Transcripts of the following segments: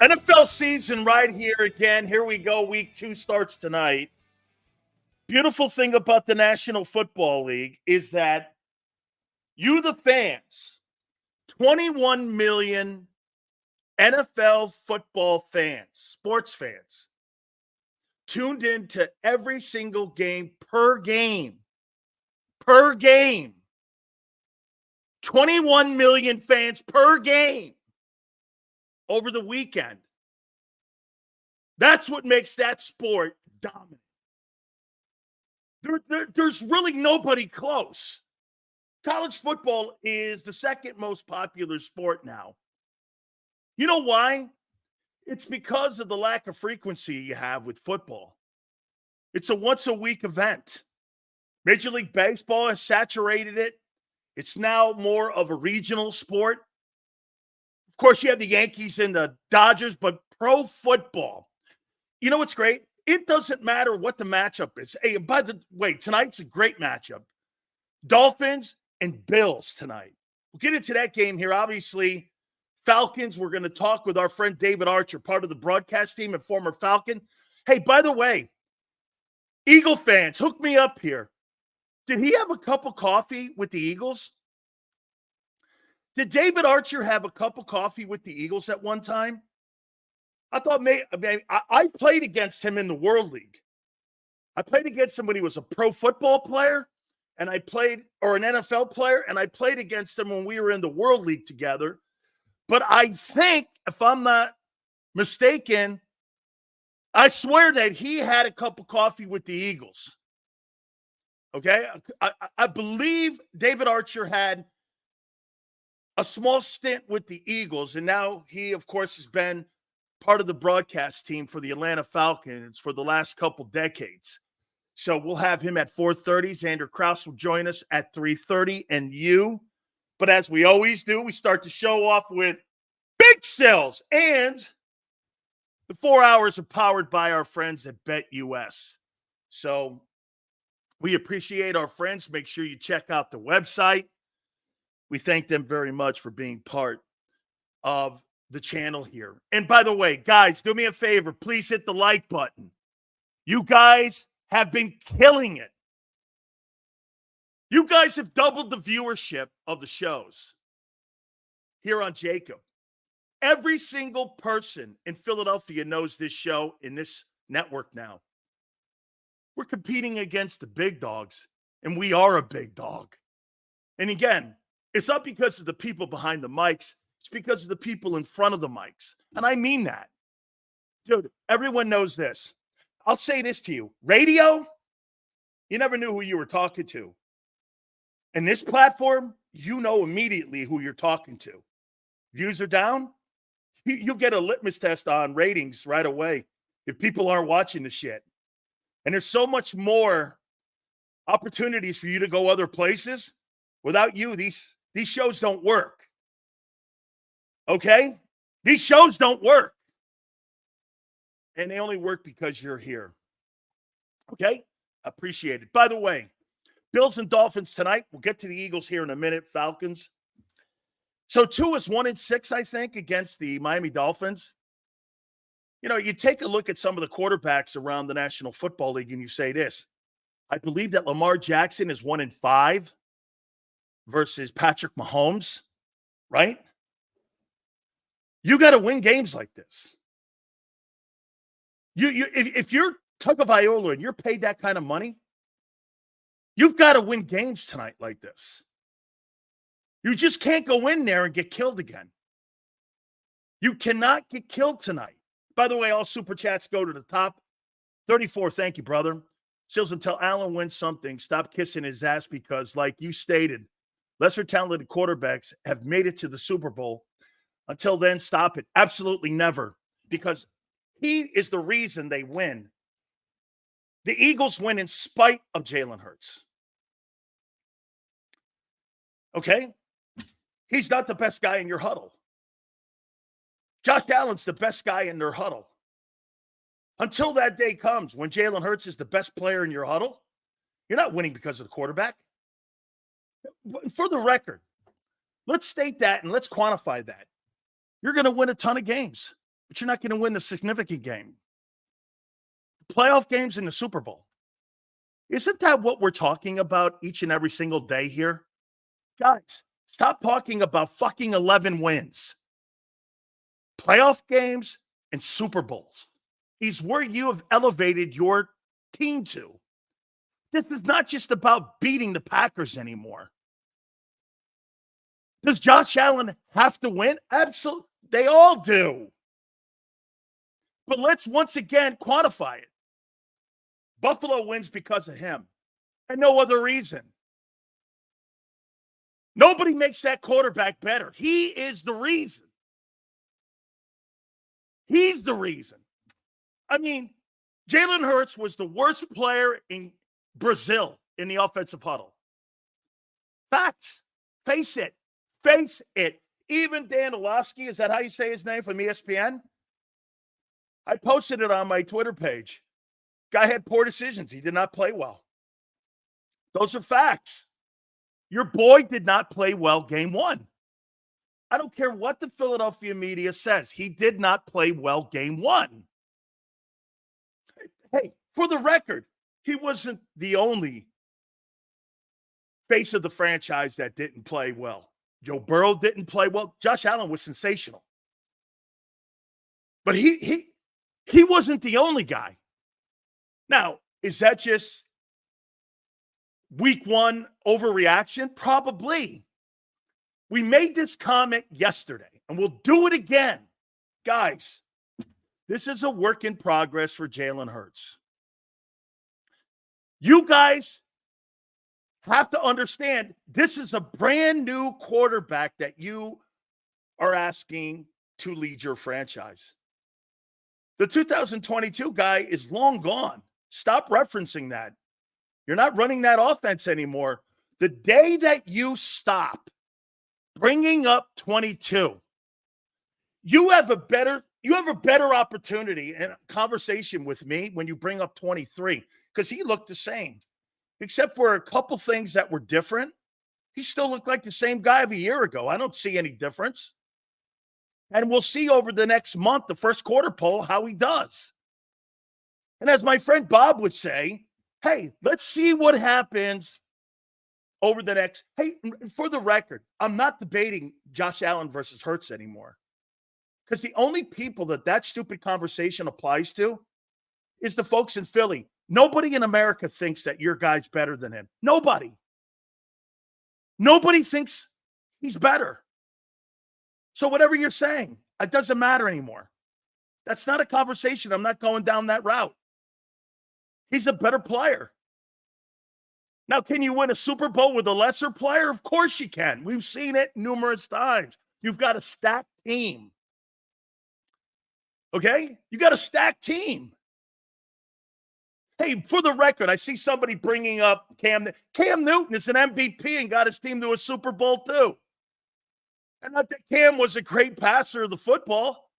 NFL season right here again. Here we go. Week 2 starts tonight. Beautiful thing about the National Football League is that you, the fans, 21 million NFL football fans, sports fans, tuned into every single game per game. Per game. 21 million fans per game over the weekend. That's what makes that sport dominant. There's really nobody close. College football is the second most popular sport now. You know why? It's because of the lack of frequency you have with football. It's a once-a-week event. Major League Baseball has saturated it. It's now more of a regional sport. Of course, you have the Yankees and the Dodgers, but pro football. You know what's great? It doesn't matter what the matchup is. Hey, by the way, tonight's a great matchup. Dolphins and Bills tonight. We'll get into that game here. Obviously, Falcons, we're going to talk with our friend David Archer, part of the broadcast team and former Falcon. Hey, by the way, Eagle fans, hook me up here. Did he have a cup of coffee with the Eagles? Did David Archer have a cup of coffee with the Eagles at one time? I thought I played against him in the World League. I played against him when he was a pro football player, and an NFL player, and I played against him when we were in the World League together. But I think, if I'm not mistaken, I swear that he had a cup of coffee with the Eagles. Okay? I believe David Archer had a small stint with the Eagles, and now he, of course, has been part of the broadcast team for the Atlanta Falcons for the last couple decades. So we'll have him at 4:30. Xander Kraus will join us at 3:30, and you. But as we always do, we start the show off with big sales, and the 4 hours are powered by our friends at BetUS. So we appreciate our friends. Make sure you check out the website. We thank them very much for being part of the channel here. And by the way, guys, do me a favor. Please hit the like button. You guys have been killing it. You guys have doubled the viewership of the shows here on JAKIB. Every single person in Philadelphia knows this show in this network now. We're competing against the big dogs, and we are a big dog. And again, it's not because of the people behind the mics. It's because of the people in front of the mics. And I mean that. Dude, everyone knows this. I'll say this to you. Radio, you never knew who you were talking to. And this platform, you know immediately who you're talking to. Views are down, you'll get a litmus test on ratings right away if people aren't watching the shit. And there's so much more opportunities for you to go other places. Without you, these shows don't work. Okay? These shows don't work. And they only work because you're here. Okay? Appreciate it. By the way, Bills and Dolphins tonight. We'll get to the Eagles here in a minute. Falcons. So Tua is 1-6, I think, against the Miami Dolphins. You know, you take a look at some of the quarterbacks around the National Football League and you say this. I believe that Lamar Jackson is 1-5 versus Patrick Mahomes, right? You got to win games like this. If you're Tagovailoa and you're paid that kind of money, you've got to win games tonight like this. You just can't go in there and get killed again. You cannot get killed tonight. By the way, all super chats go to the top. 34, thank you, brother. Sills, until Allen wins something, stop kissing his ass because, like you stated, lesser talented quarterbacks have made it to the Super Bowl. Until then, stop it. Absolutely never. Because he is the reason they win. The Eagles win in spite of Jalen Hurts. Okay? He's not the best guy in your huddle. Josh Allen's the best guy in their huddle. Until that day comes when Jalen Hurts is the best player in your huddle, you're not winning because of the quarterback. For the record, let's state that and let's quantify that. You're going to win a ton of games but you're not going to win the significant game. Playoff games in the Super Bowl. Isn't that what we're talking about each and every single day here? Guys, stop talking about fucking 11 wins. Playoff games and Super Bowls is where you have elevated your team to. This is not just about beating the Packers anymore. Does Josh Allen have to win? Absolutely. They all do. But let's once again quantify it. Buffalo wins because of him and no other reason. Nobody makes that quarterback better. He is the reason. He's the reason. I mean, Jalen Hurts was the worst player in Brazil in the offensive huddle. Facts. Face it. Face it. Even Dan Orlovsky, is that how you say his name, from ESPN? I posted it on my Twitter page. Guy had poor decisions. He did not play well. Those are facts. Your boy did not play well game one. I don't care what the Philadelphia media says. He did not play well game one. Hey, for the record, he wasn't the only face of the franchise that didn't play well. Joe Burrow didn't play well. Josh Allen was sensational. But he wasn't the only guy. Now, is that just week one overreaction? Probably. We made this comment yesterday, and we'll do it again. Guys, this is a work in progress for Jalen Hurts. You guys have to understand this is a brand new quarterback that you are asking to lead your franchise. The 2022 guy is long gone. Stop referencing that. You're not running that offense anymore. The day that you stop bringing up 22, you have a better opportunity and conversation with me when you bring up 23, because he looked the same. Except for a couple things that were different. He still looked like the same guy of a year ago. I don't see any difference. And we'll see over the next month, the first quarter poll, how he does. And as my friend Bob would say, hey, let's see what happens over the next. Hey, for the record, I'm not debating Josh Allen versus Hurts anymore. Because the only people that stupid conversation applies to is the folks in Philly. Nobody in America thinks that your guy's better than him. Nobody. Nobody thinks he's better. So whatever you're saying, it doesn't matter anymore. That's not a conversation. I'm not going down that route. He's a better player. Now, can you win a Super Bowl with a lesser player? Of course you can. We've seen it numerous times. You've got a stacked team. Okay? You got a stacked team. Hey, for the record, I see somebody bringing up Cam Newton is an MVP and got his team to a Super Bowl too. And not that Cam was a great passer of the football,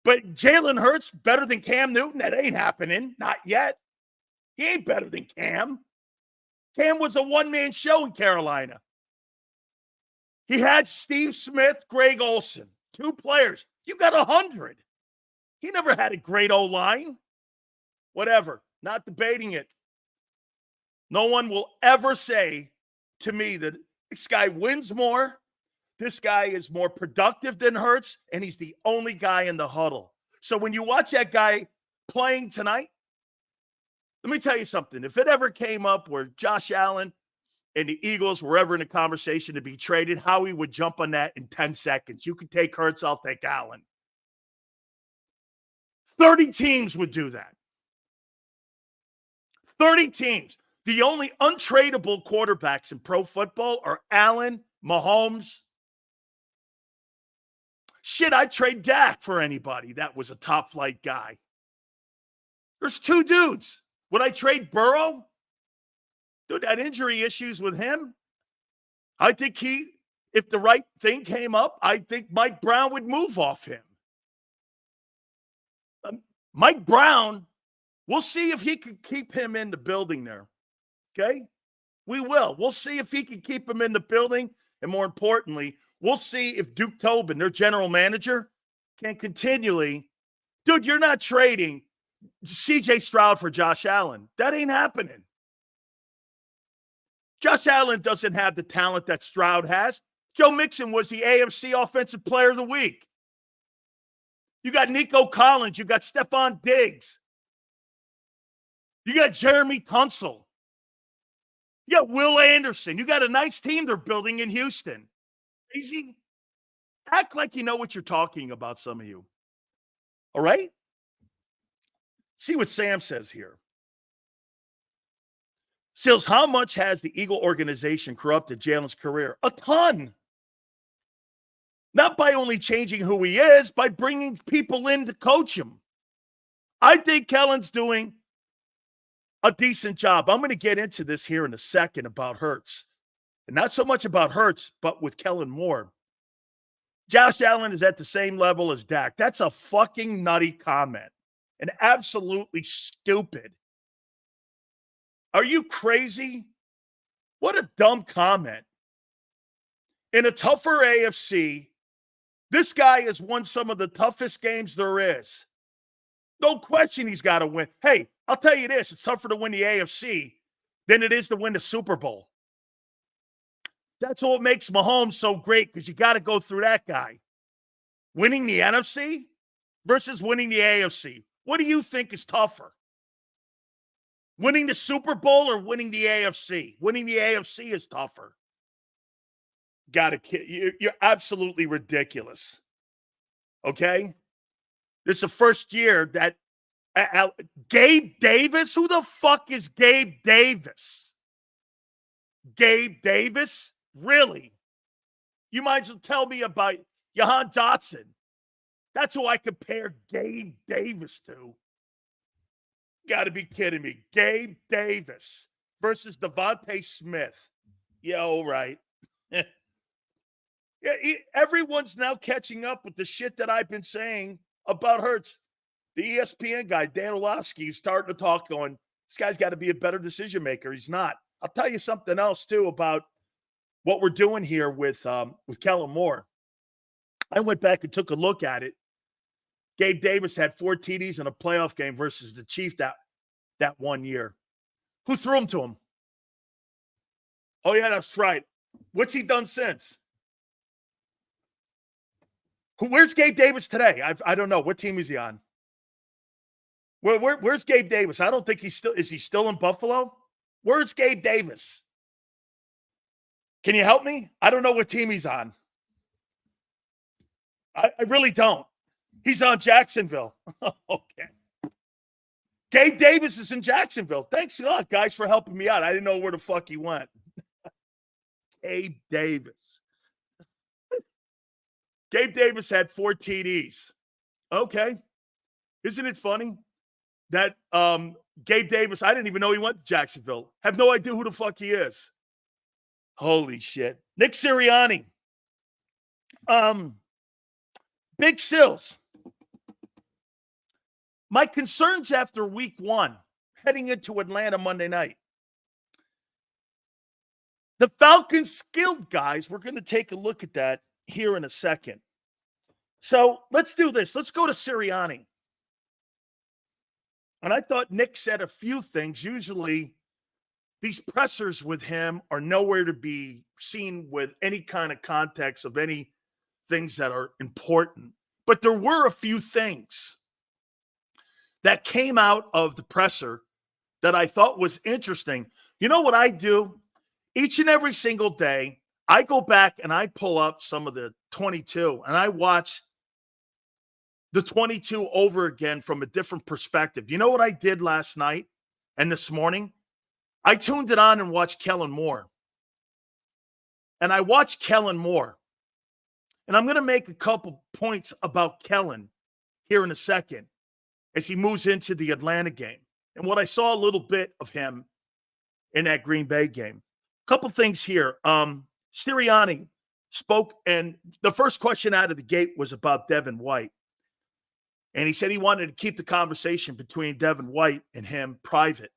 but Jalen Hurts better than Cam Newton? That ain't happening. Not yet. He ain't better than Cam. Cam was a one-man show in Carolina. He had Steve Smith, Greg Olsen, two players. You got 100. He never had a great O-line. Whatever. Not debating it. No one will ever say to me that this guy wins more, this guy is more productive than Hurts, and he's the only guy in the huddle. So when you watch that guy playing tonight, let me tell you something. If it ever came up where Josh Allen and the Eagles were ever in a conversation to be traded, Howie would jump on that in 10 seconds. You can take Hurts, I'll take Allen. 30 teams would do that. 30 teams. The only untradeable quarterbacks in pro football are Allen, Mahomes. Shit, I'd trade Dak for anybody that was a top-flight guy. There's two dudes. Would I trade Burrow? Dude, that injury issues with him. I think if the right thing came up, I think Mike Brown would move off him. Mike Brown, we'll see if he can keep him in the building there. Okay? We will. We'll see if he can keep him in the building. And more importantly, we'll see if Duke Tobin, their general manager, can continually Dude, you're not trading C.J. Stroud for Josh Allen. That ain't happening. Josh Allen doesn't have the talent that Stroud has. Joe Mixon was the AFC Offensive Player of the Week. You got Nico Collins. You got Stephon Diggs. You got Jeremy Tunsil. You got Will Anderson. You got a nice team they're building in Houston. Easy. Act like you know what you're talking about, some of you. All right? See what Sam says here. Sills, how much has the Eagle organization corrupted Jalen's career? A ton. Not by only changing who he is, by bringing people in to coach him. I think Kellen's doing a decent job. I'm going to get into this here in a second about Hurts. And not so much about Hurts, but with Kellen Moore. Josh Allen is at the same level as Dak. That's a fucking nutty comment. And absolutely stupid. Are you crazy? What a dumb comment. In a tougher AFC, this guy has won some of the toughest games there is. No question he's got to win. Hey, I'll tell you this. It's tougher to win the AFC than it is to win the Super Bowl. That's what makes Mahomes so great, because you got to go through that guy. Winning the NFC versus winning the AFC. What do you think is tougher? Winning the Super Bowl or winning the AFC? Winning the AFC is tougher. You're absolutely ridiculous. Okay? This is the first year that Gabe Davis? Who the fuck is Gabe Davis? Gabe Davis? Really? You might as well tell me about Jahan Dotson. That's who I compare Gabe Davis to. Got to be kidding me. Gabe Davis versus Devontae Smith. Yeah, all right. Everyone's now catching up with the shit that I've been saying about Hurts. The ESPN guy, Dan Orlovsky, is starting to talk, going, this guy's got to be a better decision maker. He's not. I'll tell you something else, too, about what we're doing here with Kellen Moore. I went back and took a look at it. Gabe Davis had 4 TDs in a playoff game versus the Chiefs that one year. Who threw him to him? Oh, yeah, that's right. What's he done since? Where's Gabe Davis today? I don't know. What team is he on? Where's Gabe Davis? I don't think he's still – is he still in Buffalo? Where's Gabe Davis? Can you help me? I don't know what team he's on. I really don't. He's on Jacksonville. Okay. Gabe Davis is in Jacksonville. Thanks a lot, guys, for helping me out. I didn't know where the fuck he went. Gabe Davis. Gabe Davis had 4 TDs. Okay. Isn't it funny that Gabe Davis, I didn't even know he went to Jacksonville. Have no idea who the fuck he is. Holy shit. Nick Sirianni. Big Sills. My concerns after week 1, heading into Atlanta Monday night. The Falcons skilled guys, we're going to take a look at that here in a second. So let's do this. Let's go to Sirianni. And I thought Nick said a few things. Usually these pressers with him are nowhere to be seen with any kind of context of any things that are important. But there were a few things that came out of the presser that I thought was interesting. You know what I do? Each and every single day, I go back and I pull up some of the 22 and I watch the 22 over again from a different perspective. You know what I did last night and this morning? I tuned it on and watched Kellen Moore. And I watched Kellen Moore. And I'm going to make a couple points about Kellen here in a second as he moves into the Atlanta game. And what I saw a little bit of him in that Green Bay game. A couple things here. Sirianni spoke, and the first question out of the gate was about Devin White. And he said he wanted to keep the conversation between Devin White and him private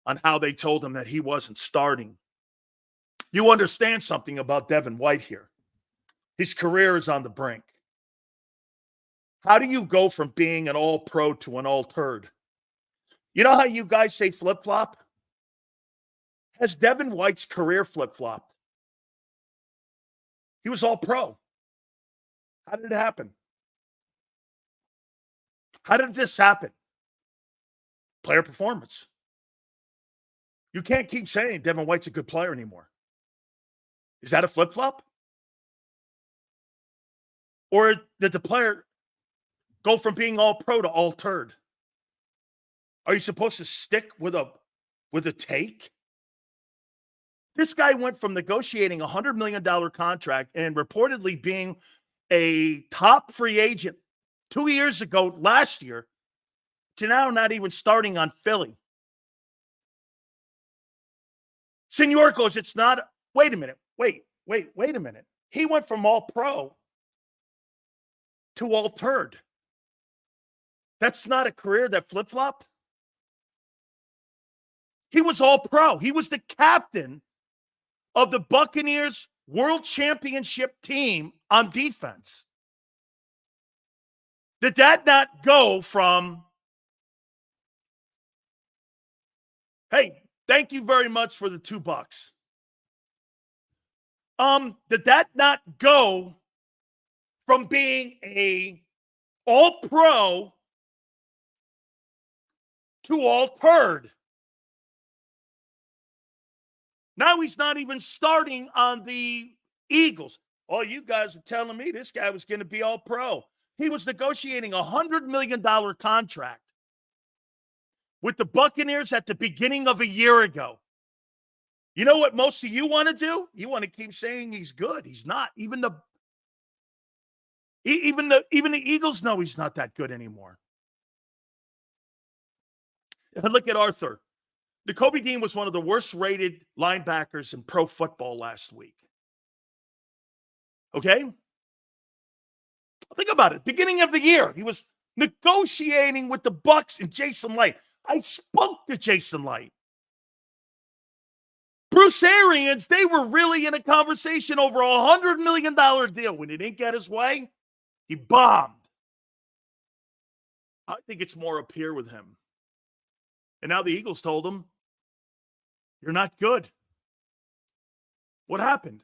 on how they told him that he wasn't starting. You understand something about Devin White here. His career is on the brink. How do you go from being an all-pro to an all-turd? You know how you guys say flip-flop? Has Devin White's career flip-flopped? He was all-pro. How did it happen? How did this happen? Player performance. You can't keep saying Devin White's a good player anymore. Is that a flip-flop? Or did the player go from being all-pro to all-turd? Are you supposed to stick with a take? This guy went from negotiating a $100 million contract and reportedly being a top free agent 2 years ago, last year, to now not even starting on Philly. Senor goes, it's not. Wait a minute. Wait a minute. He went from all pro to all turd. That's not a career that flip-flopped. He was all pro. He was the captain of the Buccaneers World Championship team on defense. Did that not go from, hey, thank you very much for the $2? Did that not go from being a all-pro to all-turd? Now he's not even starting on the Eagles. Oh, you guys are telling me this guy was going to be all-pro. He was negotiating a $100 million contract with the Buccaneers at the beginning of a year ago. You know what most of you want to do? You want to keep saying he's good. He's not. Even the Eagles know he's not that good anymore. Look at Arthur. Nakobe Dean was one of the worst-rated linebackers in pro football last week. Okay? Think about it. Beginning of the year, he was negotiating with the Bucs and Jason Light. I spoke to Jason Light. Bruce Arians, they were really in a conversation over a $100 million deal. When he didn't get his way, he bombed. I think it's more up here with him. And now the Eagles told him, you're not good. What happened?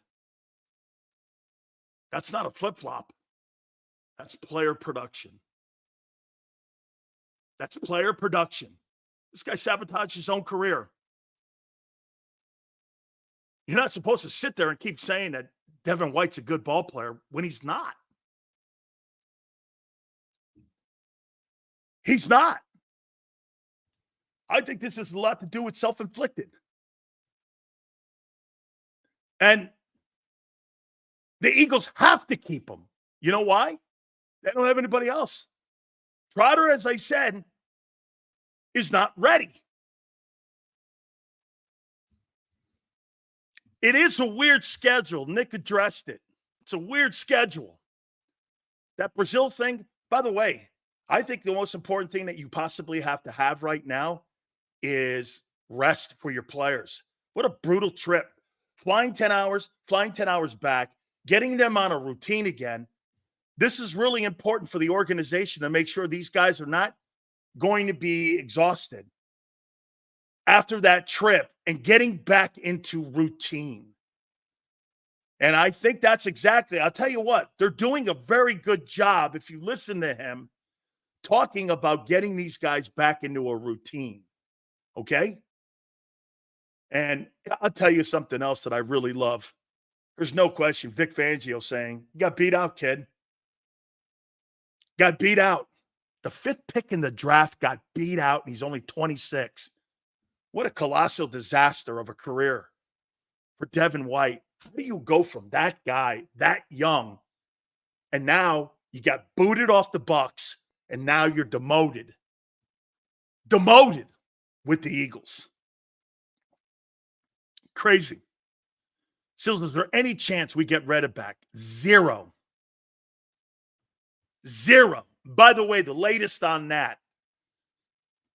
That's not a flip-flop. That's player production. That's player production. This guy sabotaged his own career. You're not supposed to sit there and keep saying that Devin White's a good ball player when he's not. He's not. I think this has a lot to do with self-inflicted. And the Eagles have to keep him. You know why? They don't have anybody else. Trotter, as I said, is not ready. It is a weird schedule. Nick addressed it. It's a weird schedule. That Brazil thing, by the way, I think the most important thing that you possibly have to have right now is rest for your players. What a brutal trip. Flying 10 hours back, getting them on a routine again. This is really important for the organization to make sure these guys are not going to be exhausted after that trip and getting back into routine. And I think that's exactly, I'll tell you what, they're doing a very good job, if you listen to him, talking about getting these guys back into a routine. Okay? And I'll tell you something else that I really love. There's no question. Vic Fangio saying, you got beat out, kid. Got beat out. The 5th pick in the draft got beat out, and he's only 26. What a colossal disaster of a career for Devin White. How do you go from that guy, that young, and now you got booted off the Bucs, and now you're demoted? Demoted with the Eagles. Crazy. Sills, is there any chance we get Reddick back? Zero. By the way, the latest on that,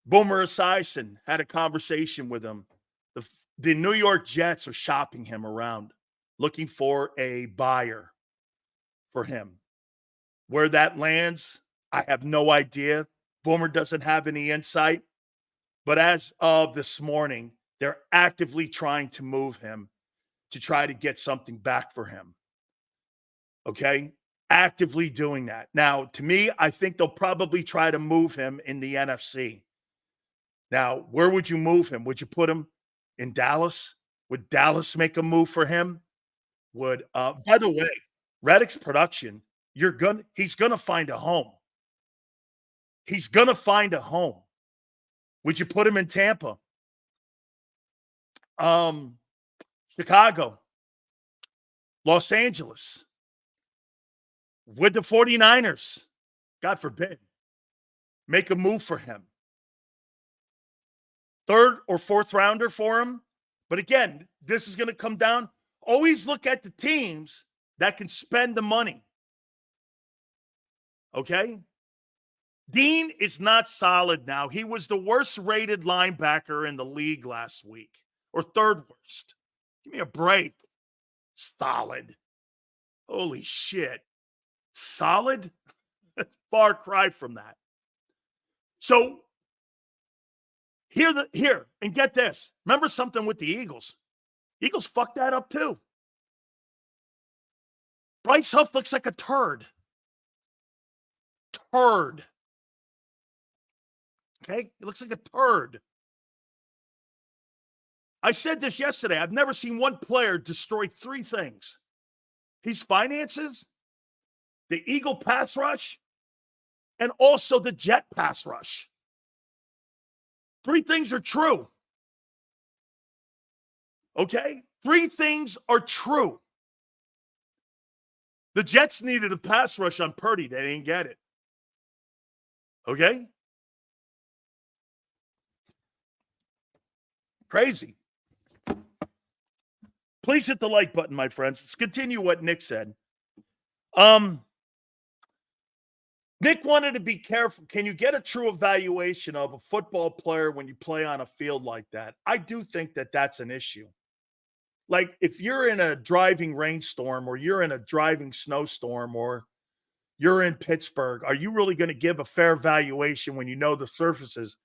Boomer Esiason had a conversation with him. The New York Jets are shopping him around, looking for a buyer for him. Where that lands, I have no idea. Boomer doesn't have any insight. But as of this morning, they're actively trying to move him to try to get something back for him. Okay? Actively doing that. Now, to me, I think they'll probably try to move him in the NFC. Now, where would you move him? Would you put him in Dallas? Would Dallas make a move for him? By the way, Reddick's production, he's gonna find a home. He's gonna find a home. Would you put him in Tampa? Chicago, Los Angeles. Would the 49ers, God forbid, make a move for him? Third or fourth rounder for him? But again, this is going to come down. Always look at the teams that can spend the money. Okay? Dean is not solid now. He was the worst rated linebacker in the league last week, or third worst. Give me a break. Solid. Holy shit. Solid? Far cry from that. So here, and get this. Remember something with the Eagles. Eagles fucked that up too. Bryce Huff looks like a turd. Turd. Okay? He looks like a turd. I said this yesterday. I've never seen one player destroy three things. His finances, the Eagle pass rush, and also the Jet pass rush. Three things are true. Okay? Three things are true. The Jets needed a pass rush on Purdy. They didn't get it. Okay? Crazy. Please hit the like button, my friends. Let's continue what Nick said. Nick wanted to be careful. Can you get a true evaluation of a football player when you play on a field like that? I do think that that's an issue. Like if you're in a driving rainstorm or you're in a driving snowstorm or you're in Pittsburgh, are you really going to give a fair valuation when you know the surfaces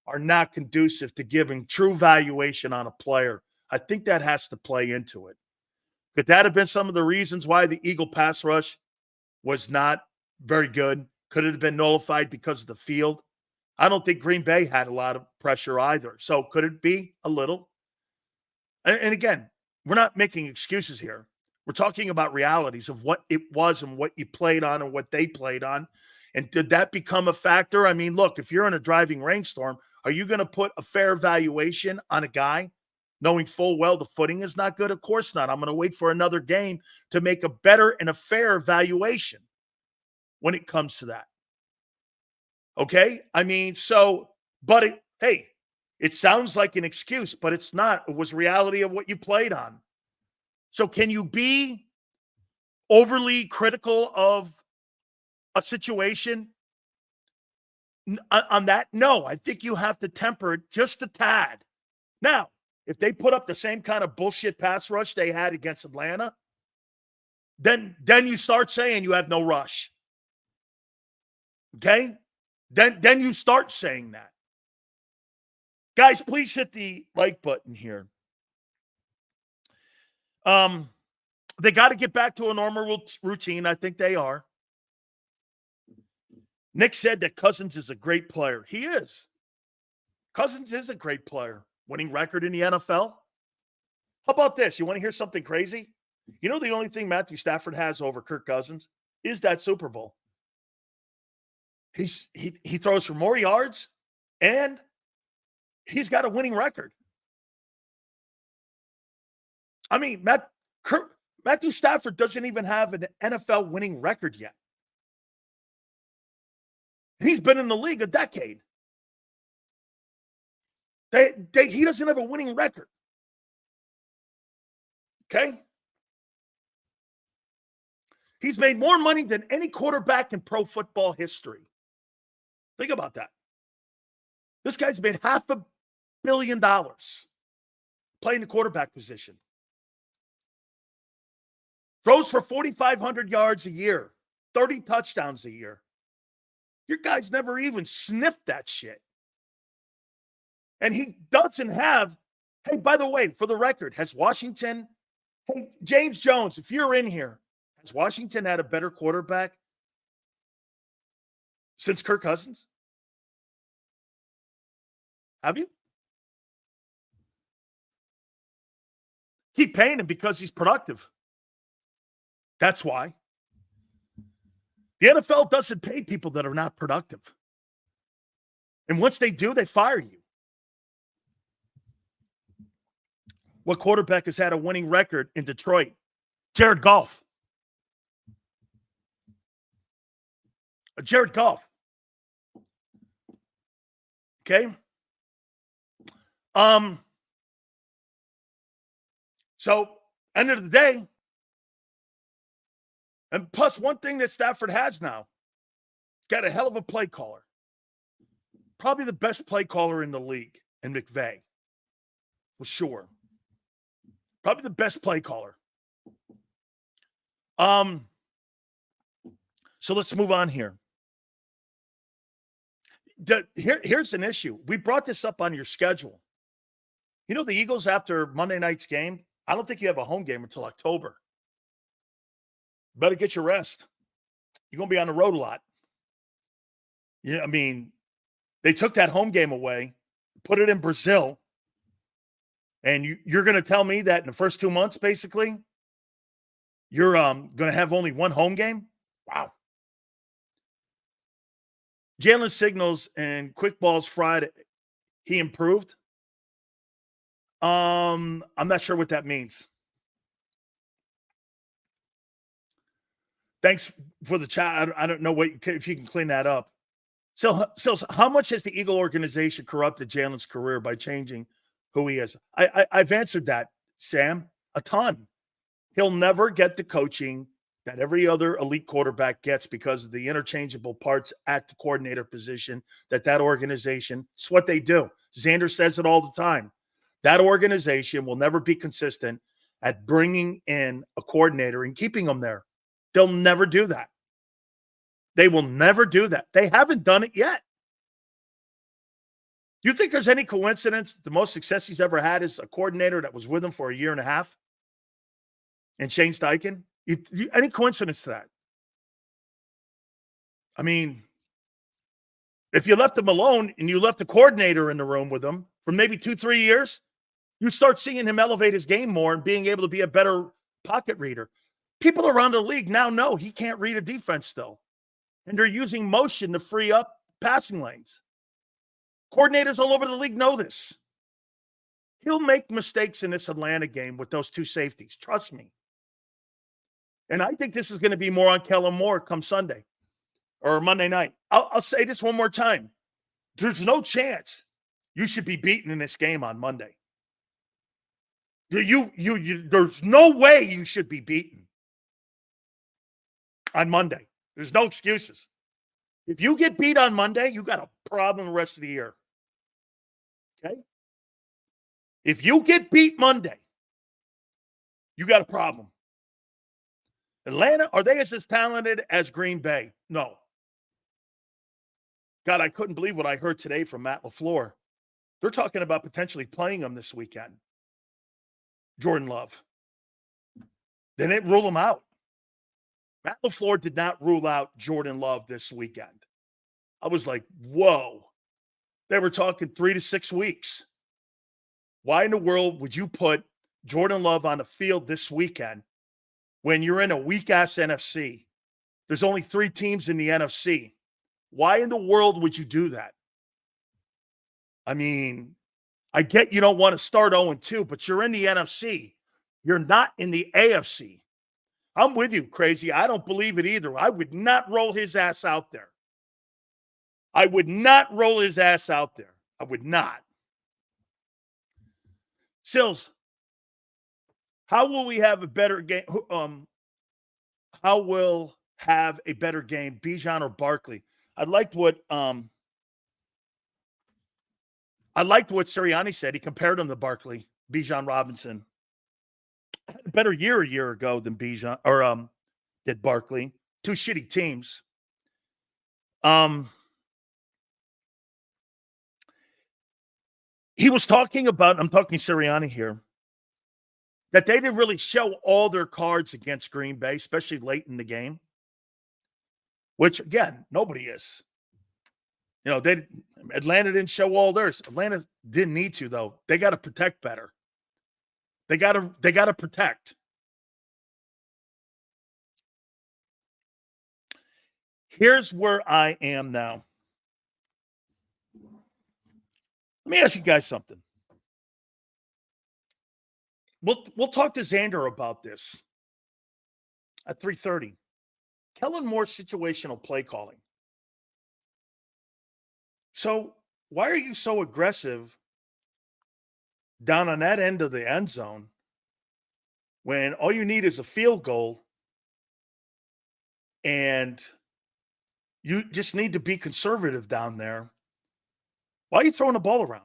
are not conducive to giving true valuation on a player? I think that has to play into it. Could that have been some of the reasons why the Eagle pass rush was not very good? Could it have been nullified because of the field? I don't think Green Bay had a lot of pressure either. So could it be a little? And again, we're not making excuses here. We're talking about realities of what it was and what you played on and what they played on. And did that become a factor? I mean, look, if you're in a driving rainstorm, are you going to put a fair valuation on a guy knowing full well the footing is not good? Of course not. I'm going to wait for another game to make a better and a fair valuation when it comes to that. Okay? I mean, it sounds like an excuse, but it's not. It was reality of what you played on. So can you be overly critical of a situation on that? No, I think you have to temper it just a tad. Now, if they put up the same kind of bullshit pass rush they had against Atlanta, then you start saying you have no rush. Okay? Then you start saying that. Guys, please hit the like button here. They got to get back to a normal routine. I think they are. Nick said that Cousins is a great player. He is. Cousins is a great player. Winning record in the NFL. How about this? You want to hear something crazy? You know the only thing Matthew Stafford has over Kirk Cousins is that Super Bowl. He throws for more yards, and he's got a winning record. I mean, Matthew Stafford doesn't even have an NFL winning record yet. He's been in the league a decade. He doesn't have a winning record. Okay? He's made more money than any quarterback in pro football history. Think about that. This guy's made $500 million playing the quarterback position. Throws for 4,500 yards a year, 30 touchdowns a year. Your guys never even sniffed that shit. And he doesn't have, hey, by the way, for the record, has Washington, hey, James Jones, if you're in here, has Washington had a better quarterback since Kirk Cousins? Have you? Keep paying him because he's productive. That's why. The NFL doesn't pay people that are not productive. And once they do, they fire you. What quarterback has had a winning record in Detroit? Jared Goff. Jared Goff. Okay. So, end of the day, and plus one thing that Stafford has now, got a hell of a play caller. Probably the best play caller in the league, in McVay, for sure. Probably the best play caller. So let's move on here. Here's an issue. We brought this up on your schedule. You know, the Eagles, after Monday night's game, I don't think you have a home game until October. Better get your rest. You're going to be on the road a lot. Yeah, I mean, they took that home game away, put it in Brazil, and you're going to tell me that in the first 2 months, basically, you're going to have only one home game? Wow. Jalen signals and quick balls Friday. He improved. I'm not sure what that means. Thanks for the chat. I don't know if you can clean that up. So how much has the Eagle organization corrupted Jalen's career by changing who he is? I've answered that, Sam, a ton. He'll never get the coaching that every other elite quarterback gets because of the interchangeable parts at the coordinator position that organization, it's what they do. Xander says it all the time. That organization will never be consistent at bringing in a coordinator and keeping them there. They'll never do that. They will never do that. They haven't done it yet. You think there's any coincidence that the most success he's ever had is a coordinator that was with him for a year and a half? And Shane Steichen? Any coincidence to that? I mean, if you left him alone and you left a coordinator in the room with him for maybe 2-3 years, you start seeing him elevate his game more and being able to be a better pocket reader. People around the league now know he can't read a defense still. And they're using motion to free up passing lanes. Coordinators all over the league know this. He'll make mistakes in this Atlanta game with those two safeties. Trust me. And I think this is going to be more on Kellen Moore come Sunday or Monday night. I'll say this one more time. There's no chance you should be beaten in this game on Monday. There's no way you should be beaten on Monday. There's no excuses. If you get beat on Monday, you got a problem the rest of the year. Okay? If you get beat Monday, you got a problem. Atlanta, are they as talented as Green Bay? No. God, I couldn't believe what I heard today from Matt LaFleur. They're talking about potentially playing him this weekend. Jordan Love. They didn't rule him out. Matt LaFleur did not rule out Jordan Love this weekend. I was like, whoa. They were talking 3 to 6 weeks. Why in the world would you put Jordan Love on the field this weekend when you're in a weak-ass NFC? There's only 3 teams in the NFC. Why in the world would you do that? I mean, I get you don't want to start 0-2, but you're in the NFC. You're not in the AFC. I'm with you, Crazy. I don't believe it either. I would not roll his ass out there. I would not roll his ass out there. I would not. Sills, how will we have a better game? How will have a better game, Bijan or Barkley? I liked what Sirianni said. He compared him to Barkley, Bijan Robinson. Had a better year a year ago than Bijan or did Barkley. 2 shitty teams. He was talking about, I'm talking Sirianni here, that they didn't really show all their cards against Green Bay, especially late in the game, which, again, nobody is. Atlanta didn't show all theirs. Atlanta didn't need to, though. They got to protect better. They got to protect. Here's where I am now. Let me ask you guys something. We'll talk to Xander about this at 3:30. Kellen Moore's situational play calling. So why are you so aggressive down on that end of the end zone when all you need is a field goal and you just need to be conservative down there? Why are you throwing the ball around?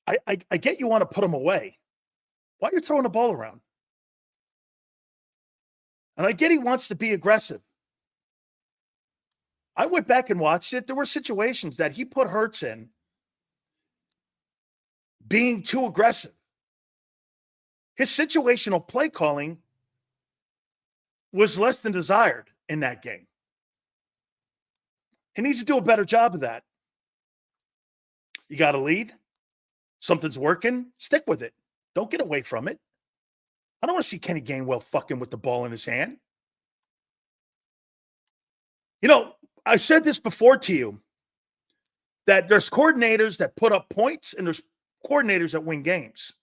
I get you want to put them away. Why are you throwing the ball around? And I get he wants to be aggressive. I went back and watched it. There were situations that he put Hurts in being too aggressive. His situational play calling was less than desired in that game. He needs to do a better job of that. You got a lead. Something's working. Stick with it. Don't get away from it. I don't want to see Kenny Gainwell fucking with the ball in his hand. I said this before to you, that there's coordinators that put up points and there's coordinators that win games.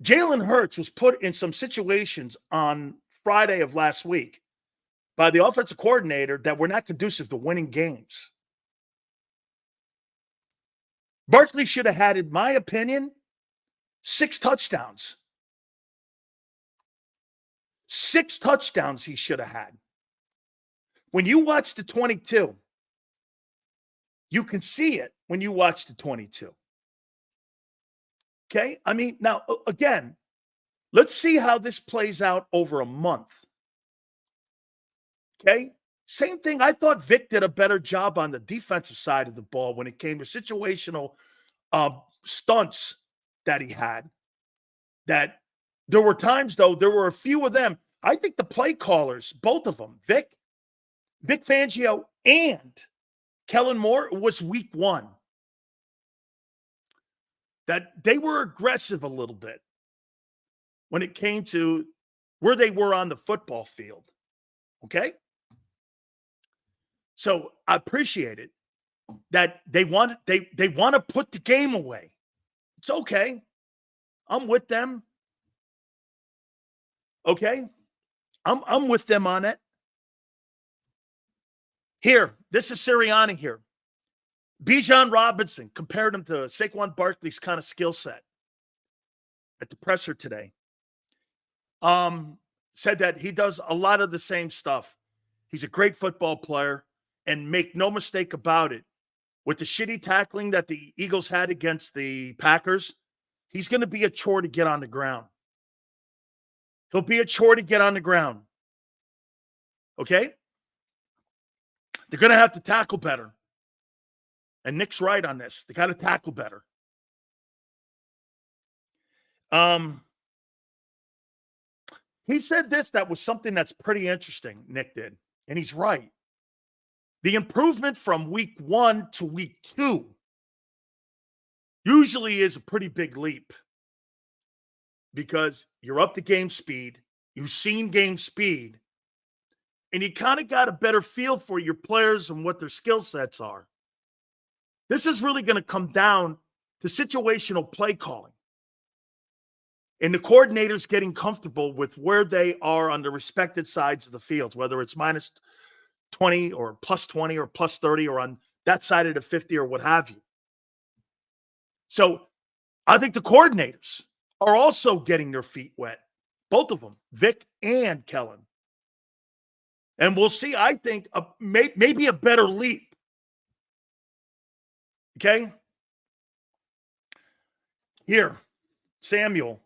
Jalen Hurts was put in some situations on Friday of last week by the offensive coordinator that were not conducive to winning games. Barkley should have had, in my opinion, 6 touchdowns. 6 touchdowns he should have had. When you watch the 22, you can see it when you watch the 22. Okay? I mean, now, again, let's see how this plays out over a month. Okay? Same thing. I thought Vic did a better job on the defensive side of the ball when it came to situational stunts that he had. That there were times, though, there were a few of them. I think the play callers, both of them, Vic Fangio and Kellen Moore, was week 1. That they were aggressive a little bit when it came to where they were on the football field. Okay? So I appreciate it that they want to put the game away. It's okay. I'm with them. Okay? I'm with them on it. Here, this is Sirianni here. Bijan Robinson compared him to Saquon Barkley's kind of skill set at the presser today. Said that he does a lot of the same stuff. He's a great football player, and make no mistake about it, with the shitty tackling that the Eagles had against the Packers, he's going to be a chore to get on the ground. He'll be a chore to get on the ground. Okay? They're going to have to tackle better. And Nick's right on this. They got to tackle better. He said this, that was something that's pretty interesting, Nick did. And he's right. The improvement from week 1 to week 2 usually is a pretty big leap because you're up to game speed. You've seen game speed. And you kind of got a better feel for your players and what their skill sets are. This is really going to come down to situational play calling and the coordinators getting comfortable with where they are on the respected sides of the fields, whether it's minus 20 or plus 20 or plus 30 or on that side of the 50 or what have you. So I think the coordinators are also getting their feet wet, both of them, Vic and Kellen. And we'll see, I think, maybe a better leap. Okay? Here, Samuel.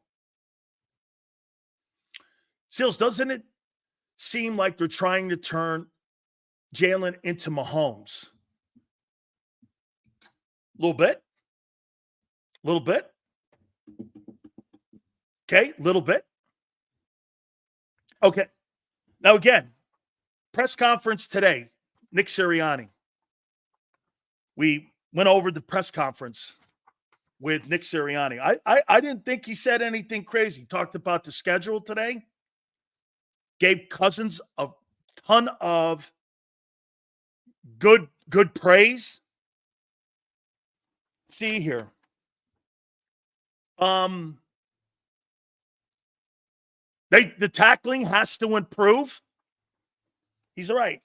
Sills, doesn't it seem like they're trying to turn Jalen into Mahomes? A little bit. A little bit. Okay, a little bit. Okay. Now, again, press conference today, Nick Sirianni. We went over the press conference with Nick Sirianni. I didn't think he said anything crazy. He talked about the schedule today. Gave Cousins a ton of good praise. Let's see here. The tackling has to improve. He's right.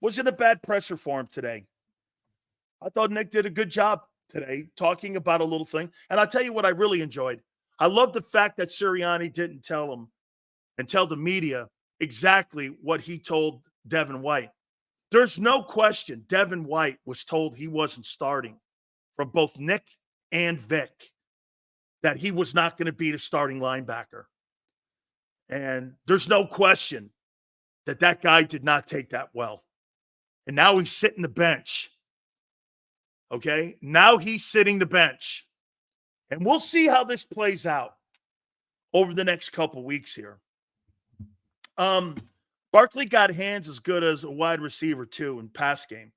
Wasn't a bad presser for him today. I thought Nick did a good job today talking about a little thing. And I'll tell you what I really enjoyed. I love the fact that Sirianni didn't tell him and tell the media exactly what he told Devin White. There's no question Devin White was told he wasn't starting from both Nick and Vic, that he was not going to be the starting linebacker. And there's no question that that guy did not take that well. And now he's sitting the bench. Okay? Now he's sitting the bench. And we'll see how this plays out over the next couple weeks here. Barkley got hands as good as a wide receiver, too, in pass game.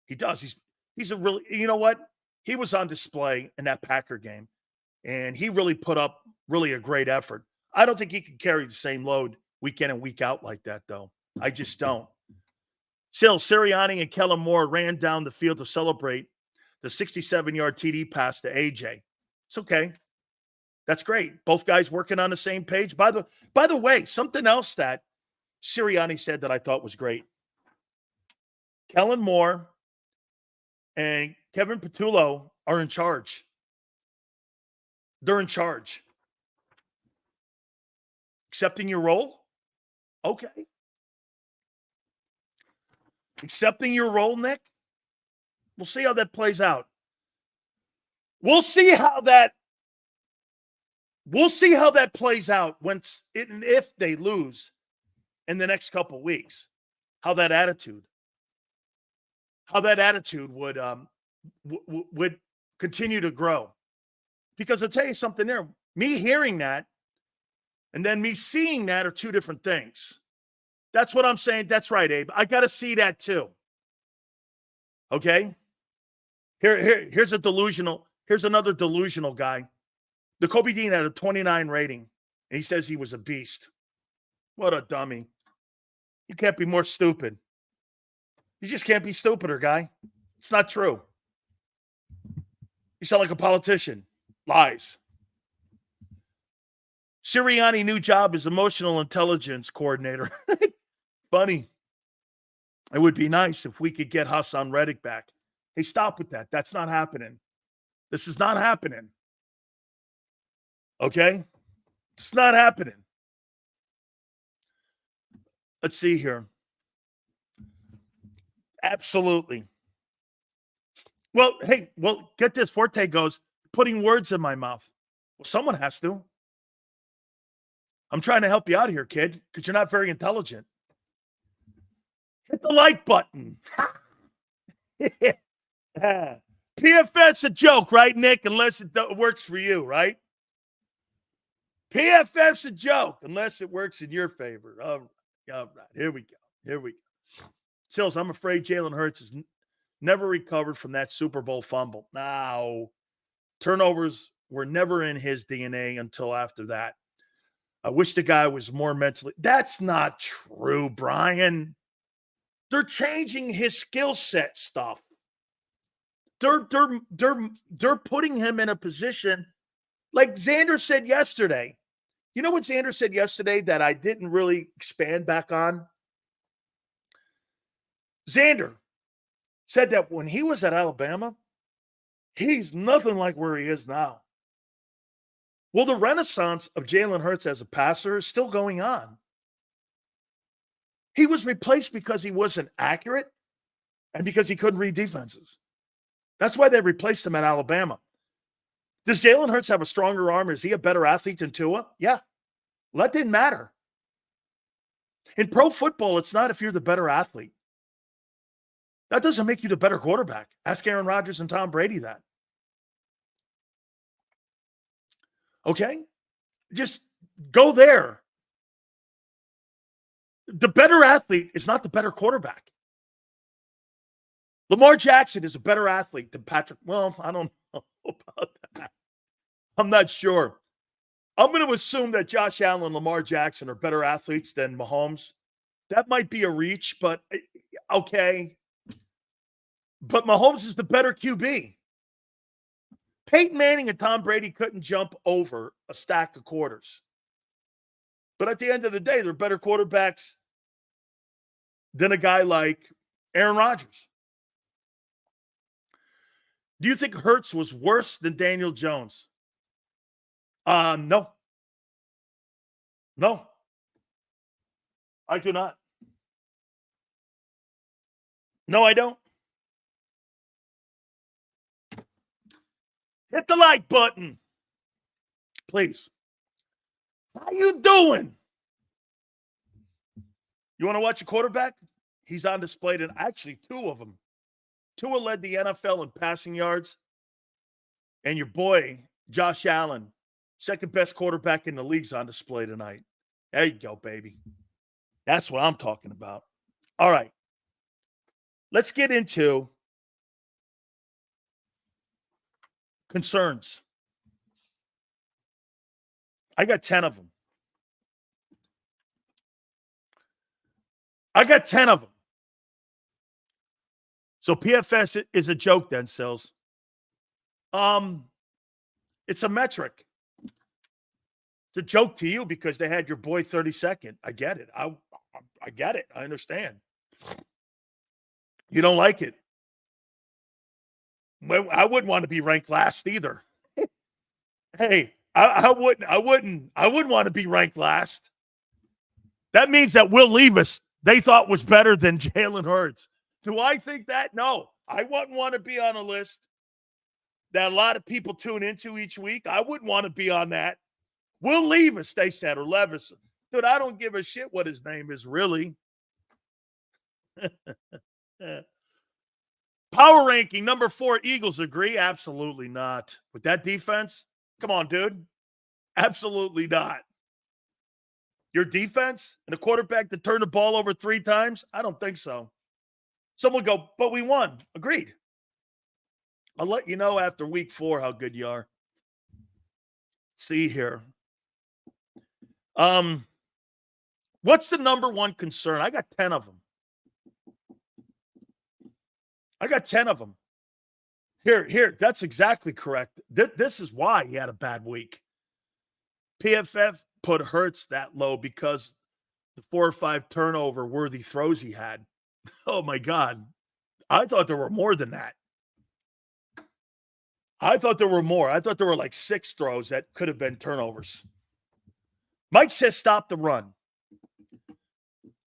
He does. He's a really, you know what? He was on display in that Packer game, and he really put up really a great effort. I don't think he can carry the same load week in and week out like that, though. I just don't. Still, Sirianni and Kellen Moore ran down the field to celebrate the 67-yard TD pass to AJ. It's okay. That's great. Both guys working on the same page. By the way, something else that Sirianni said that I thought was great. Kellen Moore and Kevin Patullo are in charge. They're in charge. Accepting your role? Okay. Accepting your role, Nick? We'll see how that plays out. We'll see how that plays out once and if they lose in the next couple weeks. How that attitude would continue to grow. Because I'll tell you something there. Me hearing that and then me seeing that are two different things. That's what I'm saying. That's right, Abe. I got to see that too. Okay? Here's another delusional guy. The Kobe Dean had a 29 rating, and he says he was a beast. What a dummy. You can't be more stupid. You just can't be stupider, guy. It's not true. You sound like a politician. Lies. Sirianni new job is emotional intelligence coordinator. Funny. It would be nice if we could get Haason Reddick back. Hey, stop with that. That's not happening. This is not happening. Okay? It's not happening. Let's see here. Absolutely. Well, hey, get this. Forte goes, putting words in my mouth. Well, someone has to. I'm trying to help you out here, kid, because you're not very intelligent. Hit the like button. PFF's a joke, right, Nick? Unless it works for you, right? PFF's a joke, unless it works in your favor. All right. Here we go. Sills, I'm afraid Jalen Hurts has never recovered from that Super Bowl fumble. Now, turnovers were never in his DNA until after that. I wish the guy was more mentally. That's not true, Brian. They're changing his skill set stuff. They're putting him in a position like Xander said yesterday. You know what Xander said yesterday that I didn't really expand back on? Xander said that when he was at Alabama, he's nothing like where he is now. Well, the renaissance of Jalen Hurts as a passer is still going on. He was replaced because he wasn't accurate and because he couldn't read defenses. That's why they replaced him at Alabama. Does Jalen Hurts have a stronger arm? Is he a better athlete than Tua? Yeah. Well, that didn't matter. In pro football, it's not if you're the better athlete. That doesn't make you the better quarterback. Ask Aaron Rodgers and Tom Brady that. Okay? Just go there. The better athlete is not the better quarterback. Lamar Jackson is a better athlete than Patrick. Well, I don't know about that. I'm not sure. I'm going to assume that Josh Allen and Lamar Jackson are better athletes than Mahomes. That might be a reach, but okay. But Mahomes is the better QB. Peyton Manning and Tom Brady couldn't jump over a stack of quarters. But at the end of the day, they're better quarterbacks than a guy like Aaron Rodgers. Do you think Hurts was worse than Daniel Jones? No. No. I do not. No, I don't. Hit the like button. Please. How you doing? You want to watch a quarterback? He's on display tonight. Actually, two of them. Tua led the NFL in passing yards. And your boy, Josh Allen, second best quarterback in the league's on display tonight. There you go, baby. That's what I'm talking about. All right. Let's get into concerns. I got 10 of them. So PFS is a joke then, Sills. It's a metric. It's a joke to you because they had your boy 32nd. I get it. I get it. I understand. You don't like it. Well, I wouldn't want to be ranked last either. Hey, I wouldn't want to be ranked last. That means that Will Levis they thought was better than Jalen Hurts. Do I think that? No. I wouldn't want to be on a list that a lot of people tune into each week. I wouldn't want to be on that. Will Levis, they said, or Levis. Dude, I don't give a shit what his name is, really. Power ranking, number 4, Eagles agree? Absolutely not. With that defense? Come on, dude. Absolutely not. Your defense and a quarterback that turned the ball over 3 times? I don't think so. Someone go, but we won. Agreed. I'll let you know after week 4 how good you are. See here. What's the number one concern? I got 10 of them. Here, that's exactly correct. This is why he had a bad week. PFF put Hurts that low because the 4 or 5 turnover worthy throws he had. Oh my God. I thought there were more than that. I thought there were more. I thought there were like 6 throws that could have been turnovers. Mike says stop the run.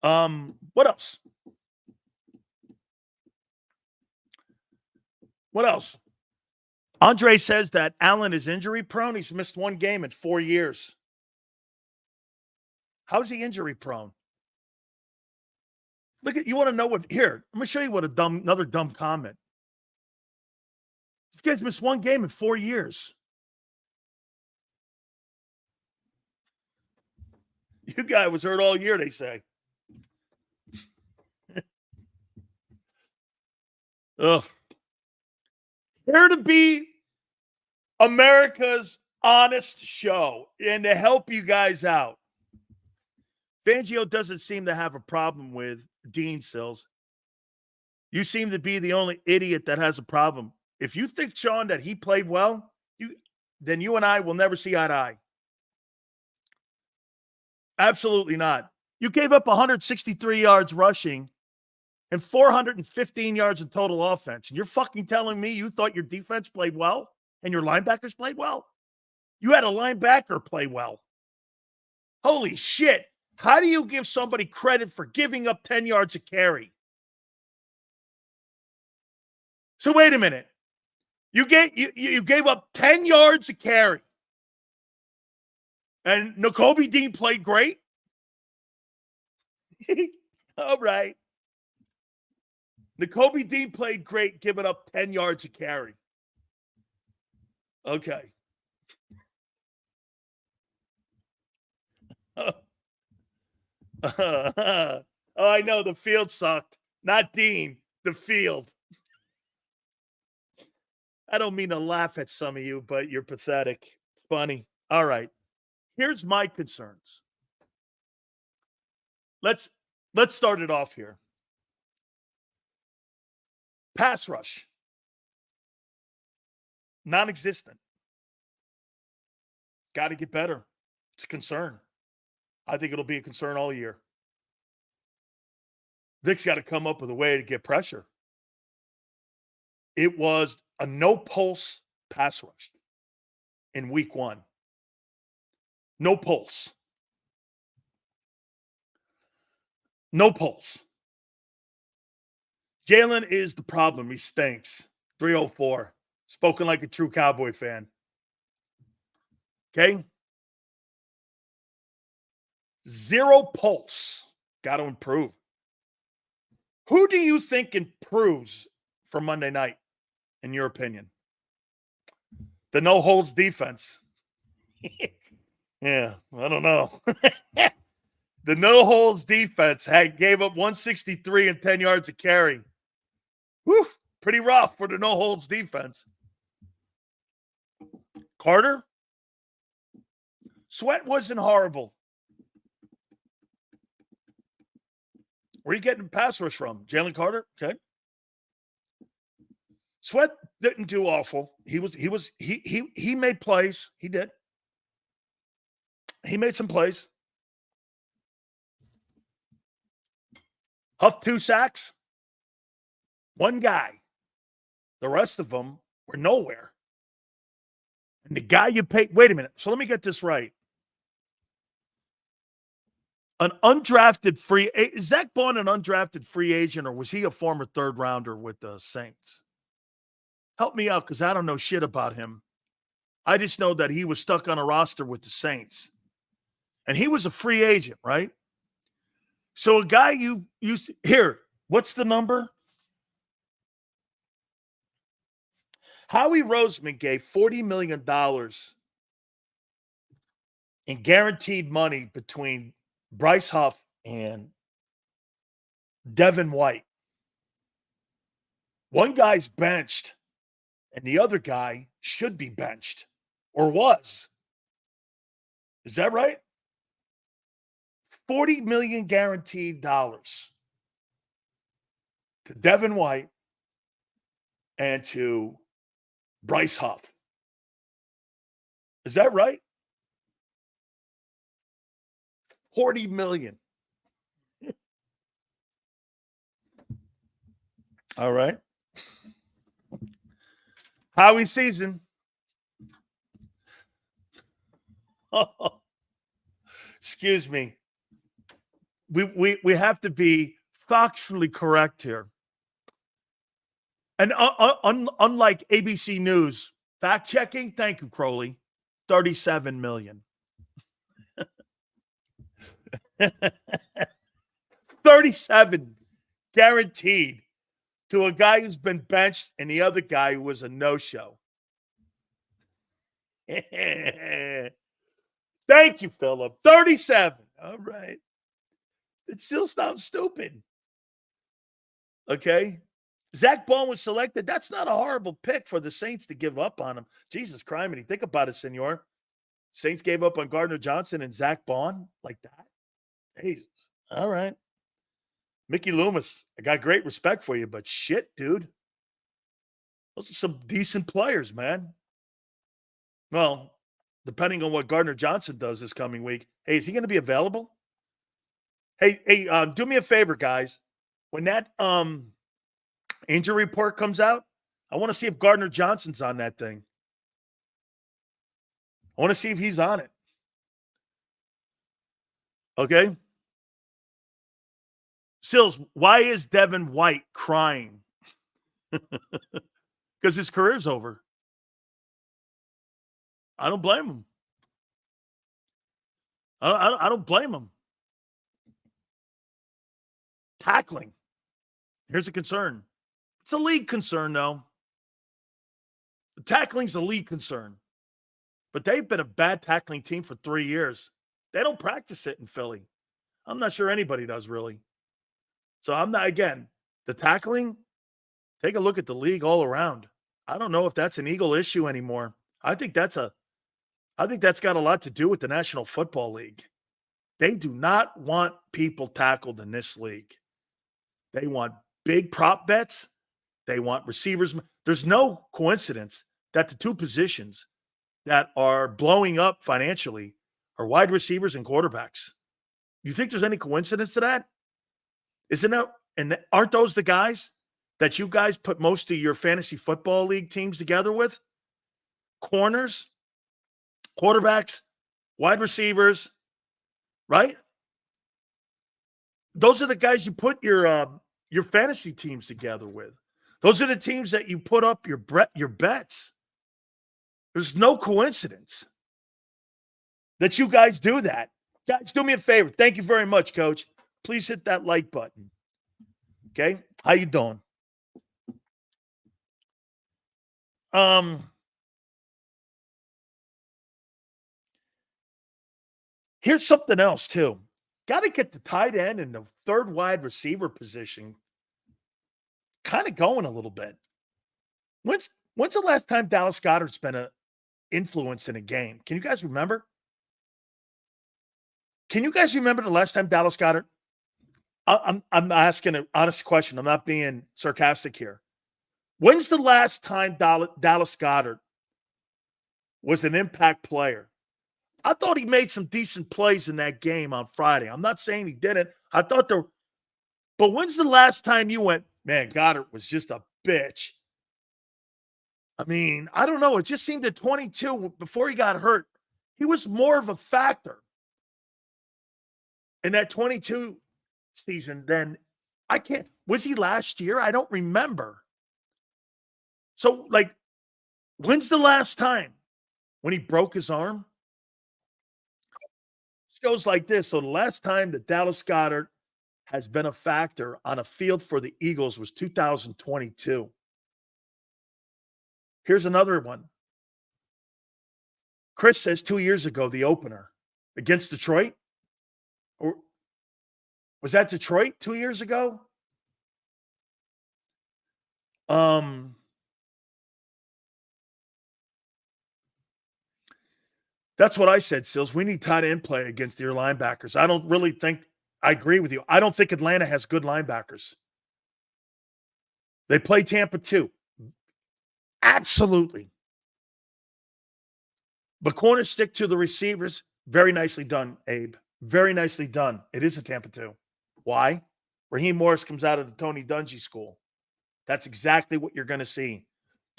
What else? What else? Andre says that Allen is injury prone. He's missed 1 game in 4 years. How's he injury prone? Look at, you want to know what, here, I'm going to show you what another dumb comment. This guy's missed 1 game in 4 years. You guy was hurt all year, they say. Ugh. Here to be America's honest show and to help you guys out. Fangio doesn't seem to have a problem with Dean Sills. You seem to be the only idiot that has a problem. If you think, Sean, that he played well, then you and I will never see eye to eye. Absolutely not. You gave up 163 yards rushing and 415 yards in total offense. And you're fucking telling me you thought your defense played well and your linebackers played well? You had a linebacker play well. Holy shit. How do you give somebody credit for giving up 10 yards a carry? So wait a minute. You gave up 10 yards a carry. And Nakobe Dean played great? All right. Nakobe Dean played great, giving up 10 yards a carry. Okay. Oh, I know. The field sucked. Not Dean. The field. I don't mean to laugh at some of you, but you're pathetic. It's funny. All right. Here's my concerns. Let's start it off here. Pass rush. Non-existent. Got to get better. It's a concern. I think it'll be a concern all year. Vic's got to come up with a way to get pressure. It was a no-pulse pass rush in week 1. No pulse. No pulse. Jalen is the problem. He stinks. 304. Spoken like a true Cowboy fan. Okay? Zero pulse. Got to improve. Who do you think improves for Monday night, in your opinion? The no-holds defense. Yeah, I don't know. The no-holds defense gave up 163 and 10 yards a carry. Whew, pretty rough for the no-holds defense. Carter? Sweat wasn't horrible. Where are you getting pass rush from? Jalen Carter? Okay. Sweat didn't do awful. He made plays. He did. He made some plays. Huff 2 sacks. 1 guy. The rest of them were nowhere. And the guy you paid, wait a minute. So let me get this right. An undrafted free, is Zach Bond an undrafted free agent, or was he a former 3rd rounder with the Saints? Help me out, because I don't know shit about him. I just know that he was stuck on a roster with the Saints. And he was a free agent, right? So a guy you used, here, what's the number? Howie Roseman gave $40 million in guaranteed money between Bryce Huff and Devin White. One guy's benched, and the other guy should be benched, or was. Is that right? $40 million guaranteed dollars to Devin White and to Bryce Huff. Is that right? $40 million. All right. Howie season. Oh, excuse me. We have to be factually correct here. And unlike ABC News, fact checking, thank you, Crowley, $37 million. 37 guaranteed to a guy who's been benched and the other guy who was a no-show. Thank you, Philip. 37. All right. It still sounds stupid. Okay. Zach Bond was selected. That's not a horrible pick for the Saints to give up on him. Jesus Christ, think about it, senor. Saints gave up on Gardner Johnson and Zach Bond like that. Jesus. All right. Mickey Loomis, I got great respect for you, but shit, dude. Those are some decent players, man. Well, depending on what Gardner Johnson does this coming week. Hey, is he going to be available? Hey, do me a favor, guys. When that injury report comes out, I want to see if Gardner Johnson's on that thing. I want to see if he's on it. Okay? Sills, why is Devin White crying? Because his career's over. I don't blame him. I don't blame him. tackling. Here's a concern. It's a league concern, though. The tackling's a league concern. But they've been a bad tackling team for 3 years. They don't practice it in Philly. I'm not sure anybody does, really. So I'm not, again, the tackling, take a look at the league all around. I don't know if that's an Eagle issue anymore. I think that's got a lot to do with the National Football League. They do not want people tackled in this league. They want big prop bets. They want receivers. There's no coincidence that the two positions that are blowing up financially are wide receivers and quarterbacks. You think there's any coincidence to that? Isn't that, and aren't those the guys that you guys put most of your fantasy football league teams together with? Corners, quarterbacks, wide receivers, right? Those are the guys you put your fantasy teams together with. Those are the teams that you put up your bets. There's no coincidence that you guys do that. Guys, do me a favor. Thank you very much, Coach. Please hit that like button. Okay? How you doing? Here's something else, too. Got to get the tight end and the third wide receiver position kind of going a little bit. When's the last time Dallas Goedert's been an influence in a game? Can you guys remember? Can you guys remember the last time Dallas Goedert? I'm asking an honest question. I'm not being sarcastic here. When's the last time Dallas Goedert was an impact player? I thought he made some decent plays in that game on Friday. I'm not saying he didn't. I thought but when's the last time you went, man, Goedert was just a bitch? I mean, I don't know. It just seemed at 22, before he got hurt, he was more of a factor in that 22 season than was he last year? I don't remember. So, like, when's the last time when he broke his arm? It goes like this. So the last time that Dallas Goedert has been a factor on a field for the Eagles was 2022. Here's another one. Chris says 2 years ago, the opener against Detroit. Or was that Detroit 2 years ago? That's what I said, Sills. We need tight end play against your linebackers. I don't really think – I agree with you. I don't think Atlanta has good linebackers. They play Tampa too. Absolutely. But corners stick to the receivers. Very nicely done, Abe. Very nicely done. It is a Tampa 2. Why? Raheem Morris comes out of the Tony Dungy school. That's exactly what you're going to see.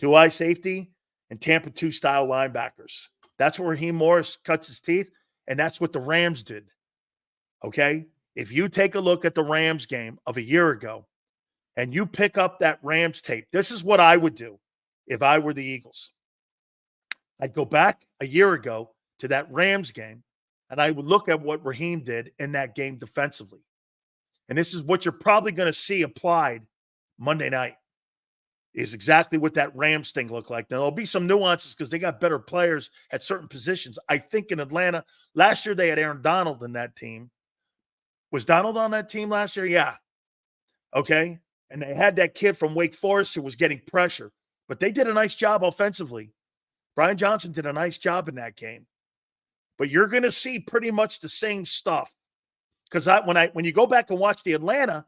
2-eye safety and Tampa 2 style linebackers. That's where Raheem Morris cuts his teeth, and that's what the Rams did. Okay? If you take a look at the Rams game of a year ago and you pick up that Rams tape, this is what I would do if I were the Eagles. I'd go back a year ago to that Rams game, and I would look at what Raheem did in that game defensively. And this is what you're probably going to see applied Monday night, is exactly what that Rams thing looked like. Now, there'll be some nuances because they got better players at certain positions. I think in Atlanta, last year they had Aaron Donald in that team. Was Donald on that team last year? Yeah. Okay. And they had that kid from Wake Forest who was getting pressure. But they did a nice job offensively. Brian Johnson did a nice job in that game. But you're going to see pretty much the same stuff. Because when you go back and watch the Atlanta,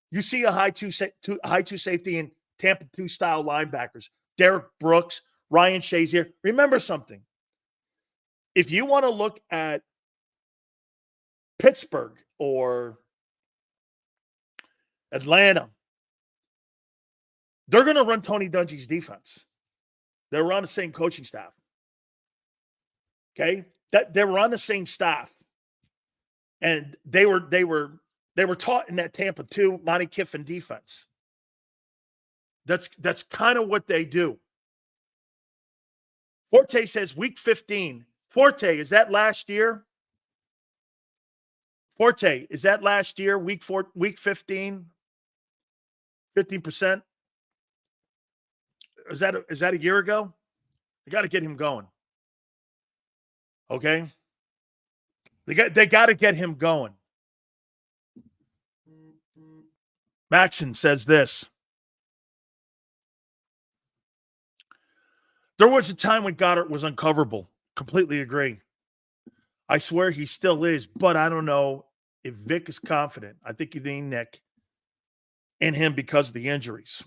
you see a high two safety and Tampa 2 style linebackers. Derek Brooks, Ryan Shazier. Remember something. If you want to look at Pittsburgh or Atlanta, they're going to run Tony Dungy's defense. They're on the same coaching staff. Okay? They were on the same staff. And they were taught in that Tampa 2 Monty Kiffin defense. That's kind of what they do. Forte says week 15. Forte, is that last year? Forte, is that last year, week 15? 15%? Is that a year ago? They got to get him going. Okay? They got to get him going. Maxon says this. There was a time when Goddard was uncoverable. Completely agree. I swear he still is, but I don't know if Vic is confident. I think you need Nick in him because of the injuries.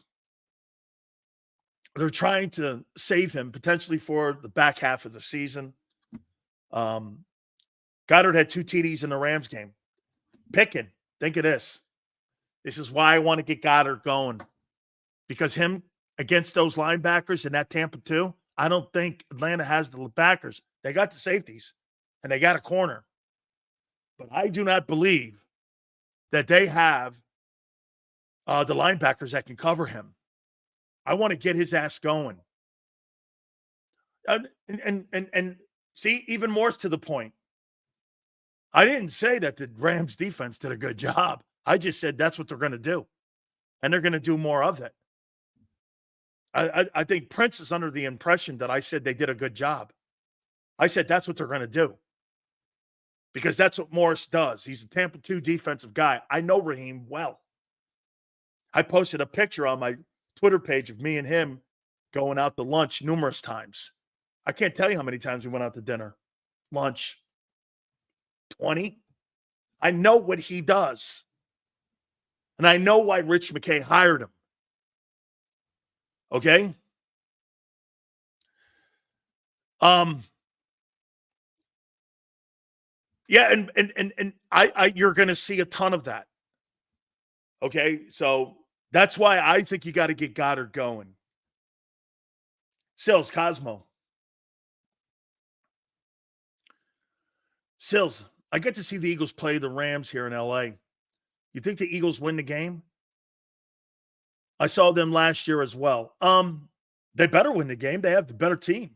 They're trying to save him potentially for the back half of the season. Goddard had 2 TDs in the Rams game. Picking. Think of this. This is why I want to get Goddard going. Because him against those linebackers in that Tampa 2, I don't think Atlanta has the backers. They got the safeties, and they got a corner. But I do not believe that they have the linebackers that can cover him. I want to get his ass going. And see, even more to the point. I didn't say that the Rams defense did a good job. I just said that's what they're going to do. And they're going to do more of it. I think Prince is under the impression that I said they did a good job. I said that's what they're going to do. Because that's what Morris does. He's a Tampa 2 defensive guy. I know Raheem well. I posted a picture on my Twitter page of me and him going out to lunch numerous times. I can't tell you how many times we went out to dinner. Lunch. 20. I know what he does. And I know why Rich McKay hired him. Okay? Yeah, and I you're going to see a ton of that. Okay? So that's why I think you got to get Goddard going. Sills, Cosmo. Sills, I get to see the Eagles play the Rams here in LA. You think the Eagles win the game? I saw them last year as well. They better win the game. They have the better team.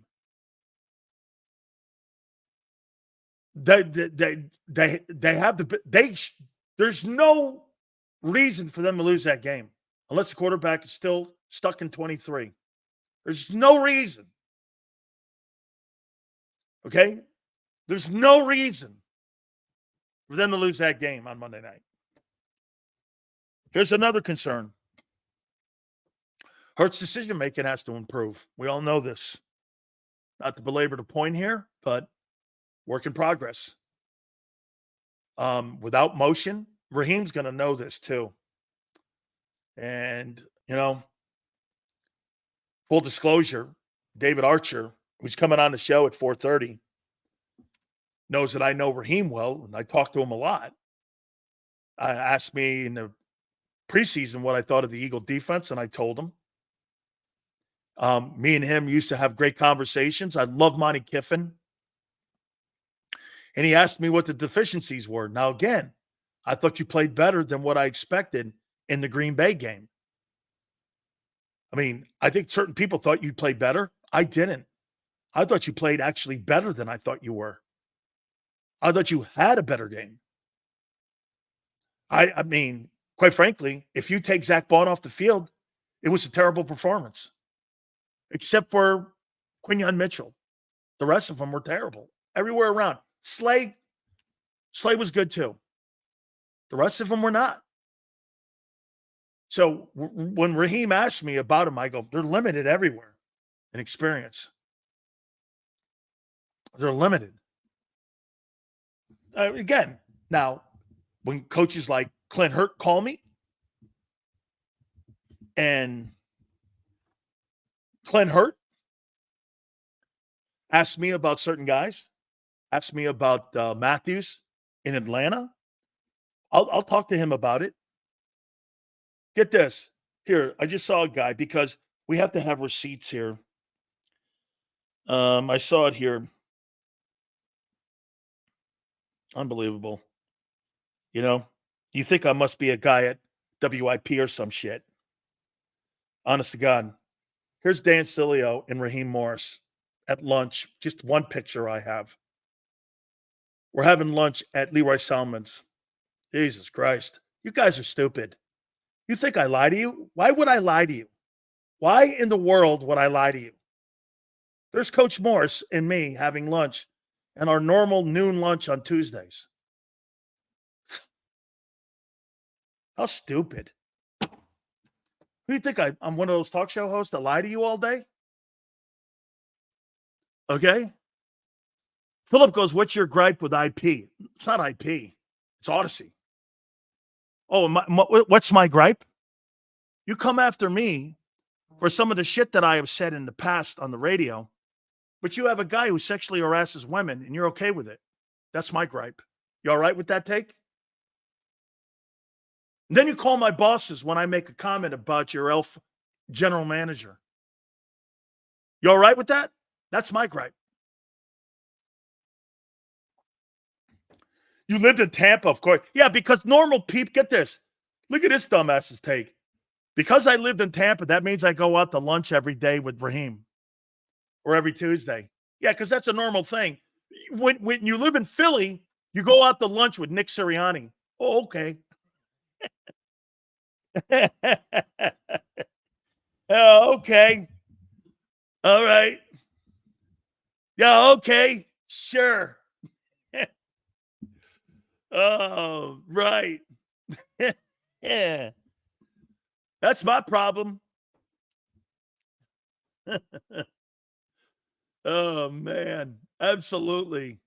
They have there's no reason for them to lose that game unless the quarterback is still stuck in 23. There's no reason. Okay? There's no reason for them to lose that game on Monday night. Here's another concern. Hurts' decision-making has to improve. We all know this. Not to belabor the point here, but work in progress. Without motion, Raheem's going to know this too. And, full disclosure, David Archer, who's coming on the show at 4:30, knows that I know Raheem well, and I talk to him a lot. Asked me in the preseason what I thought of the Eagle defense, and I told him. Me and him used to have great conversations. I love Monty Kiffin. And he asked me what the deficiencies were. Now, again, I thought you played better than what I expected in the Green Bay game. I mean, I think certain people thought you played better. I didn't. I thought you played actually better than I thought you were. I thought you had a better game. I mean, quite frankly, if you take Zach Bond off the field, it was a terrible performance. Except for Quinyon Mitchell. The rest of them were terrible. Everywhere around. Slay was good too. The rest of them were not. So when Raheem asked me about him, I go, they're limited everywhere in experience. They're limited. Again, now, when coaches like Clint Hurt call me, and Clint Hurt asked me about certain guys, asked me about Matthews in Atlanta, I'll talk to him about it. Get this. Here, I just saw a guy because we have to have receipts here. I saw it here. Unbelievable. You think I must be a guy at WIP or some shit. Honest to God. Here's Dan Sileo and Raheem Morris at lunch. Just one picture I have. We're having lunch at Leroy Salmon's. Jesus Christ. You guys are stupid. You think I lie to you? Why would I lie to you? Why in the world would I lie to you? There's Coach Morse and me having lunch and our normal noon lunch on Tuesdays. How stupid. Who do you think I'm one of those talk show hosts that lie to you all day? Okay. Philip goes, what's your gripe with IP? It's not IP. It's Odyssey. Oh, what's my gripe? You come after me for some of the shit that I have said in the past on the radio, but you have a guy who sexually harasses women and you're okay with it. That's my gripe. You all right with that take? And then you call my bosses when I make a comment about your elf general manager. You all right with that? That's my gripe. You lived in Tampa, of course. Yeah, because normal people, get this. Look at this dumbass's take. Because I lived in Tampa, that means I go out to lunch every day with Raheem or every Tuesday. Yeah, because that's a normal thing. When you live in Philly, you go out to lunch with Nick Sirianni. Oh, okay. Oh, okay. All right. Yeah, okay. Sure. Oh, right. Yeah. That's my problem. Oh, man. Absolutely.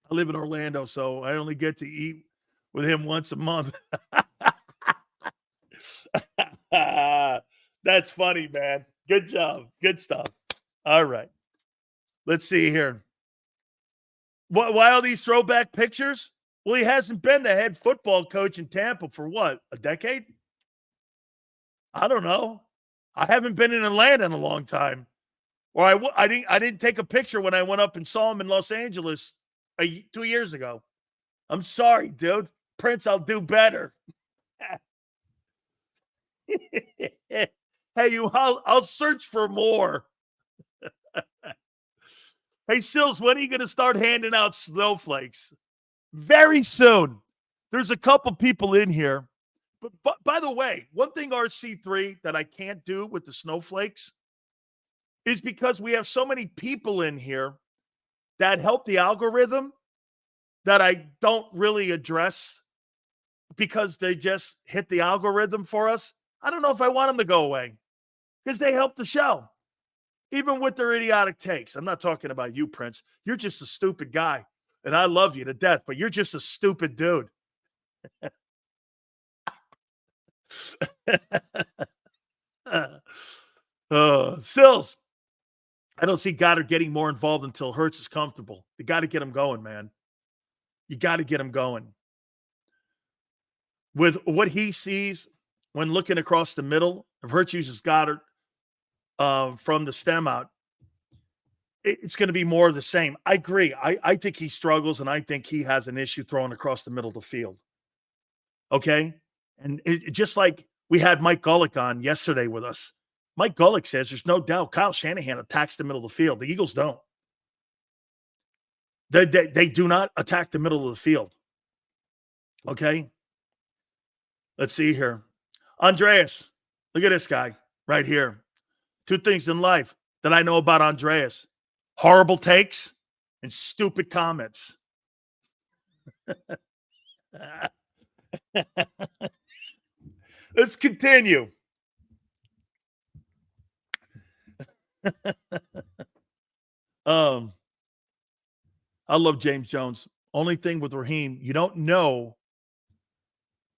I live in Orlando, so I only get to eat with him once a month. That's funny, man. Good job. Good stuff. All right. Let's see here. Why all these throwback pictures? Well, he hasn't been the head football coach in Tampa for what, a decade? I don't know. I haven't been in Atlanta in a long time. Or I didn't take a picture when I went up and saw him in Los Angeles 2 years ago. I'm sorry, dude. Prince, I'll do better. Hey, I'll search for more. Hey, Sills, when are you going to start handing out snowflakes? Very soon. There's a couple people in here. But by the way, one thing RC3 that I can't do with the snowflakes is because we have so many people in here that help the algorithm that I don't really address because they just hit the algorithm for us. I don't know if I want them to go away because they help the show, even with their idiotic takes. I'm not talking about you, Prince. You're just a stupid guy, and I love you to death, but you're just a stupid dude. Sills, I don't see Goddard getting more involved until Hurts is comfortable. You got to get him going, man. You got to get him going. With what he sees when looking across the middle, if Hurts uses Goddard from the stem out, it's going to be more of the same. I agree. I think he struggles, and I think he has an issue throwing across the middle of the field. Okay? And just like we had Mike Golick on yesterday with us. Mike Golick says there's no doubt Kyle Shanahan attacks the middle of the field. The Eagles don't. They do not attack the middle of the field. Okay? Let's see here. Andreas, look at this guy right here. 2 things in life that I know about Andreas. Horrible takes and stupid comments. Let's continue. I love James Jones. Only thing with Raheem, you don't know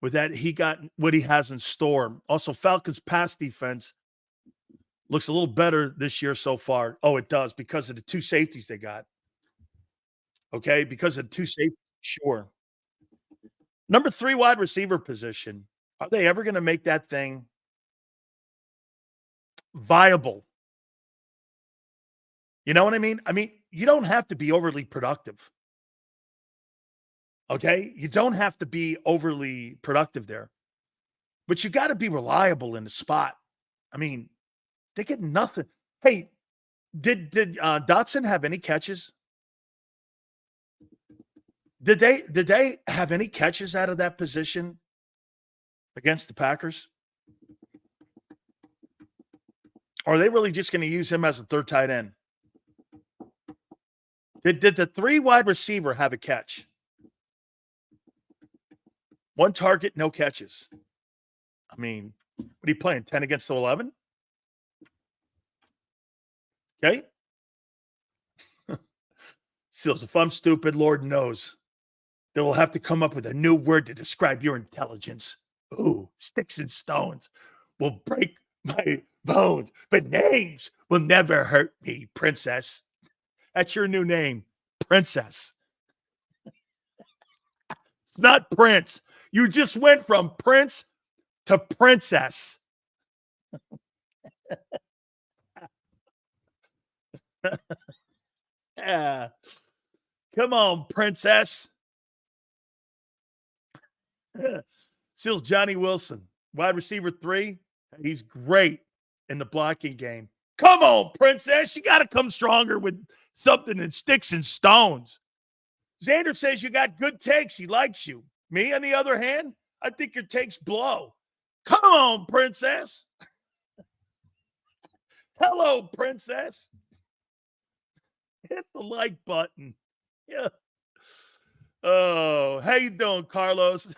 with that he got what he has in store. Also, Falcons pass defense looks a little better this year so far. Oh, it does because of the 2 safeties they got. Okay, because of 2 safeties, sure. Number 3 wide receiver position. Are they ever going to make that thing viable? You know what I mean? I mean, you don't have to be overly productive. Okay? You don't have to be overly productive there. But you got to be reliable in the spot. I mean, they get nothing. Hey, did Dotson have any catches? Did they have any catches out of that position against the Packers? Or are they really just going to use him as a third tight end? Did the 3 wide receiver have a catch? 1 target, no catches. I mean, what are you playing? 10 against 11? Okay. Seals, if I'm stupid, Lord knows. They will have to come up with a new word to describe your intelligence. Ooh, sticks and stones will break my bones, but names will never hurt me, princess. That's your new name, princess. It's not prince. You just went from prince to princess. Yeah. Come on, princess. Seals Johnny Wilson, wide receiver 3. He's great in the blocking game. Come on, princess. You got to come stronger with something than sticks and stones. Xander says you got good takes. He likes you. Me, on the other hand, I think your takes blow. Come on, princess. Hello, princess. Hit the like button. Yeah. Oh, how you doing, Carlos?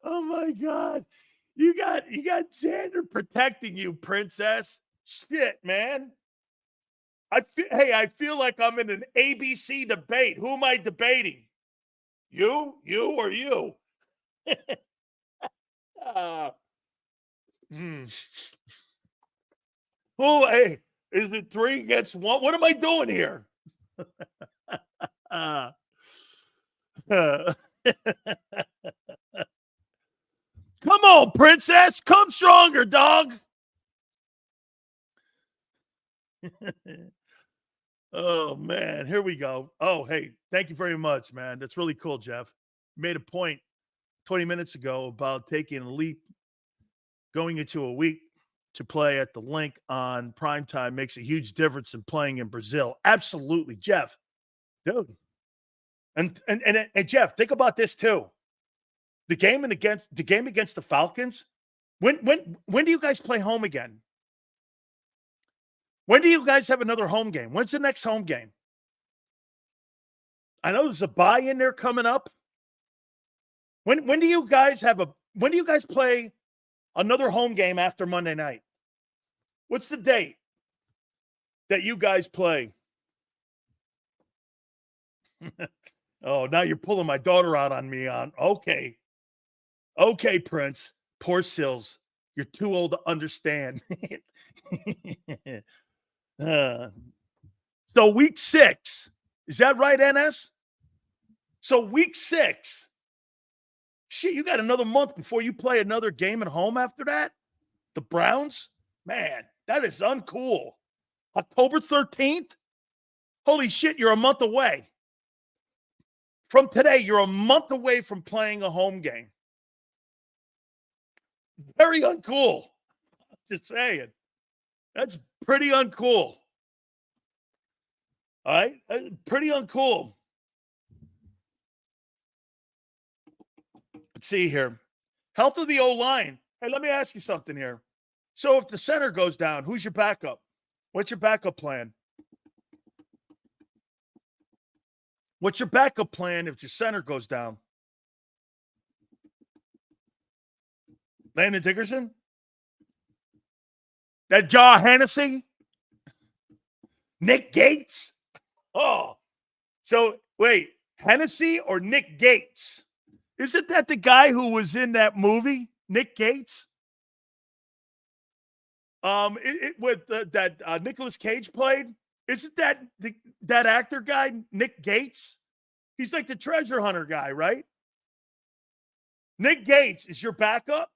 Oh my God. You got Xander protecting you, princess. Shit, man. I feel like I'm in an ABC debate. Who am I debating? You, or you? Hmm. Who? Hey, is it 3 against 1? What am I doing here? uh, Come on, princess. Come stronger, dog. Oh, man. Here we go. Oh, hey, thank you very much, man. That's really cool, Jeff. You made a point 20 minutes ago about taking a leap going into a week to play at the link on primetime makes a huge difference in playing in Brazil. Absolutely, Jeff. Dude. And Jeff, think about this too. The game against the Falcons. When do you guys play home again? When do you guys have another home game? When's the next home game? I know there's a bye in there coming up. When do you guys play another home game after Monday night? What's the date that you guys play? Oh, now you're pulling my daughter out on me on. Okay. Okay, Prince. Poor Sills. You're too old to understand. So week 6. Is that right, NS? So week 6. Shit, you got another month before you play another game at home after that? The Browns? Man, that is uncool. October 13th? Holy shit, you're a month away. From today, you're a month away from playing a home game. Very uncool. Just saying. That's pretty uncool. All right? Pretty uncool. Let's see here. Health of the O-line. Hey, let me ask you something here. So if the center goes down, who's your backup? What's your backup plan? What's your backup plan if your center goes down? Landon Dickerson? That Jaw Hennessy? Nick Gates? Oh, so wait, Hennessy or Nick Gates? Isn't that the guy who was in that movie, Nick Gates? With that Nicolas Cage played. Isn't that that actor guy, Nick Gates? He's like the treasure hunter guy, right? Nick Gates is your backup?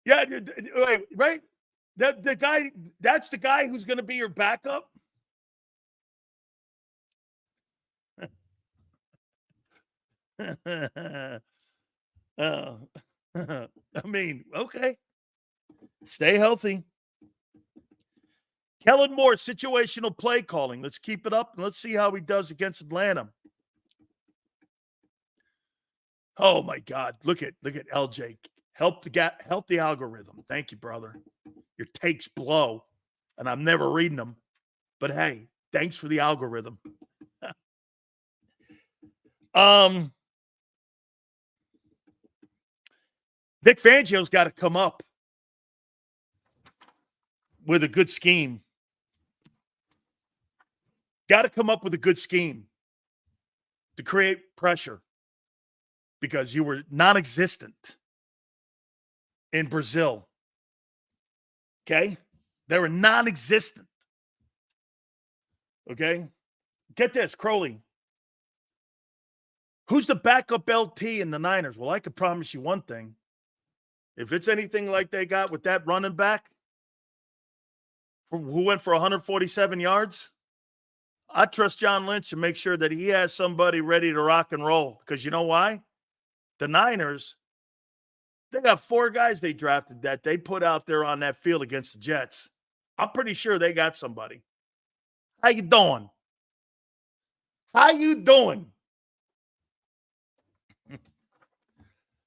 Yeah, wait, right? The guy, that's the guy who's going to be your backup? I mean, okay. Stay healthy. Kellen Moore, situational play calling. Let's keep it up and let's see how he does against Atlanta. Oh my God. Look at LJ. Help the algorithm. Thank you, brother. Your takes blow, and I'm never reading them. But hey, thanks for the algorithm. Vic Fangio's got to come up with a good scheme. Got to come up with a good scheme to create pressure because you were non-existent in Brazil. Okay? They were non-existent. Okay? Get this, Crowley. Who's the backup LT in the Niners? Well, I could promise you one thing. If it's anything like they got with that running back who went for 147 yards, I trust John Lynch to make sure that he has somebody ready to rock and roll. Because you know why? The Niners, they got 4 guys they drafted that they put out there on that field against the Jets. I'm pretty sure they got somebody. How you doing? How you doing?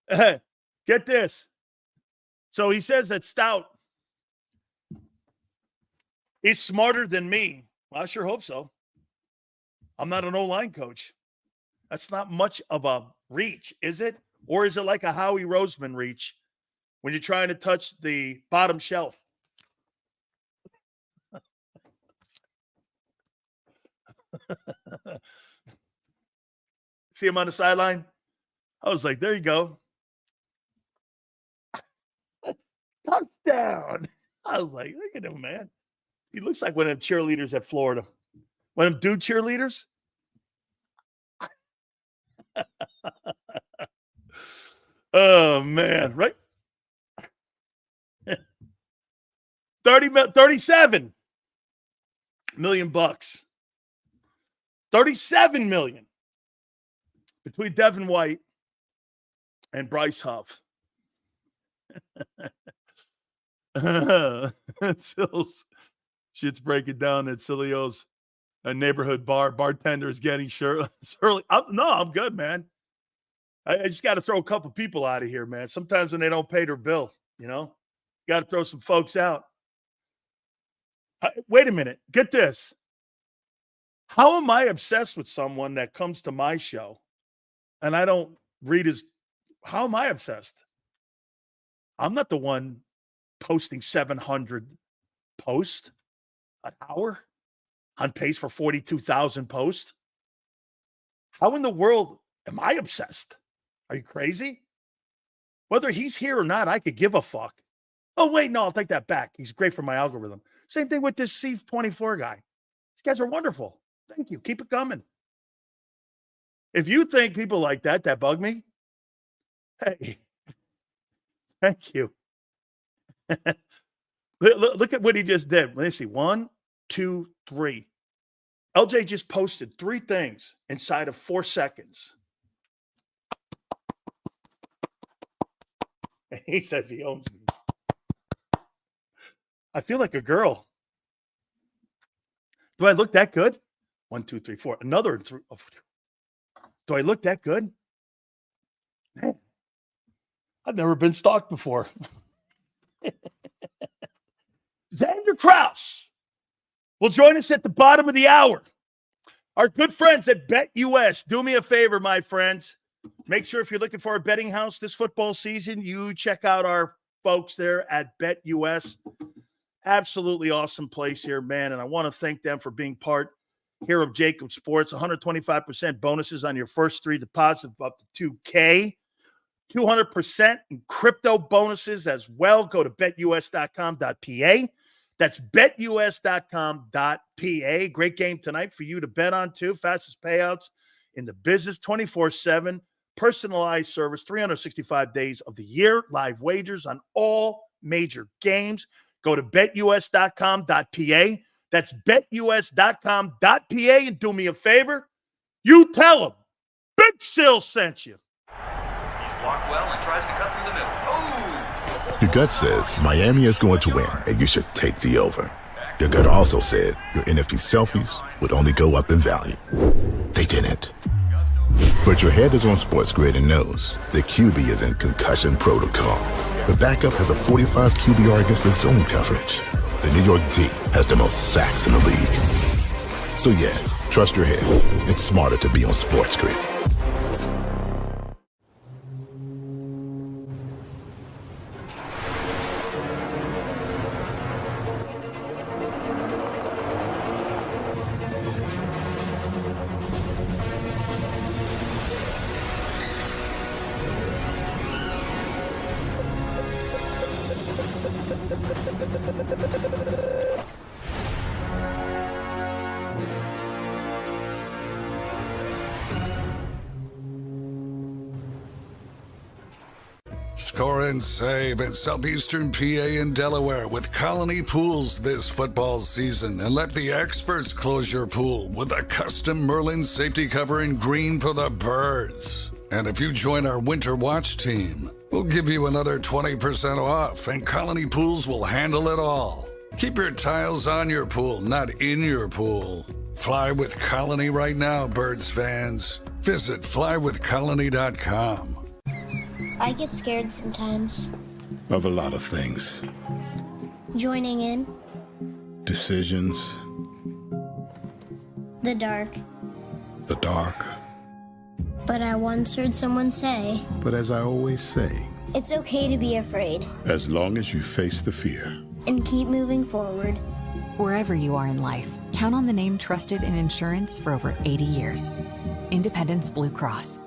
Get this. So he says that Stout is smarter than me. Well, I sure hope so. I'm not an O-line coach. That's not much of a reach, is it? Or is it like a Howie Roseman reach when you're trying to touch the bottom shelf? See him on the sideline? I was like, there you go. Touchdown. I was like, look at him, man. He looks like one of them cheerleaders at Florida. One of them dude cheerleaders. Oh, man. Right? 37 million bucks. 37 million between Devin White and Bryce Huff. Shit's breaking down at Sileo's neighborhood bar. Bartender's getting Shirley. I'm good, man. I just got to throw a couple people out of here, man. Sometimes when they don't pay their bill, got to throw some folks out. Wait a minute. Get this. How am I obsessed with someone that comes to my show and I don't read his – how am I obsessed? I'm not the one posting 700 posts an hour on pace for 42,000 posts. How in the world am I obsessed? Are you crazy? Whether he's here or not, I could give a fuck. Oh, wait, no, I'll take that back. He's great for my algorithm. Same thing with this C24 guy. These guys are wonderful. Thank you. Keep it coming. If you think people like that bug me, hey, thank you. Look at what he just did. Let me see. 1, 2, 3. LJ just posted 3 things inside of 4 seconds. He says he owns me. I feel like a girl. Do I look that good? 1, 2, 3, 4. Another 3. Oh. Do I look that good? Man, I've never been stalked before. Xander Kraus will join us at the bottom of the hour. Our good friends at BetUS. Do me a favor, my friends. Make sure if you're looking for a betting house this football season, you check out our folks there at BetUS. Absolutely awesome place here, man. And I want to thank them for being part here of JAKIB Sports. 125% bonuses on your first 3 deposits of up to $2K. 200% in crypto bonuses as well. Go to betus.com.pa. That's betus.com.pa. Great game tonight for you to bet on, too. Fastest payouts in the business, 24/7. Personalized service, 365 days of the year. Live wagers on all major games. Go to betus.com.pa. That's betus.com.pa. And do me a favor, you tell them Big Sil sent you. He's blocked well and tries to cut through the middle. Oh! Your gut says Miami is going to win and you should take the over. Your gut also said your NFT selfies would only go up in value. They didn't. But your head is on Sports Grid and knows the QB is in concussion protocol. The backup has a 45 QBR against the zone coverage. The New York D has the most sacks in the league. So yeah, trust your head. It's smarter to be on Sports Grid. Score and save in southeastern PA and Delaware with Colony Pools this football season, and let the experts close your pool with a custom Merlin safety cover in green for the birds. And if you join our Winter Watch team, we'll give you another 20% off, and Colony Pools will handle it all. Keep your tiles on your pool, not in your pool. Fly with Colony right now, birds fans. Visit flywithcolony.com. I get scared sometimes. Of a lot of things. Joining in. Decisions. The dark. The dark. But I once heard someone say, But as I always say, it's okay to be afraid. as long as you face the fear. And keep moving forward. Wherever you are in life, count on the name trusted in insurance for over 80 years. Independence Blue Cross.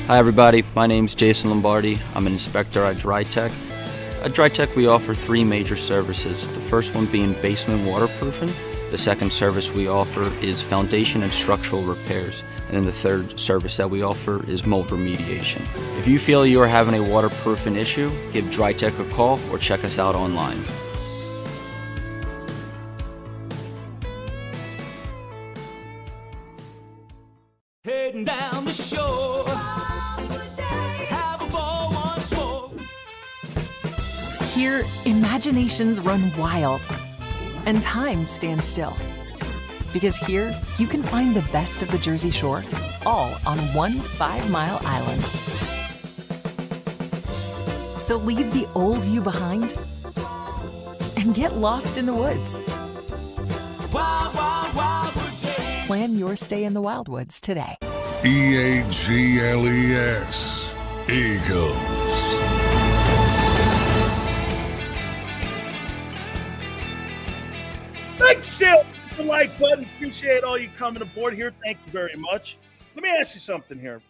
Hi everybody, my name's Jason Lombardi. I'm an inspector at DryTech. At DryTech we offer three major services. The first one being basement waterproofing. The second service we offer is foundation and structural repairs. And then the third service that we offer is mold remediation. If you feel you are having a waterproofing issue, give DryTech a call or check us out online. Heading down the shore, have a ball once more. Here, imaginations run wild and time stands still. Because here, you can find the best of the Jersey Shore, all on one 5-mile island. So leave the old you behind and get lost in the woods. Wild, wild, wildwood. Plan your stay in the Wildwoods today. EAGLES, Eagles. Thanks, Sil. Hit the like button. Appreciate all you coming aboard here. Thank you very much. Let me ask you something here.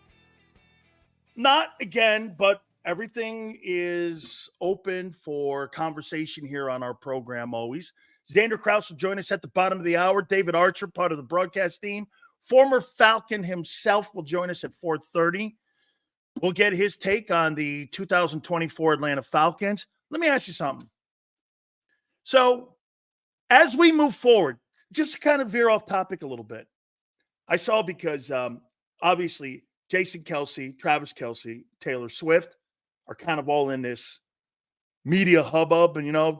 Not again, but everything is open for conversation here on our program always. Xander Krause will join us at the bottom of the hour. David Archer, part of the broadcast team. Former Falcon himself will join us at 4:30. We'll get his take on the 2024 Atlanta Falcons. Let me ask you something. So, as we move forward, just to kind of veer off topic a little bit, I saw because obviously Jason Kelce, Travis Kelce, Taylor Swift are kind of all in this media hubbub, and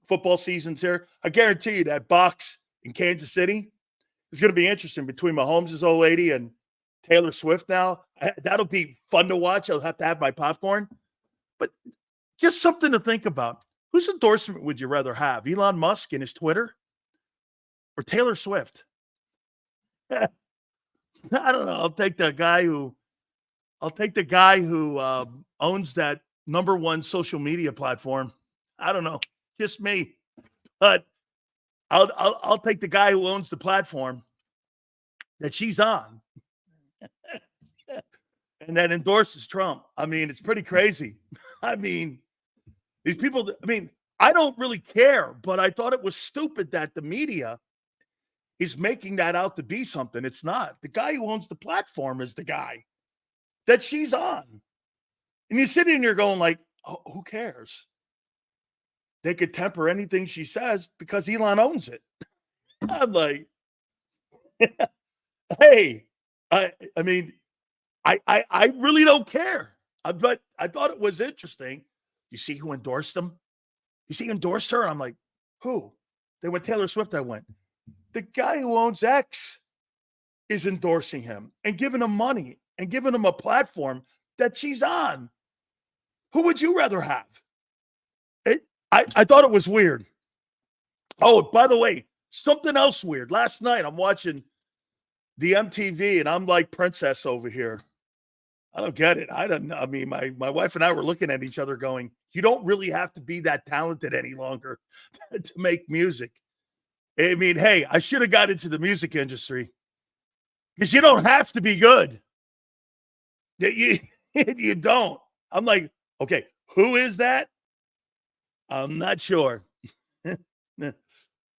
football season's here. I guarantee you that box in Kansas City is going to be interesting between Mahomes' old lady and Taylor Swift now. That'll be fun to watch. I'll have to have my popcorn. But just something to think about. Whose endorsement would you rather have? Elon Musk and his Twitter or Taylor Swift? I don't know. I'll take the guy who owns that number one social media platform. I don't know. Just me. But I'll take the guy who owns the platform that she's on and that endorses Trump. I mean, it's pretty crazy. I mean, these people, I don't really care, but I thought it was stupid that the media is making that out to be something. It's not. The guy who owns the platform is the guy that she's on. And you sit in here going like, oh, who cares? They could temper anything she says because Elon owns it. I'm like, hey, I really don't care. But I thought it was interesting. You see who endorsed him? You see who endorsed her? I'm like, who? They went Taylor Swift. I went, the guy who owns X is endorsing him and giving him money and giving him a platform that she's on. Who would you rather have? I thought it was weird. Oh, by the way, something else weird. Last night, I'm watching the MTV, and I'm like Princess over here. I don't get it. I don't know. I mean, my wife and I were looking at each other going, you don't really have to be that talented any longer to make music. I mean, hey, I should have got into the music industry because you don't have to be good. You don't. I'm like, okay, who is that? I'm not sure.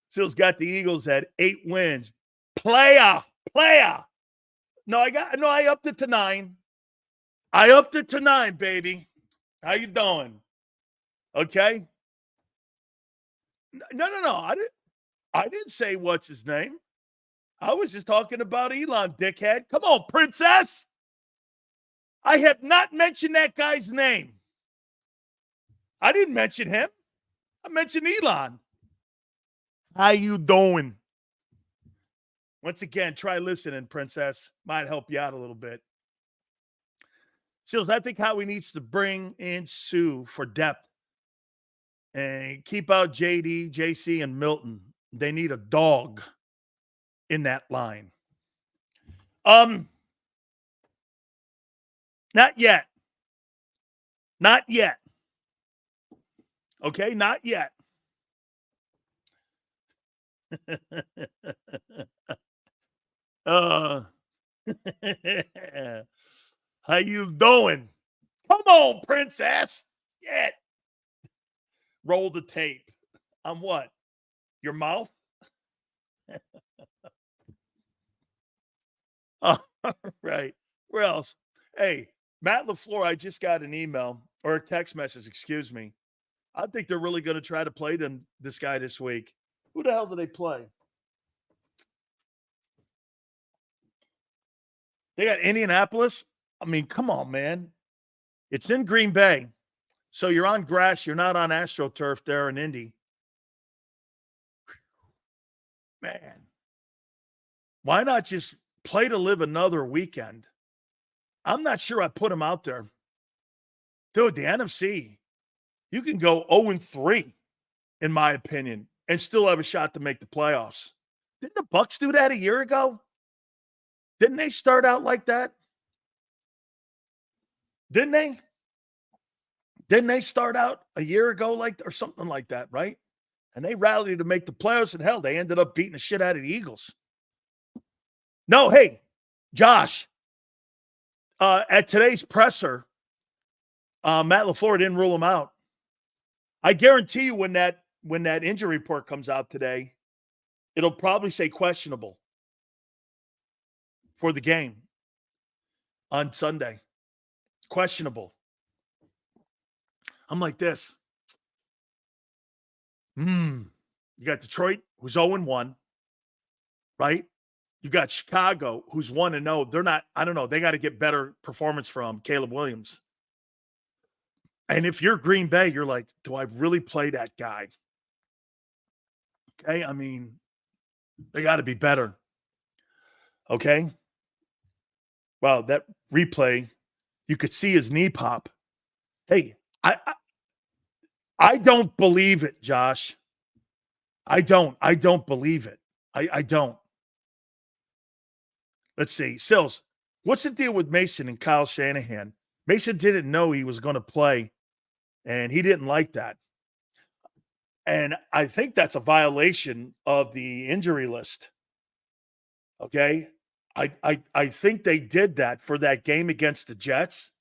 Still's got the Eagles at 8 wins. Player. No, I upped it to 9. I upped it to 9, baby. How you doing? Okay. No. I didn't say what's his name. I was just talking about Elon, dickhead. Come on, princess. I have not mentioned that guy's name. I didn't mention him. I mentioned Elon. How you doing? Once again, try listening, princess. Might help you out a little bit. Seals, I think Howie needs to bring in Sue for depth and keep out JD, JC, and Milton. They need a dog in that line. Not yet. Not yet. Okay, not yet. How you doing? Come on, princess. Get. Roll the tape. On what? Your mouth? All right. Where else? Hey, Matt LaFleur, I just got an email or a text message, excuse me. I think they're really going to try to play this guy this week. Who the hell do they play? They got Indianapolis. I mean, come on, man. It's in Green Bay. So you're on grass. You're not on AstroTurf there in Indy. Man. Why not just play to live another weekend? I'm not sure I put him out there. Dude, the NFC, you can go 0-3, in my opinion, and still have a shot to make the playoffs. Didn't the Bucs do that a year ago? Didn't they start out like that? Didn't they? Didn't they start out a year ago or something like that, right? And they rallied to make the playoffs, and hell, they ended up beating the shit out of the Eagles. No, hey, Josh, at today's presser, Matt LaFleur didn't rule him out. I guarantee you when that injury report comes out today, it'll probably say questionable for the game on Sunday. Questionable. I'm like this. You got Detroit, who's 0-1, right? You got Chicago, who's 1-0. They're not, I don't know. They got to get better performance from Caleb Williams. And if you're Green Bay, you're like, do I really play that guy? Okay, I mean, they got to be better. Okay? Well, that replay, you could see his knee pop. Hey, I don't believe it, Josh. I don't believe it. I don't. Let's see. Sills, what's the deal with Mason and Kyle Shanahan? Mason didn't know he was going to play, and he didn't like that. And I think that's a violation of the injury list. Okay? I think they did that for that game against the Jets,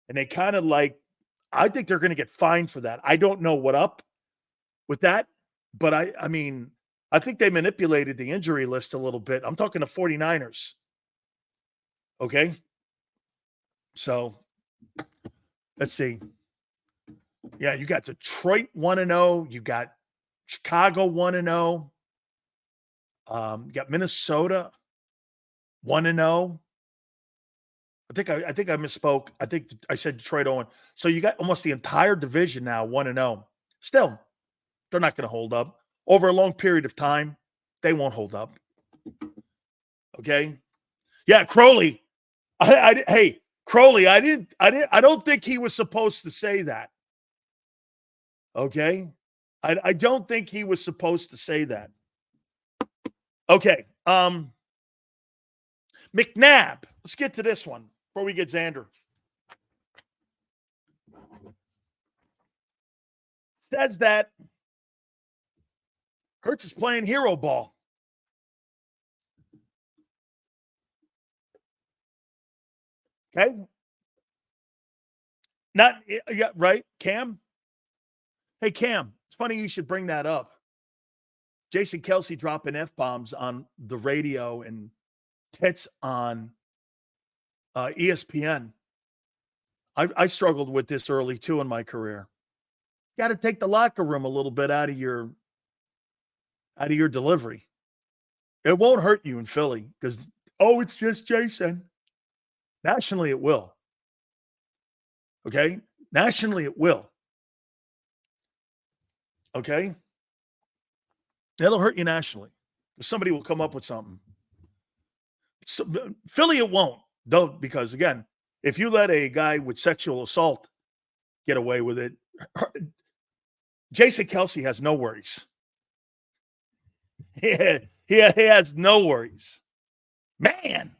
and they kind of I think they're going to get fined for that. I don't know what up with that, but I mean, I think they manipulated the injury list a little bit. I'm talking to 49ers. Okay? So, let's see. Yeah, you got Detroit 1-0. You got Chicago 1-0. You got Minnesota 1-0. I think I misspoke. I think I said Detroit 0. So you got almost the entire division now 1-0. Still, they're not going to hold up over a long period of time. They won't hold up. Okay. Yeah, Crowley. Hey, Crowley. I don't think he was supposed to say that. Okay. I don't think he was supposed to say that. Okay. McNabb. Let's get to this one before we get Xander. Says that Hurts is playing hero ball. Okay. Not, yeah, right, Cam? Hey, Cam, it's funny you should bring that up. Jason Kelsey dropping F-bombs on the radio and tits on ESPN. I struggled with this early, too, in my career. Got to take the locker room a little bit out of your delivery. It won't hurt you in Philly because, it's just Jason. Nationally, it will. Okay? Nationally, it will. Okay? That'll hurt you nationally. Somebody will come up with something. So, Philly, it won't. Though, because, again, if you let a guy with sexual assault get away with it, Jason Kelsey has no worries. He has no worries. Man.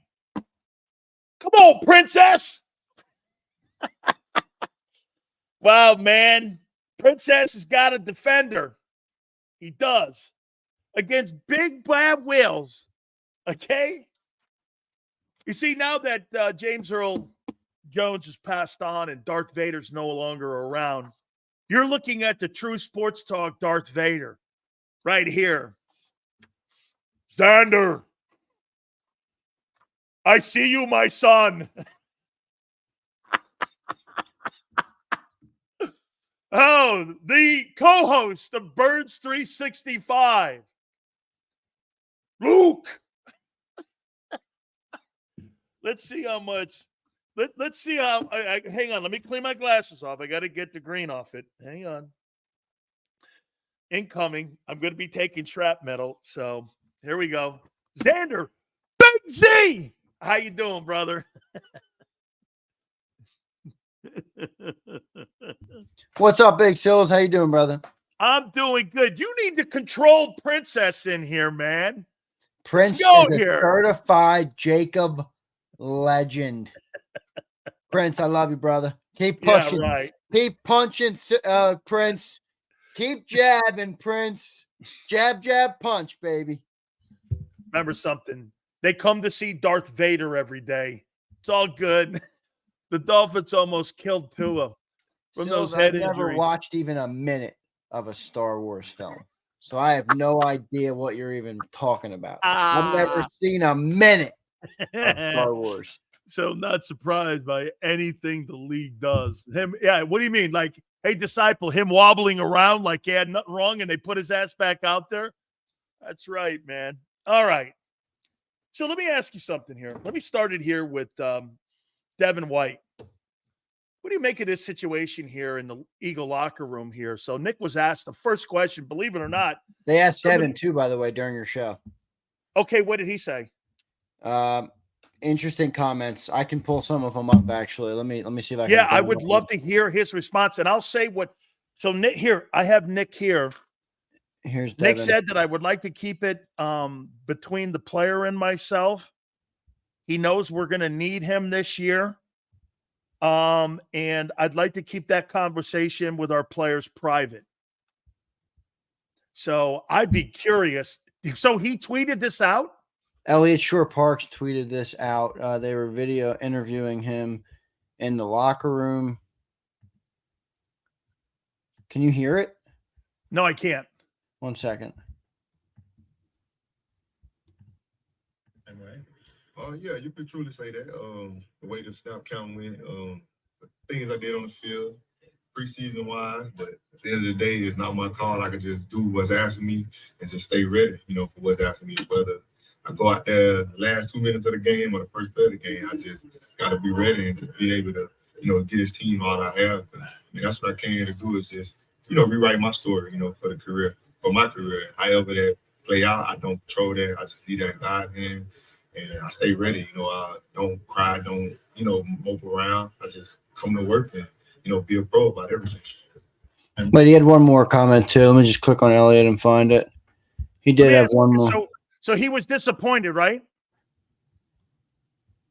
Come on, princess. Wow, man. Princess has got a defender. He does. Against big bad whales. Okay? You see, now that James Earl Jones has passed on and Darth Vader's no longer around, you're looking at the true sports talk Darth Vader right here. Xander, I see you, my son. Oh, the co-host of Birds 365, Luke. Let's see how much. Let's see how. Hang on. Let me clean my glasses off. I got to get the green off it. Hang on. Incoming. I'm going to be taking shrapnel. So here we go. Xander, Big Z. How you doing, brother? What's up, Big Sills? How you doing, brother? I'm doing good. You need to control Princess in here, man. Prince is a certified JAKIB legend. Prince, I love you, brother. Keep pushing. Yeah, right. Keep punching, Prince. Keep jabbing, Prince. Jab, jab, punch, baby. Remember something. They come to see Darth Vader every day. It's all good. The Dolphins almost killed Tua from those head injuries. I've never watched even a minute of a Star Wars film, so I have no idea what you're even talking about. I've never seen a minute of Star Wars. So not surprised by anything the league does. Yeah, what do you mean? Like, hey, disciple, him wobbling around like he had nothing wrong and they put his ass back out there? That's right, man. All right. So let me ask you something here. Let me start it here with Devin White. What do you make of this situation here in the Eagle locker room here? So Nick was asked the first question, believe it or not. They asked Devin too, by the way, during your show. Okay, what did he say? Interesting comments. I can pull some of them up actually. Let me see if I can. Yeah, I would love to hear his response, and I'll say what. So Nick here, I have Nick here. Here's Devin. Nick said that I would like to keep it between the player and myself. He knows we're going to need him this year. And I'd like to keep that conversation with our players private. So I'd be curious. So he tweeted this out? Elliott Shore Parks tweeted this out. They were video interviewing him in the locker room. Can you hear it? No, I can't. 1 second. Yeah, you could truly say that. The way the snap count went, the things I did on the field, preseason wise, but at the end of the day, it's not my call. I could just do what's asked of me and just stay ready, for what's asked of me. Whether I go out there the last 2 minutes of the game or the first play of the game, I just got to be ready and just be able to, get his team all I have. And that's what I came here to do is just, rewrite my story, for my career. However that play out, I don't control that. I just leave that in God's hand, and I stay ready. I don't cry, don't, mope around. I just come to work and, be a pro about everything. But he had one more comment too. Let me just click on Elliot and find it. He did have one more. So he was disappointed, right?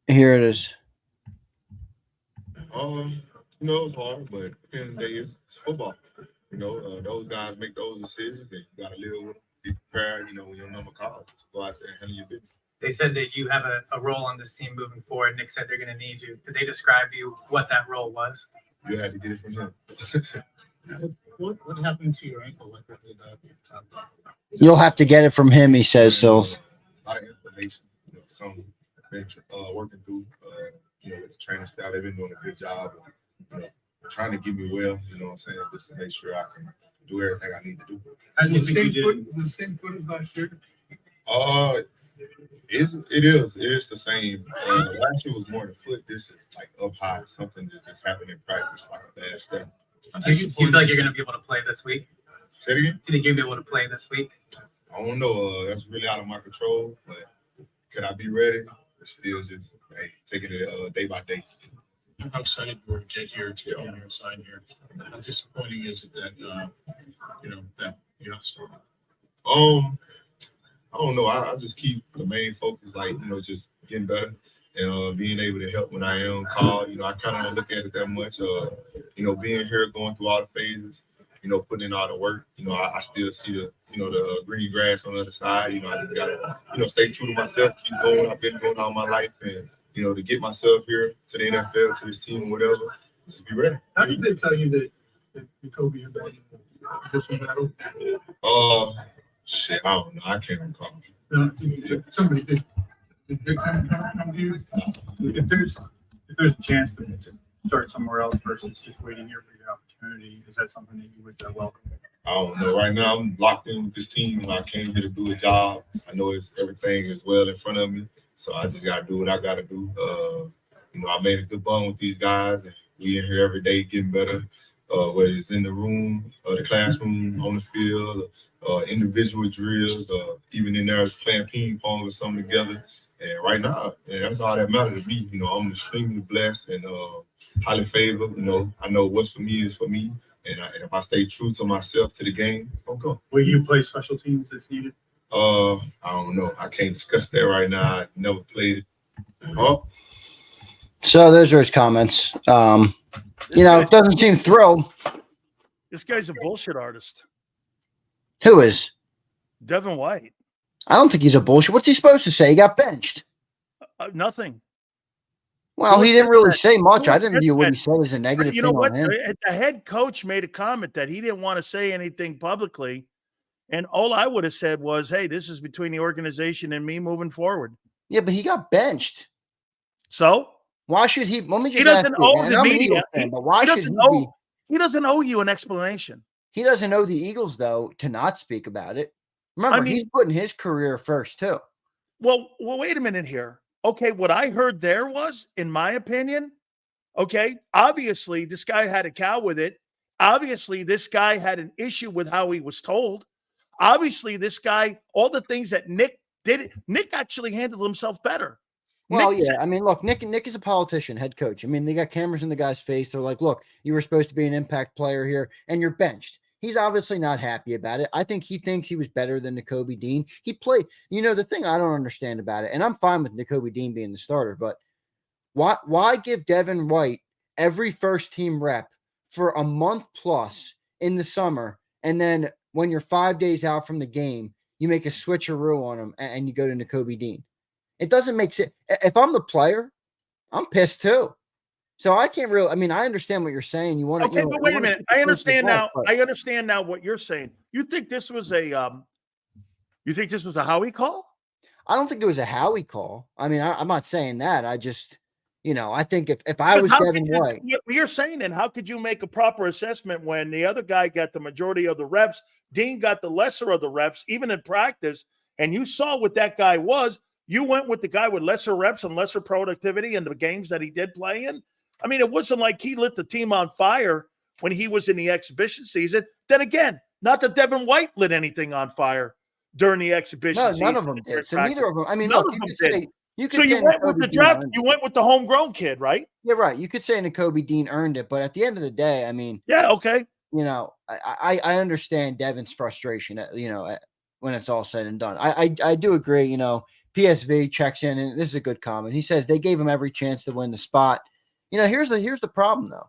Here it is. It was hard, but at the end of the day, it's football. Those guys make those decisions, and you got to live with them. Be prepared, when your number calls. Go out there and handle your business. They said that you have a role on this team moving forward. Nick said they're going to need you. Did they describe to you what that role was? You had to get it from them. What happened to your ankle? You'll have to get it from him, he says, Sills. A lot of information. Some been working through, with the training staff. They've been doing a good job of, trying to get me well, just to make sure I can do everything I need to do. Is the same foot as last year? It is the same. Last year was more the foot. This is like up high. Something that just happened in practice, like a bad step. Do you feel like you're going to be able to play this week? Say it again? Do you think you're going to be able to play this week? I don't know. That's really out of my control. But could I be ready? It's still just taking it day by day. How excited you were to get here, to get on your sign here? How disappointing is it that that you're not starting? I don't know. I just keep the main focus, just getting better and being able to help when I am called. I kind of don't look at it that much. Being here, going through all the phases, putting in all the work. I still see the green grass on the other side. I just gotta, stay true to myself, keep going. I've been going all my life, and to get myself here to the NFL, to this team, whatever, just be ready. How did they tell you that Jacoby had been in the position battle? Shit, I don't know. I can't recall. Somebody did they come to you? If there's a chance to start somewhere else versus just waiting here for your opportunity, is that something that you would welcome? I don't know. Right now, I'm locked in with this team. I came here to do a job. I know everything is well in front of me, so I just got to do what I got to do. I made a good bond with these guys, and we in here every day getting better, whether it's in the room, the classroom, on the field, individual drills, even in there playing ping pong or something together. And right now, that's all that matters to me. I'm extremely blessed and highly favored. I know what's for me is for me. And if I stay true to myself, to the game, it's going to go. Will you play special teams if needed? I don't know. I can't discuss that right now. I never played it. So those are his comments. It doesn't seem thrilled. This guy's a bullshit artist. Who is? Devin White. I don't think he's a bullshit. What's he supposed to say? He got benched. Nothing. Well, he didn't really say much. I didn't view what he said as a negative thing on him. The head coach made a comment that he didn't want to say anything publicly. And all I would have said was, hey, this is between the organization and me moving forward. Yeah, but he got benched. So? Why should he? Let me just he doesn't owe the media. But why should he? He doesn't owe you an explanation. He doesn't owe the Eagles, though, to not speak about it. Remember, he's putting his career first, too. Well, wait a minute here. Okay, what I heard there was, in my opinion, obviously this guy had a cow with it. Obviously, this guy had an issue with how he was told. Obviously, this guy, all the things that Nick did, Nick actually handled himself better. Well, look, Nick is a politician, head coach. They got cameras in the guy's face. They're like, look, you were supposed to be an impact player here, and you're benched. He's obviously not happy about it. I think he thinks he was better than Nakobe Dean. He played, the thing I don't understand about it, and I'm fine with Nakobe Dean being the starter, but why give Devin White every first team rep for a month plus in the summer, and then when you're 5 days out from the game, you make a switcheroo on him and you go to Nakobe Dean? It doesn't make sense. If I'm the player, I'm pissed too. So I can't really. I understand what you're saying. You want to. Okay, but wait a minute. I understand now. I understand now what you're saying. You think this was a Howie call? I don't think it was a Howie call. I'm not saying that. I just, I think if I was Devin White, you're saying, and how could you make a proper assessment when the other guy got the majority of the reps, Dean got the lesser of the reps, even in practice, And you saw what that guy was. You went with the guy with lesser reps and lesser productivity in the games that he did play in. I mean, it wasn't like he lit the team on fire when he was in the exhibition season. Then again, not that Devin White lit anything on fire during the exhibition season. No, none of them did. So neither of them. I mean, none look, of you them could did. say you could So say you went with Nakobe the Dean draft. earned You it. went with the homegrown kid, right? Yeah, right. You could say Nakobe Dean earned it, but at the end of the day, I mean, Yeah, okay. you know, I understand Devin's frustration. When it's all said and done, I do agree. You know, PSV checks in, and this is a good comment. He says they gave him every chance to win the spot. You know, here's the problem though.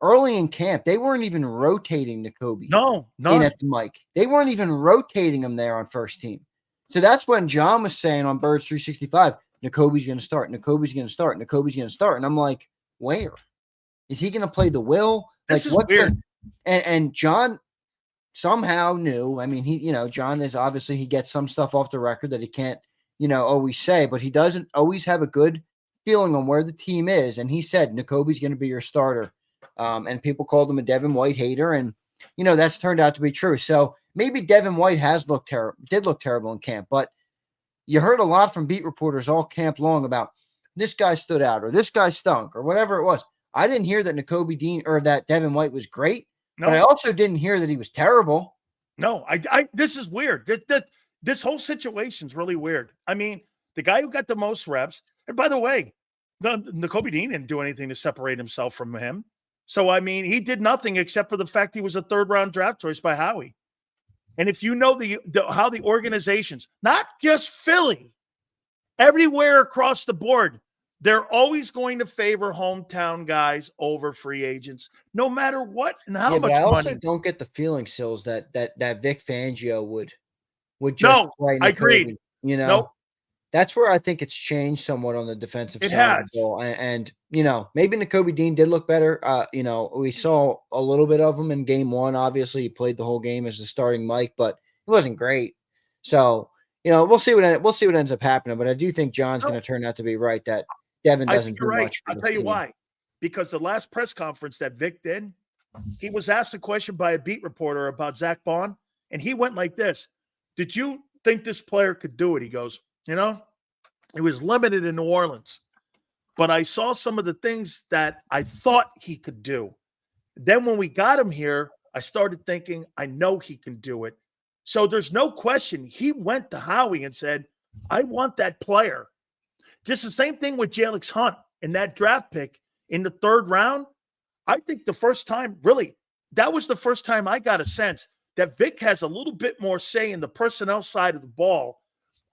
Early in camp, they weren't even rotating Nakobe. No, in at the mic. They weren't even rotating him there on first team. So that's when John was saying on Birds 365, Nakobe's going to start. Nakobe's going to start. Nakobe's going to start. And I'm like, where is he going to play the will? This Like is what's weird. And John somehow knew. I mean, John is obviously he gets some stuff off the record that he can't, always say, but he doesn't always have a good feeling on where the team is. And he said Nakobe's going to be your starter. And people called him a Devin White hater, and that's turned out to be true. So maybe Devin White did look terrible in camp, but you heard a lot from beat reporters all camp long about this guy stood out or this guy stunk or whatever it was. I didn't hear that Nakobe Dean or that Devin White was great, but I also didn't hear that he was terrible. No, this is weird. This whole situation's really weird. I mean, the guy who got the most reps, and by the way, Nakobe Dean didn't do anything to separate himself from him. So, I mean, he did nothing except for the fact he was a third-round draft choice by Howie. And if you know how the organizations, not just Philly, everywhere across the board, they're always going to favor hometown guys over free agents, no matter what and how much money. But I also don't get the feeling, Sills, that Vic Fangio would just play Nakobe. Agreed. Nope. That's where I think it's changed somewhat on the defensive It side has. of the ball. And maybe Nakobe Dean did look better. We saw a little bit of him in game one. Obviously, he played the whole game as the starting Mike, but it wasn't great. So, we'll see what ends up happening. But I do think John's going to turn out to be right that Devin doesn't do much. I'll tell you why. Because the last press conference that Vic did, he was asked a question by a beat reporter about Zach Bond, and he went like this: "Did you think this player could do it?" He goes, he was limited in New Orleans, but I saw some of the things that I thought he could do. Then when we got him here, I started thinking, I know he can do it. So there's no question. He went to Howie and said, I want that player. Just the same thing with Jalen Hurts in that draft pick in the third round. I think the first time, really, that was the first time I got a sense that Vic has a little bit more say in the personnel side of the ball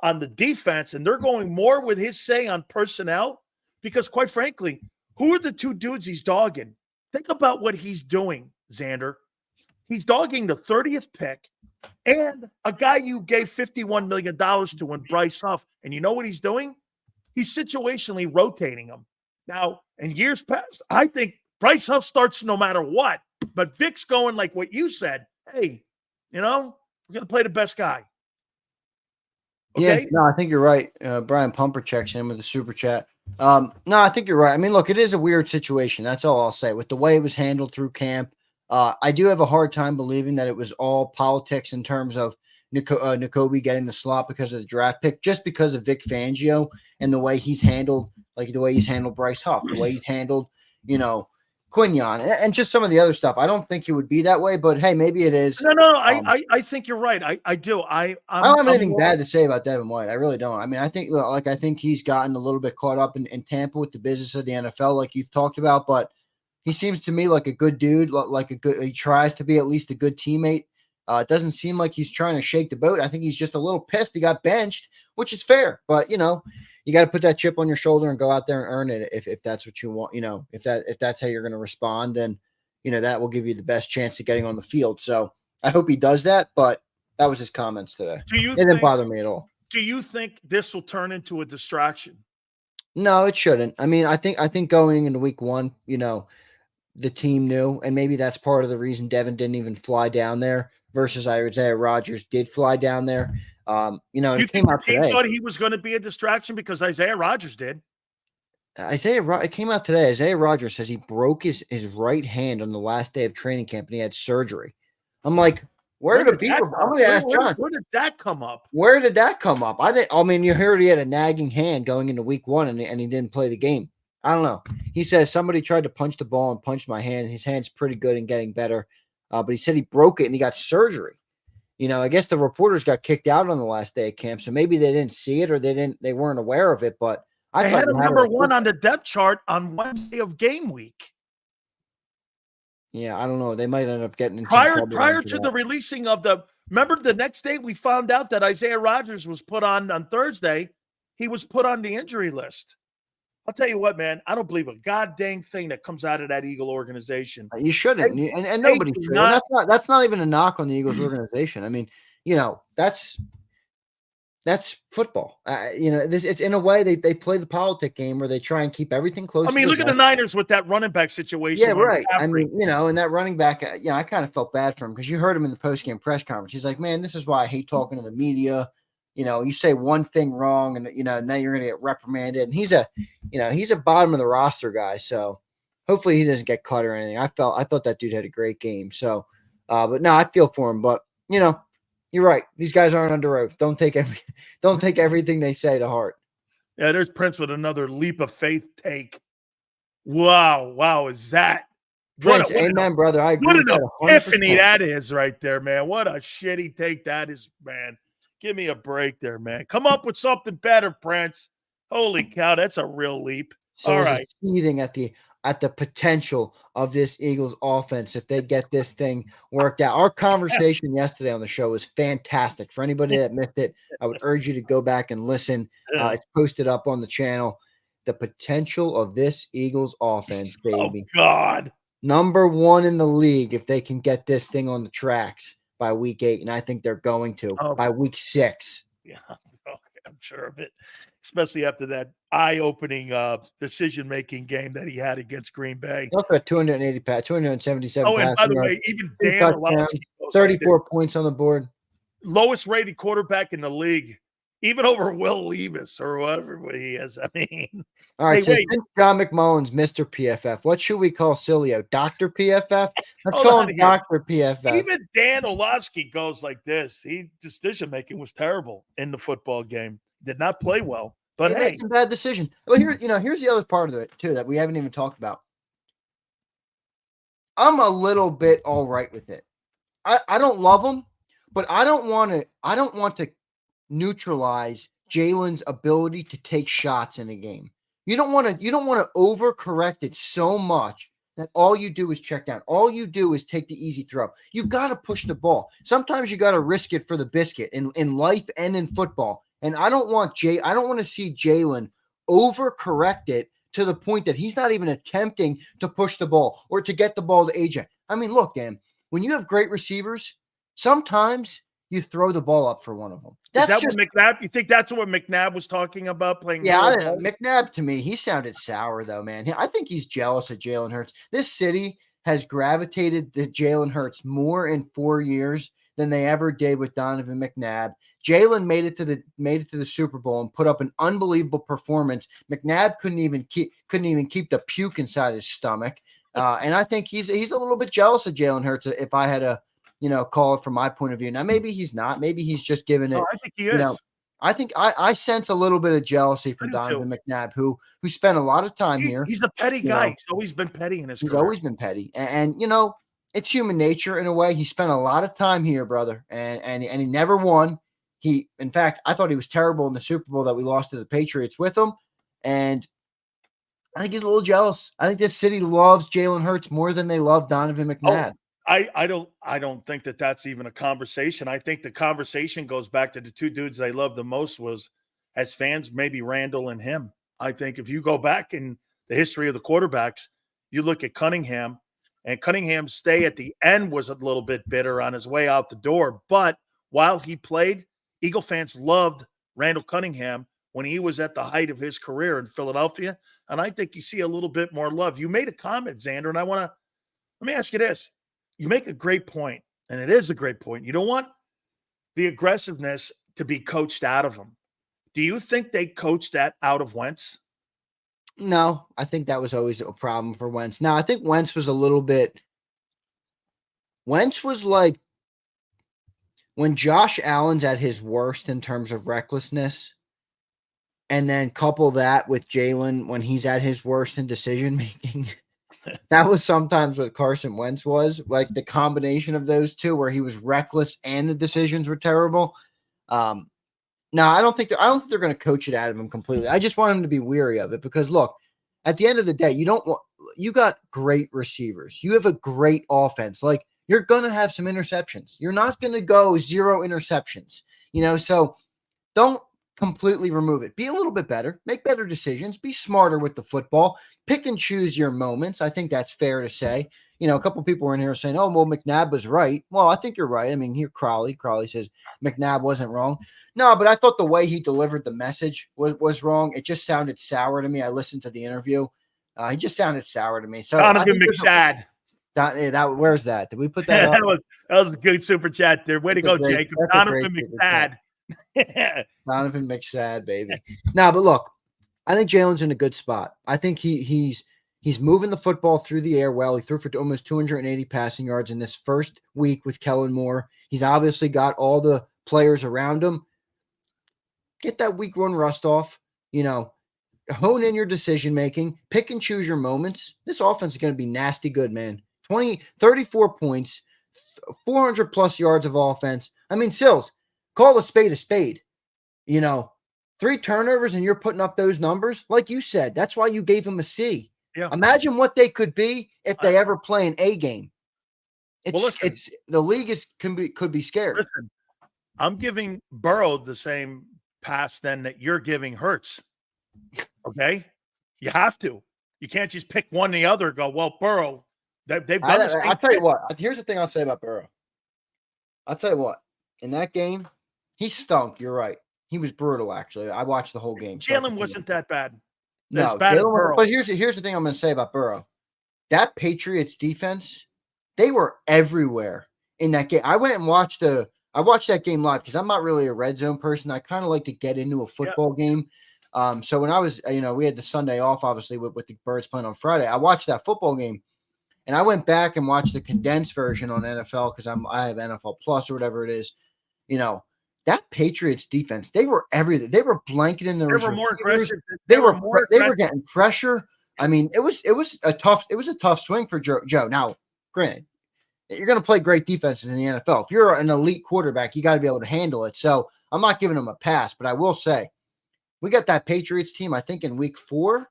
on the defense, and they're going more with his say on personnel because, quite frankly, who are the two dudes he's dogging? Think about what he's doing, Xander. He's dogging the 30th pick and a guy you gave $51 million to in Bryce Huff. And you know what he's doing? He's situationally rotating him. Now, in years past, I think Bryce Huff starts no matter what, but Vic's going like what you said. Hey, we're going to play the best guy. Okay? Yeah, no, I think you're right. Brian Pumper checks in with the super chat. No, I think you're right. I mean, look, it is a weird situation. That's all I'll say. With the way it was handled through camp, I do have a hard time believing that it was all politics in terms of Nakobe getting the slot because of the draft pick, just because of Vic Fangio and the way he's handled, Bryce Huff, the way he's handled, Quignon, and just some of the other stuff. I don't think it would be that way, but hey, maybe it is. No, I think you're right. I do. I don't have anything bad to say about Devin White. I really don't. I mean, I think he's gotten a little bit caught up in Tampa with the business of the NFL, like you've talked about, but he seems to me like a good dude, he tries to be at least a good teammate. It doesn't seem like he's trying to shake the boat. I think he's just a little pissed he got benched, which is fair, but you got to put that chip on your shoulder and go out there and earn it if that's what you want. If that's how you're going to respond, then that will give you the best chance of getting on the field. So I hope he does that. But that was his comments today. It didn't bother me at all. Do you think this will turn into a distraction? No, it shouldn't. I mean, I think going into week one, the team knew, and maybe that's part of the reason Devin didn't even fly down there versus Isaiah Rodgers did fly down there. You think the team thought he was going to be a distraction because Isaiah Rodgers did? It came out today. Isaiah Rodgers says he broke his right hand on the last day of training camp and he had surgery. I'm like, Where did people? I'm going to ask John. Where did that come up? Where did that come up? I mean, you heard he had a nagging hand going into week 1, and he didn't play the game. I don't know. He says somebody tried to punch the ball and punched my hand. His hand's pretty good and getting better, but he said he broke it and he got surgery. I guess the reporters got kicked out on the last day of camp, so maybe they didn't see it or they weren't aware of it. But I had him number 1 on the depth chart on Wednesday of game week. Yeah, I don't know. They might end up getting into prior to the releasing of the. Remember, the next day we found out that Isaiah Rodgers was put on Thursday. He was put on the injury list. I'll tell you what, man. I don't believe a goddamn thing that comes out of that Eagle organization. You shouldn't, and nobody should. That's not even a knock on the Eagles organization. I mean, that's football. It's in a way they play the politic game where they try and keep everything close. I mean, look at the Niners with that running back situation. Yeah, right. I mean, and that running back, I kind of felt bad for him because you heard him in the post-game press conference. He's like, man, this is why I hate talking to the media. You say one thing wrong and, now you're going to get reprimanded. And he's a bottom of the roster guy. So hopefully he doesn't get cut or anything. I thought that dude had a great game. So, but no, I feel for him. But, you're right. These guys aren't under oath. Don't take everything they say to heart. Yeah, there's Prince with another leap of faith take. Wow, is that Prince? Amen, brother. I agree. What an epiphany that is right there, man. What a shitty take that is, man. Give me a break there, man. Come up with something better, Prince. Holy cow, that's a real leap. So all right. Seething at the potential of this Eagles offense if they get this thing worked out. Our conversation yesterday on the show was fantastic. For anybody that missed it, I would urge you to go back and listen. It's posted up on the channel. The potential of this Eagles offense, baby. Oh, God. Number 1 in the league if they can get this thing on the tracks by week 8, and I think they're going to by week 6. Yeah, I'm sure of it, especially after that eye-opening decision-making game that he had against Green Bay. He also had 277 Oh, and by the way, even Dan 34 points on the board. Lowest-rated quarterback in the league, even over Will Levis or whatever he is. I mean. All right, so John McMullen's Mr. PFF. What should we call Sileo? Dr. PFF? Let's call him Dr. PFF. Even Dan Orlovsky goes like this. Decision-making was terrible in the football game. Did not play well. But he made some bad decision. Well, here's the other part of it too that we haven't even talked about. I'm a little bit all right with it. I don't love him, but I don't want to neutralize Jalen's ability to take shots in a game. You don't want to overcorrect it so much that all you do is check down. All you do is take the easy throw. You got to push the ball. Sometimes you got to risk it for the biscuit in life and in football. And I don't want to see Jalen overcorrect it to the point that he's not even attempting to push the ball or to get the ball to AJ. I mean, look, Dan, when you have great receivers, sometimes you throw the ball up for one of them. Is that what McNabb? You think that's what McNabb was talking about playing? Yeah, I don't know. McNabb, to me, he sounded sour though, man. I think he's jealous of Jalen Hurts. This city has gravitated to Jalen Hurts more in 4 years than they ever did with Donovan McNabb. Jalen made it to the Super Bowl and put up an unbelievable performance. McNabb couldn't even keep the puke inside his stomach. And I think he's a little bit jealous of Jalen Hurts if I had to, call it from my point of view. Now, maybe he's not. Maybe he's just giving it. Oh, I think he is. I think I sense a little bit of jealousy from Donovan McNabb, who spent a lot of time here. He's a petty guy. He's always been petty in his career. He's always been petty. And it's human nature in a way. He spent a lot of time here, brother, and he never won. In fact, I thought he was terrible in the Super Bowl that we lost to the Patriots with him. And I think he's a little jealous. I think this city loves Jalen Hurts more than they love Donovan McNabb. I don't think that that's even a conversation. I think the conversation goes back to the two dudes they loved the most was, as fans, maybe Randall and him. I think if you go back in the history of the quarterbacks, you look at Cunningham, and Cunningham's stay at the end was a little bit bitter on his way out the door. But while he played, Eagle fans loved Randall Cunningham when he was at the height of his career in Philadelphia. And I think you see a little bit more love. You made a comment, Xander, and let me ask you this. You make a great point, and it is a great point. You don't want the aggressiveness to be coached out of him. Do you think they coached that out of Wentz? No, I think that was always a problem for Wentz. Now, I think Wentz was like when Josh Allen's at his worst in terms of recklessness, and then couple that with Jalen when he's at his worst in decision making, that was sometimes what Carson Wentz was, like the combination of those two, where he was reckless and the decisions were terrible. No, I don't think they're going to coach it out of him completely. I just want him to be weary of it because look, at the end of the day, you got great receivers. You have a great offense. Like, you're going to have some interceptions. You're not going to go 0 interceptions, so don't completely remove it. Be a little bit better, make better decisions, be smarter with the football, pick and choose your moments. I think that's fair to say. A couple people were in here saying, oh, well, McNabb was right. Well, I think you're right. I mean, here, Crawley says McNabb wasn't wrong. No, but I thought the way he delivered the message was wrong. It just sounded sour to me. I listened to the interview. He just sounded sour to me. So Donovan McSad. Where's that? Did we put that up? that was a good super chat there. Way to go, Jacob. Donovan McSad. Donovan McSad, baby. No, but look, I think Jalen's in a good spot. I think he's moving the football through the air well. He threw for almost 280 passing yards in this first week with Kellen Moore. He's obviously got all the players around him. Get that week 1 rust off. Hone in your decision making. Pick and choose your moments. This offense is going to be nasty good, man. 34 points, 400 plus yards of offense. I mean, Sills, call a spade a spade. 3 turnovers and you're putting up those numbers. Like you said, that's why you gave him a C. Yeah. Imagine what they could be if they ever play an A game. It's the league could be scared. Listen, I'm giving Burrow the same pass then that you're giving Hurts. Okay, you have to. You can't just pick one or the other. And go, well, Burrow. They've done the same. I'll tell you what. Here's the thing I'll say about Burrow. I'll tell you what. In that game, he stunk. You're right. He was brutal. Actually, I watched the whole game. Jalen wasn't that bad. No, bad as Burrow. But here's the thing I'm going to say about Burrow. That Patriots defense, they were everywhere in that game. I watched that game live because I'm not really a red zone person. I kind of like to get into a football game. So when I was, we had the Sunday off, obviously, with the Birds playing on Friday. I watched that football game, and I went back and watched the condensed version on NFL because I have NFL Plus or whatever it is. That Patriots defense, they were everything. They were blanketing the They were more aggressive. They were getting pressure. I mean, it was a tough swing for Joe. Now, granted, you're going to play great defenses in the NFL. If you're an elite quarterback, you got to be able to handle it. So I'm not giving them a pass, but I will say we got that Patriots team, I think, in week 4.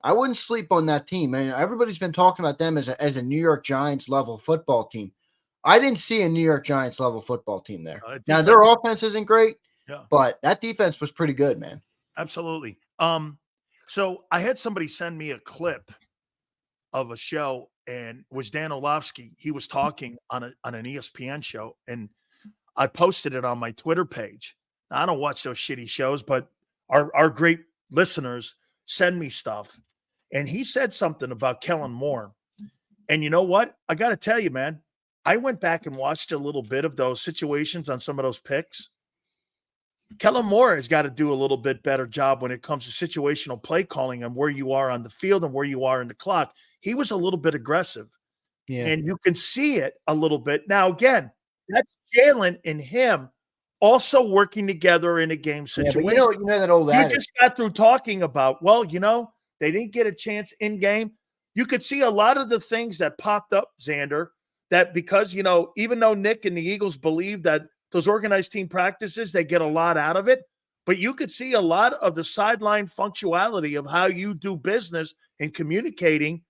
I wouldn't sleep on that team. Man, everybody's been talking about them as a New York Giants level football team. I didn't see a New York Giants level football team there. Now, their offense isn't great, but that defense was pretty good, man. Absolutely. So I had somebody send me a clip of a show, and it was Dan Orlovsky. He was talking on an ESPN show, and I posted it on my Twitter page. Now, I don't watch those shitty shows, but our great listeners send me stuff. And he said something about Kellen Moore. And you know what? I got to tell you, man, I went back and watched a little bit of those situations on some of those picks. Kellen Moore has got to do a little bit better job when it comes to situational play calling and where you are on the field and where you are in the clock. He was a little bit aggressive. Yeah. And you can see it a little bit. Now, again, that's Jalen and him also working together in a game situation. Yeah, but you know that old adage. You just got through talking about, well, they didn't get a chance in game. You could see a lot of the things that popped up, Xander, that because, even though Nick and the Eagles believe that those organized team practices, they get a lot out of it, but you could see a lot of the sideline functionality of how you do business and communicating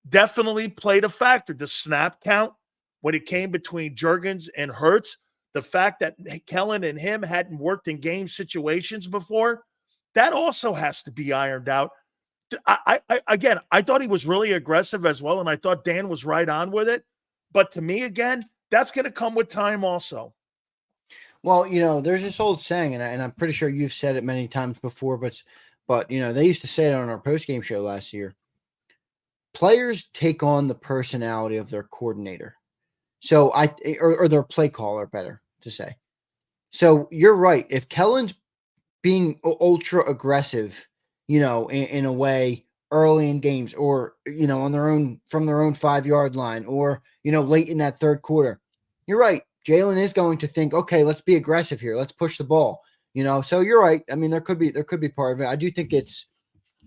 definitely played a factor. The snap count when it came between Juergens and Hurts, the fact that Kellen and him hadn't worked in game situations before, that also has to be ironed out. I thought he was really aggressive as well, and I thought Dan was right on with it. But to me, again, that's going to come with time also. Well, there's this old saying, and I'm pretty sure you've said it many times before, but they used to say it on our postgame show last year. Players take on the personality of their coordinator. So or their play caller, better to say. So you're right. If Kellen's being ultra aggressive, in a way early in games or, on from their own 5-yard line or, late in that third quarter, you're right. Jalen is going to think, okay, let's be aggressive here. Let's push the ball. So you're right. I mean, there could be part of it. I do think it's,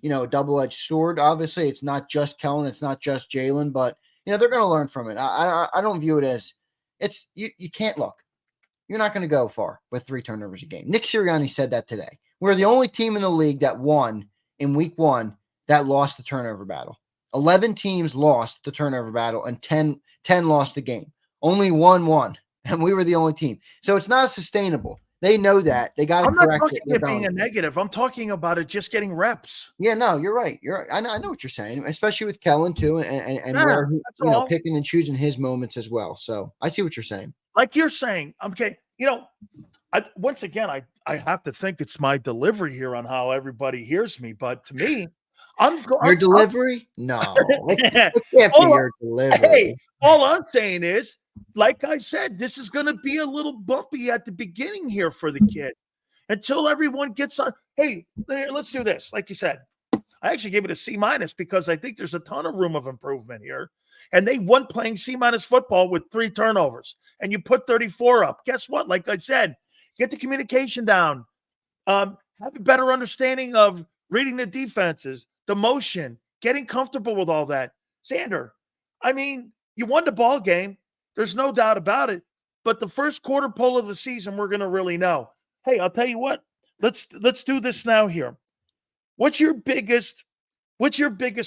a double-edged sword. Obviously, it's not just Kellen, it's not just Jalen, but they're going to learn from it. I don't view it as you can't look. You're not going to go far with 3 turnovers a game. Nick Sirianni said that today. We're the only team in the league that won in week 1 that lost the turnover battle. 11 teams lost the turnover battle and 10 lost the game. Only 1 won, and we were the only team. So it's not sustainable. They know that. They got to correct it. I'm not talking it being a negative. I'm talking about it just getting reps. Yeah, no, you're right. I know what you're saying, especially with Kellen too, and where picking and choosing his moments as well. So I see what you're saying. Like you're saying, okay, once again, I have to think it's my delivery here on how everybody hears me, but to me, your delivery? No, it can't be your delivery. Hey, all I'm saying is, like I said, this is going to be a little bumpy at the beginning here for the kid until everyone gets on. Hey, let's do this. Like you said, I actually gave it a C- because I think there's a ton of room of improvement here. And they won playing C- football with 3 turnovers, and you put 34 up. Guess what? Like I said, get the communication down. Have a better understanding of reading the defenses, the motion, getting comfortable with all that. Xander, I mean, you won the ball game. There's no doubt about it. But the first quarter poll of the season, we're going to really know. Hey, I'll tell you what. Let's do this now here. What's your biggest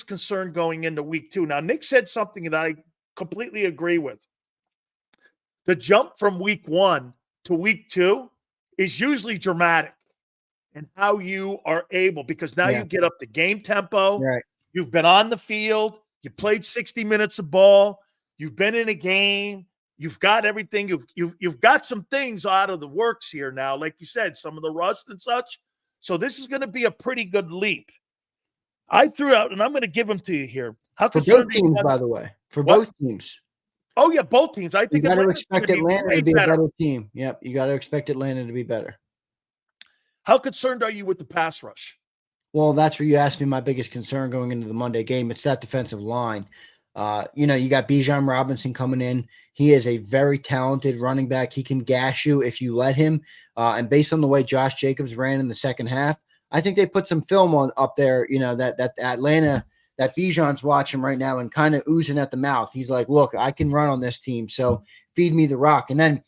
concern going into week 2? Now, Nick said something that I completely agree with. The jump from week 1 to week 2 is usually dramatic in how you are able, because now you get up the game tempo. Right. You've been on the field. You played 60 minutes of ball. You've been in a game. You've got everything. You've got some things out of the works here now, like you said, some of the rust and such. So this is going to be a pretty good leap. I threw out, and I'm going to give them to you here. How for both teams, by the way, for both teams. Oh yeah, both teams. I think you got to expect Atlanta to be a better team. Yep, you got to expect Atlanta to be better. How concerned are you with the pass rush? Well, that's where you asked me my biggest concern going into the Monday game. It's that defensive line. You got Bijan Robinson coming in. He is a very talented running back. He can gash you if you let him. And based on the way Josh Jacobs ran in the second half, I think they put some film on up there, that Atlanta, that Bijan's watching right now and kind of oozing at the mouth. He's like, look, I can run on this team, so feed me the rock. And then,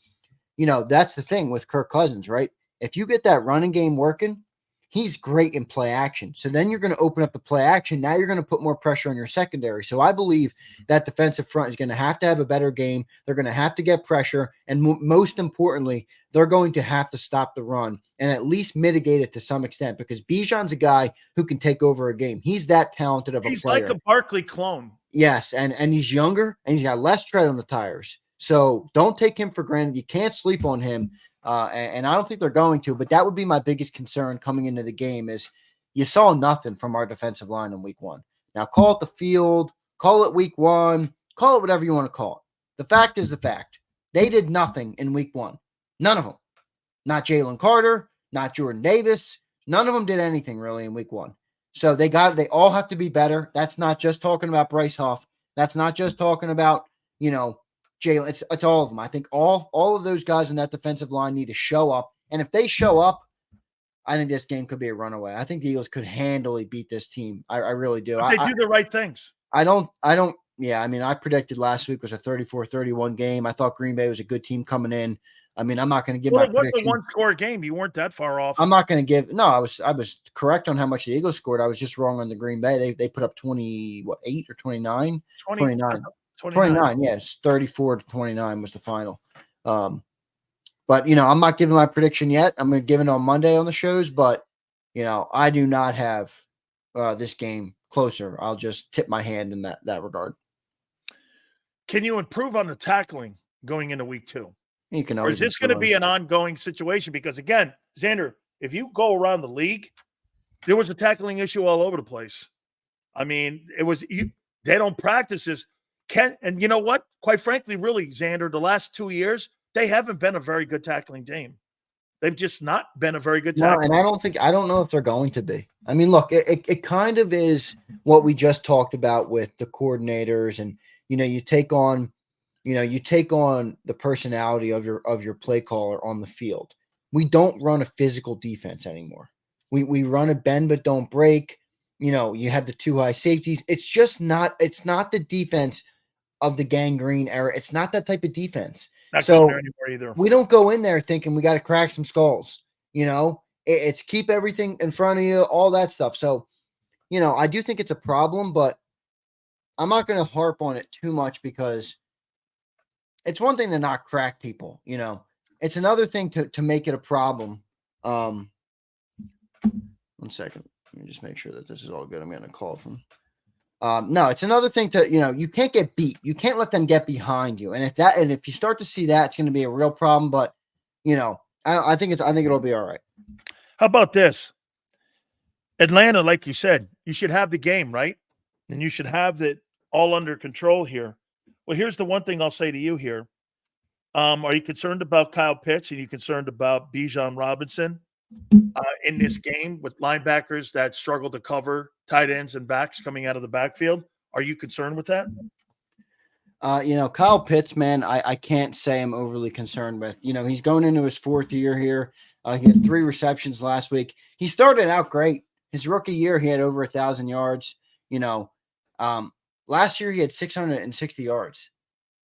that's the thing with Kirk Cousins, right? If you get that running game working, he's great in play action. So then you're going to open up the play action. Now you're going to put more pressure on your secondary. So I believe that defensive front is going to have a better game. They're going to have to get pressure. And most importantly, they're going to have to stop the run and at least mitigate it to some extent, because Bijan's a guy who can take over a game. He's that talented of a player. He's like a Barkley clone. Yes, and he's younger and he's got less tread on the tires. So don't take him for granted. You can't sleep on him. And I don't think they're going to, but that would be my biggest concern coming into the game is you saw nothing from our defensive line in week 1. Now call it the field, call it week 1, call it whatever you want to call it. The fact is the fact. They did nothing in week 1. None of them. Not Jalen Carter, not Jordan Davis. None of them did anything really in week 1. So they all have to be better. That's not just talking about Bryce Huff. That's not just talking about, Jalen, it's all of them. I think all of those guys in that defensive line need to show up. And if they show up, I think this game could be a runaway. I think the Eagles could handily beat this team. I really do. But they do the right things. Yeah, I mean, I predicted last week was a 34-31 game. I thought Green Bay was a good team coming in. I mean, I'm not going to give my prediction. It was a one-score game. You weren't that far off. I'm not going to give – no, I was correct on how much the Eagles scored. I was just wrong on the Green Bay. They put up 8 or 29? 29, yeah. It's 34-29 was the final. But, I'm not giving my prediction yet. I'm going to give it on Monday on the shows. But, I do not have this game closer. I'll just tip my hand in that regard. Can you improve on the tackling going into week 2? You can or is this going to be an ongoing situation? Because, again, Xander, if you go around the league, there was a tackling issue all over the place. I mean, they don't practice this. And you know what? Quite frankly, really, Xander, the last 2 years, they haven't been a very good tackling team. They've just not been a very good tackling. No, and I don't know if they're going to be. I mean, look, it kind of is what we just talked about with the coordinators. And, you take on you take on the personality of your play caller on the field. We don't run a physical defense anymore. We run a bend but don't break. You have the 2 high safeties. It's not the defense of the gangrene era. It's not that type of defense. Not going there anymore either. We don't go in there thinking we got to crack some skulls. It's keep everything in front of you, all that stuff. So, I do think it's a problem, but I'm not going to harp on it too much because it's one thing to not crack people. It's another thing to make it a problem. 1 second. Let me just make sure that this is all good. I'm getting a call from. No, it's another thing to, you can't get beat. You can't let them get behind you. And if you start to see that, it's going to be a real problem. But, I think it'll be all right. How about this? Atlanta, like you said, you should have the game, right? And you should have it all under control here. Well, here's the one thing I'll say to you here. Are you concerned about Kyle Pitts? Are you concerned about Bijan Robinson in this game with linebackers that struggle to cover tight ends and backs coming out of the backfield? Are you concerned with that? Kyle Pitts, man, I can't say I'm overly concerned with. He's going into his 4th year here. He had 3 receptions last week. He started out great. His rookie year, he had over 1,000 yards. Last year he had 660 yards.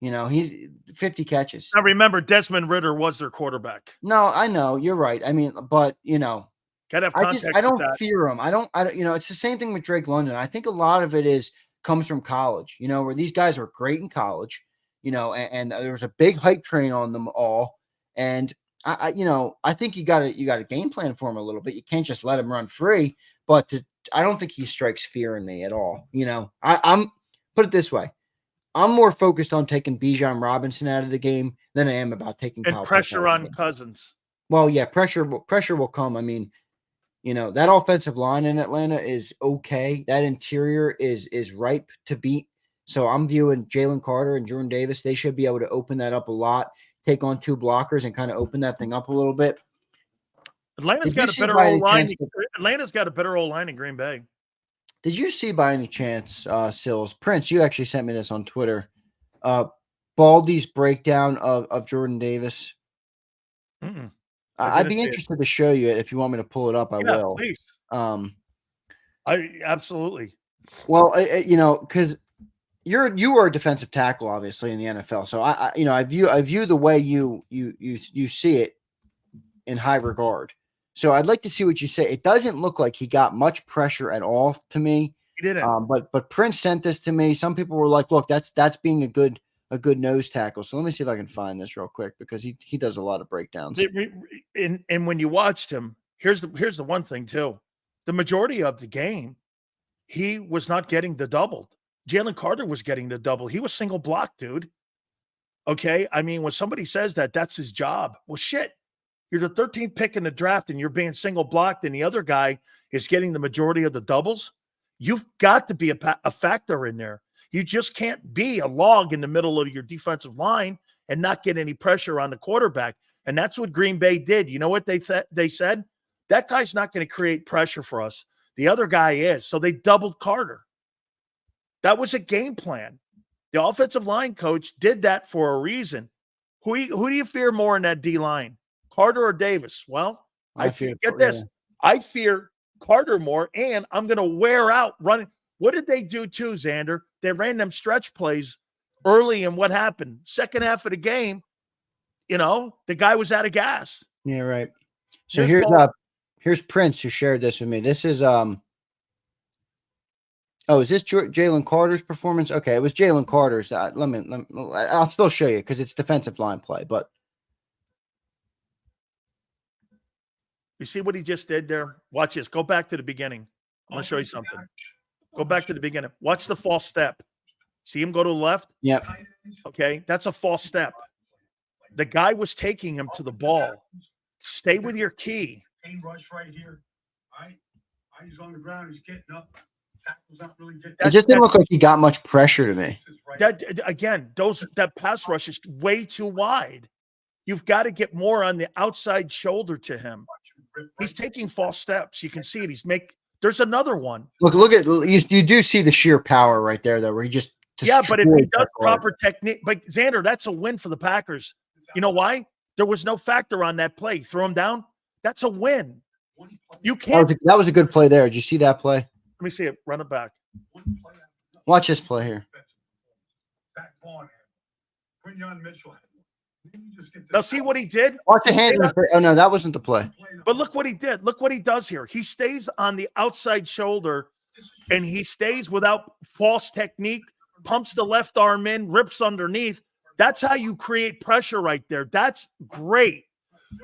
He's 50 catches. Now remember, Desmond Ridder was their quarterback. No, I know you're right. I mean, but gotta have context. I don't fear him. I don't. It's the same thing with Drake London. I think a lot of it comes from college. Where these guys were great in college. And there was a big hype train on them all. And I think you got a game plan for him a little bit. You can't just let him run free. But I don't think he strikes fear in me at all. I'm put it this way. I'm more focused on taking Bijan Robinson out of the game than I am about taking and pressure on Cousins. Well, yeah, pressure will come. I mean, that offensive line in Atlanta is okay. That interior is ripe to beat. So I'm viewing Jalen Carter and Jordan Davis. They should be able to open that up a lot, take on 2 blockers and kind of open that thing up a little bit. Atlanta's got a better old line. Atlanta's got a better old line in Green Bay. Did you see by any chance, Sills, Prince, you actually sent me this on Twitter, Baldy's breakdown of Jordan Davis? I'd be interested to show you it. If you want me to pull it up, I will. Please. I absolutely. Well, because you were a defensive tackle, obviously, in the NFL. So I view the way you see it in high regard. So I'd like to see what you say. It doesn't look like he got much pressure at all to me. He didn't. But Prince sent this to me. Some people were like, "Look, that's being a good nose tackle." So let me see if I can find this real quick because he does a lot of breakdowns. And when you watched him, here's the one thing too. The majority of the game, he was not getting the double. Jalen Carter was getting the double. He was single block, dude. Okay, I mean, when somebody says that, that's his job. Well, shit. You're the 13th pick in the draft and you're being single blocked and the other guy is getting the majority of the doubles. You've got to be a factor in there. You just can't be a log in the middle of your defensive line and not get any pressure on the quarterback. And that's what Green Bay did. You know what they said? That guy's not going to create pressure for us. The other guy is. So they doubled Carter. That was a game plan. The offensive line coach did that for a reason. Who do you fear more in that D line? Carter or Davis? Well, I fear Carter more, and I'm going to wear out running. What did they do too, Xander? They ran them stretch plays early, and what happened? Second half of the game, the guy was out of gas. Yeah, right. So here's Prince who shared this with me. This is is this Jalen Carter's performance? Okay, it was Jalen Carter's. I'll still show you because it's defensive line play, but. You see what he just did there? Watch this. Go back to the beginning. I'm going to show you something. Go back to the beginning. Watch the false step. See him go to the left? Yep. Okay, that's a false step. The guy was taking him to the ball. Stay with your key. Pain rush right here. All right. He's on the ground. He's getting up. Tackle's not really good. It just didn't look like he got much pressure to me. That pass rush is way too wide. You've got to get more on the outside shoulder to him. He's taking false steps. You can see it. There's another one. Look at you do see the sheer power right there, though, where he just Yeah, but if he destroyed does that guard. proper technique, but Xander, that's a win for the Packers. You know why? There was no factor on that play. Throw him down. That's a win. You can't. That was a good play there. Did you see that play? Let me see it. Run it back. Watch this play here. Now see what he did? Watch the hand. Oh, no, that wasn't the play. But look what he did. Look what he does here. He stays on the outside shoulder, and he stays without false technique, pumps the left arm in, rips underneath. That's how you create pressure right there. That's great.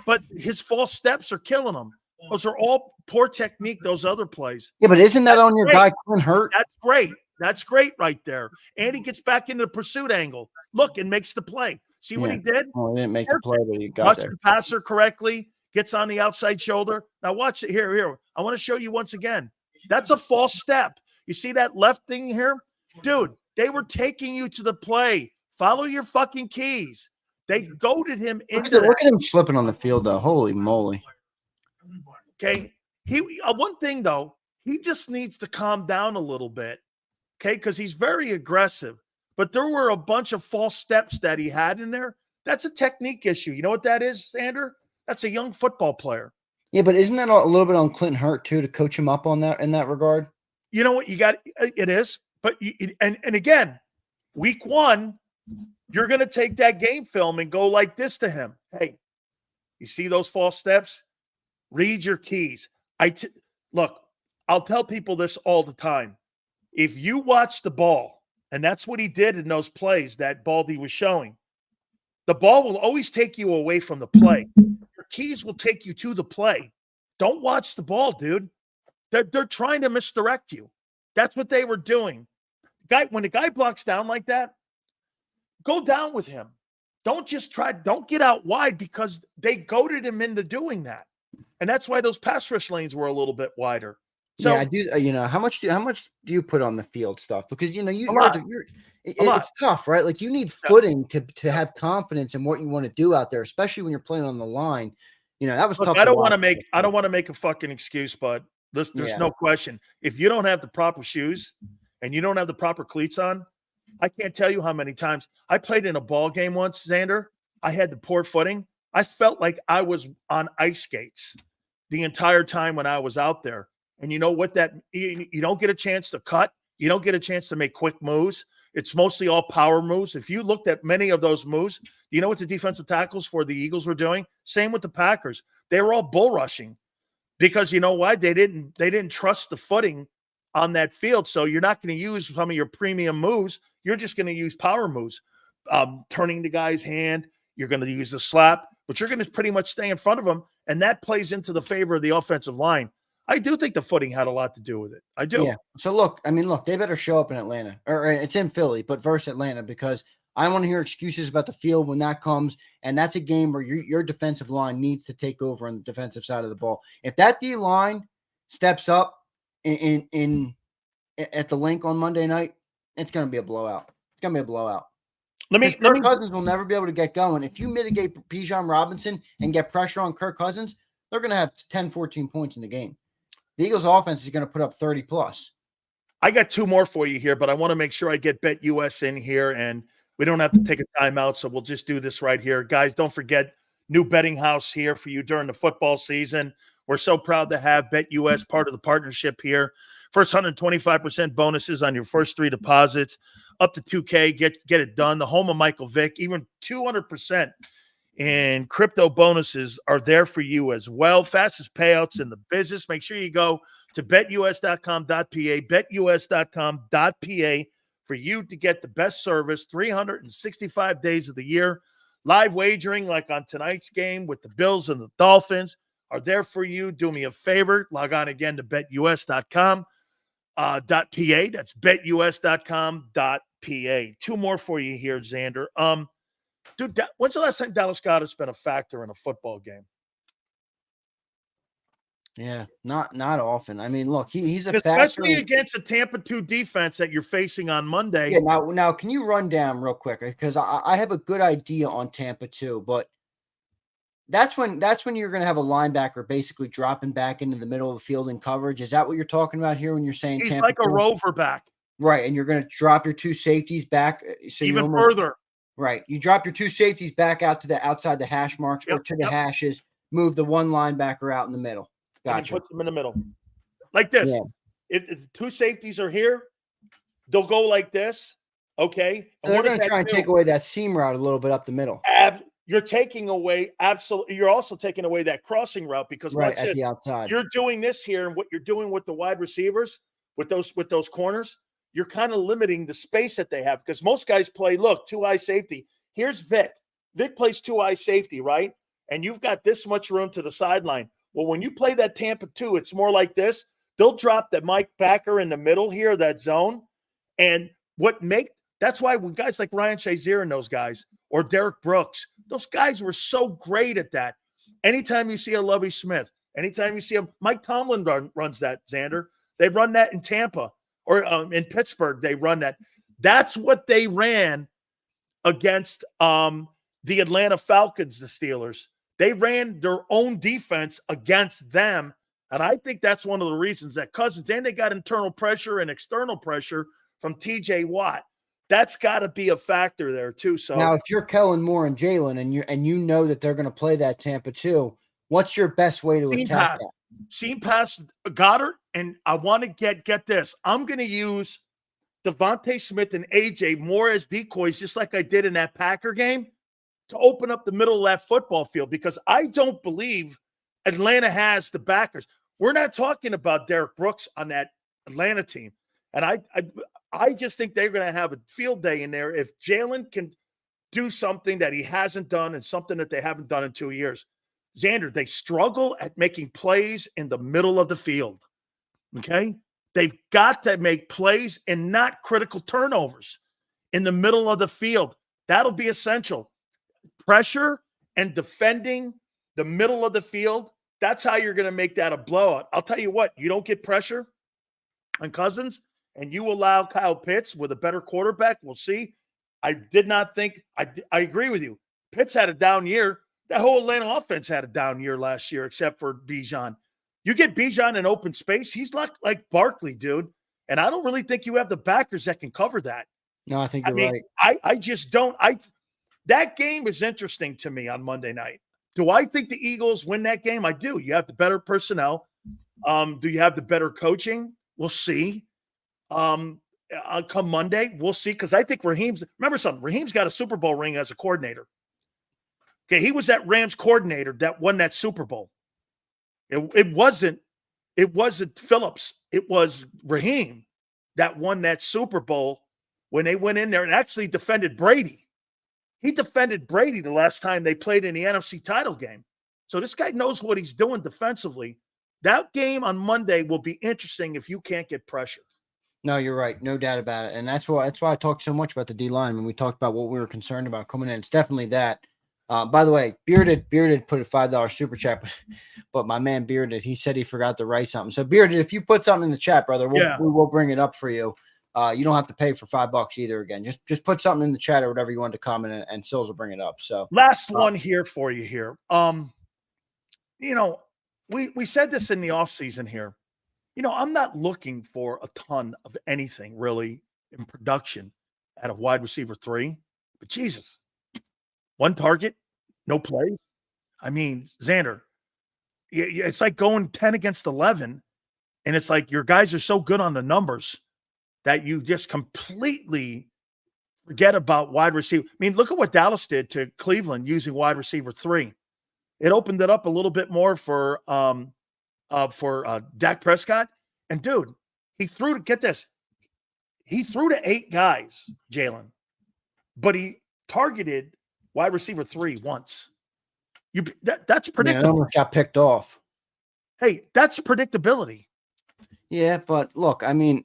But his false steps are killing him. Those are all poor technique, those other plays. Yeah, but isn't that on your guy, Clint Hurts? That's great. That's great right there. And he gets back into the pursuit angle. Look, and makes the play. See what he did? Oh, he didn't make the play, but he got Touched there. the passer correctly, gets on the outside shoulder. Now watch it here. Here, I want to show you once again. That's a false step. You see that left thing here? Dude, they were taking you to the play. Follow your fucking keys. They goaded him into Look at him slipping on the field, though. Holy moly. Okay. One thing, though, he just needs to calm down a little bit. Okay, because he's very aggressive. But there were a bunch of false steps that he had in there. That's a technique issue. You know what that is, Sander? That's a young football player. Yeah, but isn't that a little bit on Clint Hurt too to coach him up on that in that regard? You know what you got? It is. But and again, week one, you're going to take that game film and go like this to him. Hey, you see those false steps? Read your keys. Look, I'll tell people this all the time. If you watch the ball, and that's what he did in those plays, that ball he was showing, the ball will always take you away from the play. Your keys will take you to the play. Don't watch the ball, dude. They're trying to misdirect you. That's what they were doing. When the guy blocks down like that, go down with him. Don't get out wide because they goaded him into doing that. And that's why those pass rush lanes were a little bit wider. So yeah, I do. How much do you put on the field stuff? Because it's tough, right? Like you need footing to have confidence in what you want to do out there, especially when you're playing on the line. That was tough. I don't want to make a fucking excuse, but there's no question. If you don't have the proper shoes and you don't have the proper cleats on, I can't tell you how many times I played in a ball game once, Xander. I had the poor footing. I felt like I was on ice skates the entire time when I was out there. And you know what you don't get a chance to cut. You don't get a chance to make quick moves. It's mostly all power moves. If you looked at many of those moves, you know what the defensive tackles for the Eagles were doing? Same with the Packers. They were all bull rushing because you know why? They didn't trust the footing on that field. So you're not going to use some of your premium moves. You're just going to use power moves. Turning the guy's hand. You're going to use the slap, but you're going to pretty much stay in front of him. And that plays into the favor of the offensive line. I do think the footing had a lot to do with it. I do. Yeah. So look, they better show up in Atlanta, or it's in Philly, but versus Atlanta, because I don't want to hear excuses about the field when that comes. And that's a game where your defensive line needs to take over on the defensive side of the ball. If that D line steps up at the link on Monday night, it's going to be a blowout. It's going to be a blowout. Kirk Cousins will never be able to get going. If you mitigate Bijan Robinson and get pressure on Kirk Cousins, they're going to have 10, 14 points in the game. The Eagles offense is going to put up 30 plus. I got two more for you here, but I want to make sure I get Bet US in here, and we don't have to take a timeout, so we'll just do this right here. Guys, don't forget, new betting house here for you during the football season. We're so proud to have Bet US part of the partnership here. First 125% bonuses on your first 3 deposits, up to $2K. Get it done. The home of Michael Vick, even 200%. And crypto bonuses are there for you as well. Fastest payouts in the business. Make sure you go to betus.com.pa, betus.com.pa for you to get the best service 365 days of the year. Live wagering like on tonight's game with the Bills and the Dolphins are there for you. Do me a favor. Log on again to betus.com.pa. That's betus.com.pa. Two more for you here, Xander. Dude, when's the last time Dallas Goedert's been a factor in a football game? Yeah, not often. I mean, look, he's a factor. Especially against a Tampa 2 defense that you're facing on Monday. Yeah, now can you run down real quick? Because I have a good idea on Tampa 2, but that's when you're going to have a linebacker basically dropping back into the middle of the field in coverage. Is that what you're talking about here when you're saying he's Tampa like a rover back? Right, and you're going to drop your 2 safeties back. So Even further. Right. You drop your 2 safeties back out to the outside the hash marks or to the hashes, move the 1 linebacker out in the middle. And Gotcha. he puts them in the middle. Like this. Yeah. If the 2 safeties are here, they'll go like this. Okay. So they're going to try and take away that seam route a little bit up the middle. You're taking away absolutely. You're also taking away that crossing route because right at the outside. You're doing this here, and what you're doing with the wide receivers with those corners, you're kind of limiting the space that they have because most guys play. Look, 2 high safety. Here's Vic. Vic plays 2 high safety, right? And you've got this much room to the sideline. Well, when you play that Tampa 2, it's more like this. They'll drop the Mike backer in the middle here, that zone, and that's why when guys like Ryan Shazier and those guys, or Derek Brooks, those guys were so great at that. Anytime you see a Lovie Smith, anytime you see him, Mike Tomlin runs that, Xander. They run that in Tampa or in Pittsburgh. They run that. That's what they ran against the Atlanta Falcons, the Steelers. They ran their own defense against them. And I think that's one of the reasons that Cousins, and they got internal pressure and external pressure from TJ Watt. That's got to be a factor there too. So now, if you're Kellen Moore and Jalen, and you know that they're going to play that Tampa 2, what's your best way to attack that? Seam pass Goddard, and I want to get this. I'm going to use Devontae Smith and AJ more as decoys, just like I did in that Packer game, to open up the middle of that football field because I don't believe Atlanta has the backers. We're not talking about Derek Brooks on that Atlanta team, and I just think they're going to have a field day in there if Jalen can do something that he hasn't done and something that they haven't done in 2 years. Xander, they struggle at making plays in the middle of the field, okay? They've got to make plays and not critical turnovers in the middle of the field. That'll be essential. Pressure and defending the middle of the field, that's how you're going to make that a blowout. I'll tell you what, you don't get pressure on Cousins, and you allow Kyle Pitts with a better quarterback, we'll see. I did not think – I agree with you. Pitts had a down year. That whole Atlanta offense had a down year last year except for Bijan. You get Bijan in open space, he's like Barkley, dude. And I don't really think you have the backers that can cover that. No, I think you're right. I just don't – that game is interesting to me on Monday night. Do I think the Eagles win that game? I do. You have the better personnel. Do you have the better coaching? We'll see. Come Monday, we'll see. Because I think remember something, Raheem's got a Super Bowl ring as a coordinator. Okay, he was that Rams coordinator that won that Super Bowl. It wasn't Phillips. It was Raheem that won that Super Bowl when they went in there and actually defended Brady. He defended Brady the last time they played in the NFC title game. So this guy knows what he's doing defensively. That game on Monday will be interesting if you can't get pressure. No, you're right. No doubt about it. And that's why I talked so much about the D-line when we talked about what we were concerned about coming in. It's definitely that. By the way, Bearded put a $5 super chat, but my man Bearded, he said he forgot to write something. So Bearded, if you put something in the chat, brother, we will bring it up for you. You don't have to pay for $5 either. Again, just put something in the chat or whatever you want to comment, and Sills will bring it up. So last one here for you here. We said this in the offseason here. I'm not looking for a ton of anything really in production out of wide receiver 3, but Jesus, 1 target, no plays. I mean, Xander, it's like going 10 against 11, and it's like your guys are so good on the numbers that you just completely forget about wide receiver. I mean, look at what Dallas did to Cleveland using wide receiver 3. It opened it up a little bit more for Dak Prescott. And dude, he threw to 8 guys, Jalen, but he targeted wide receiver 3 once. That's predictable. Almost got picked off. Hey, that's predictability. Yeah, but look, I mean,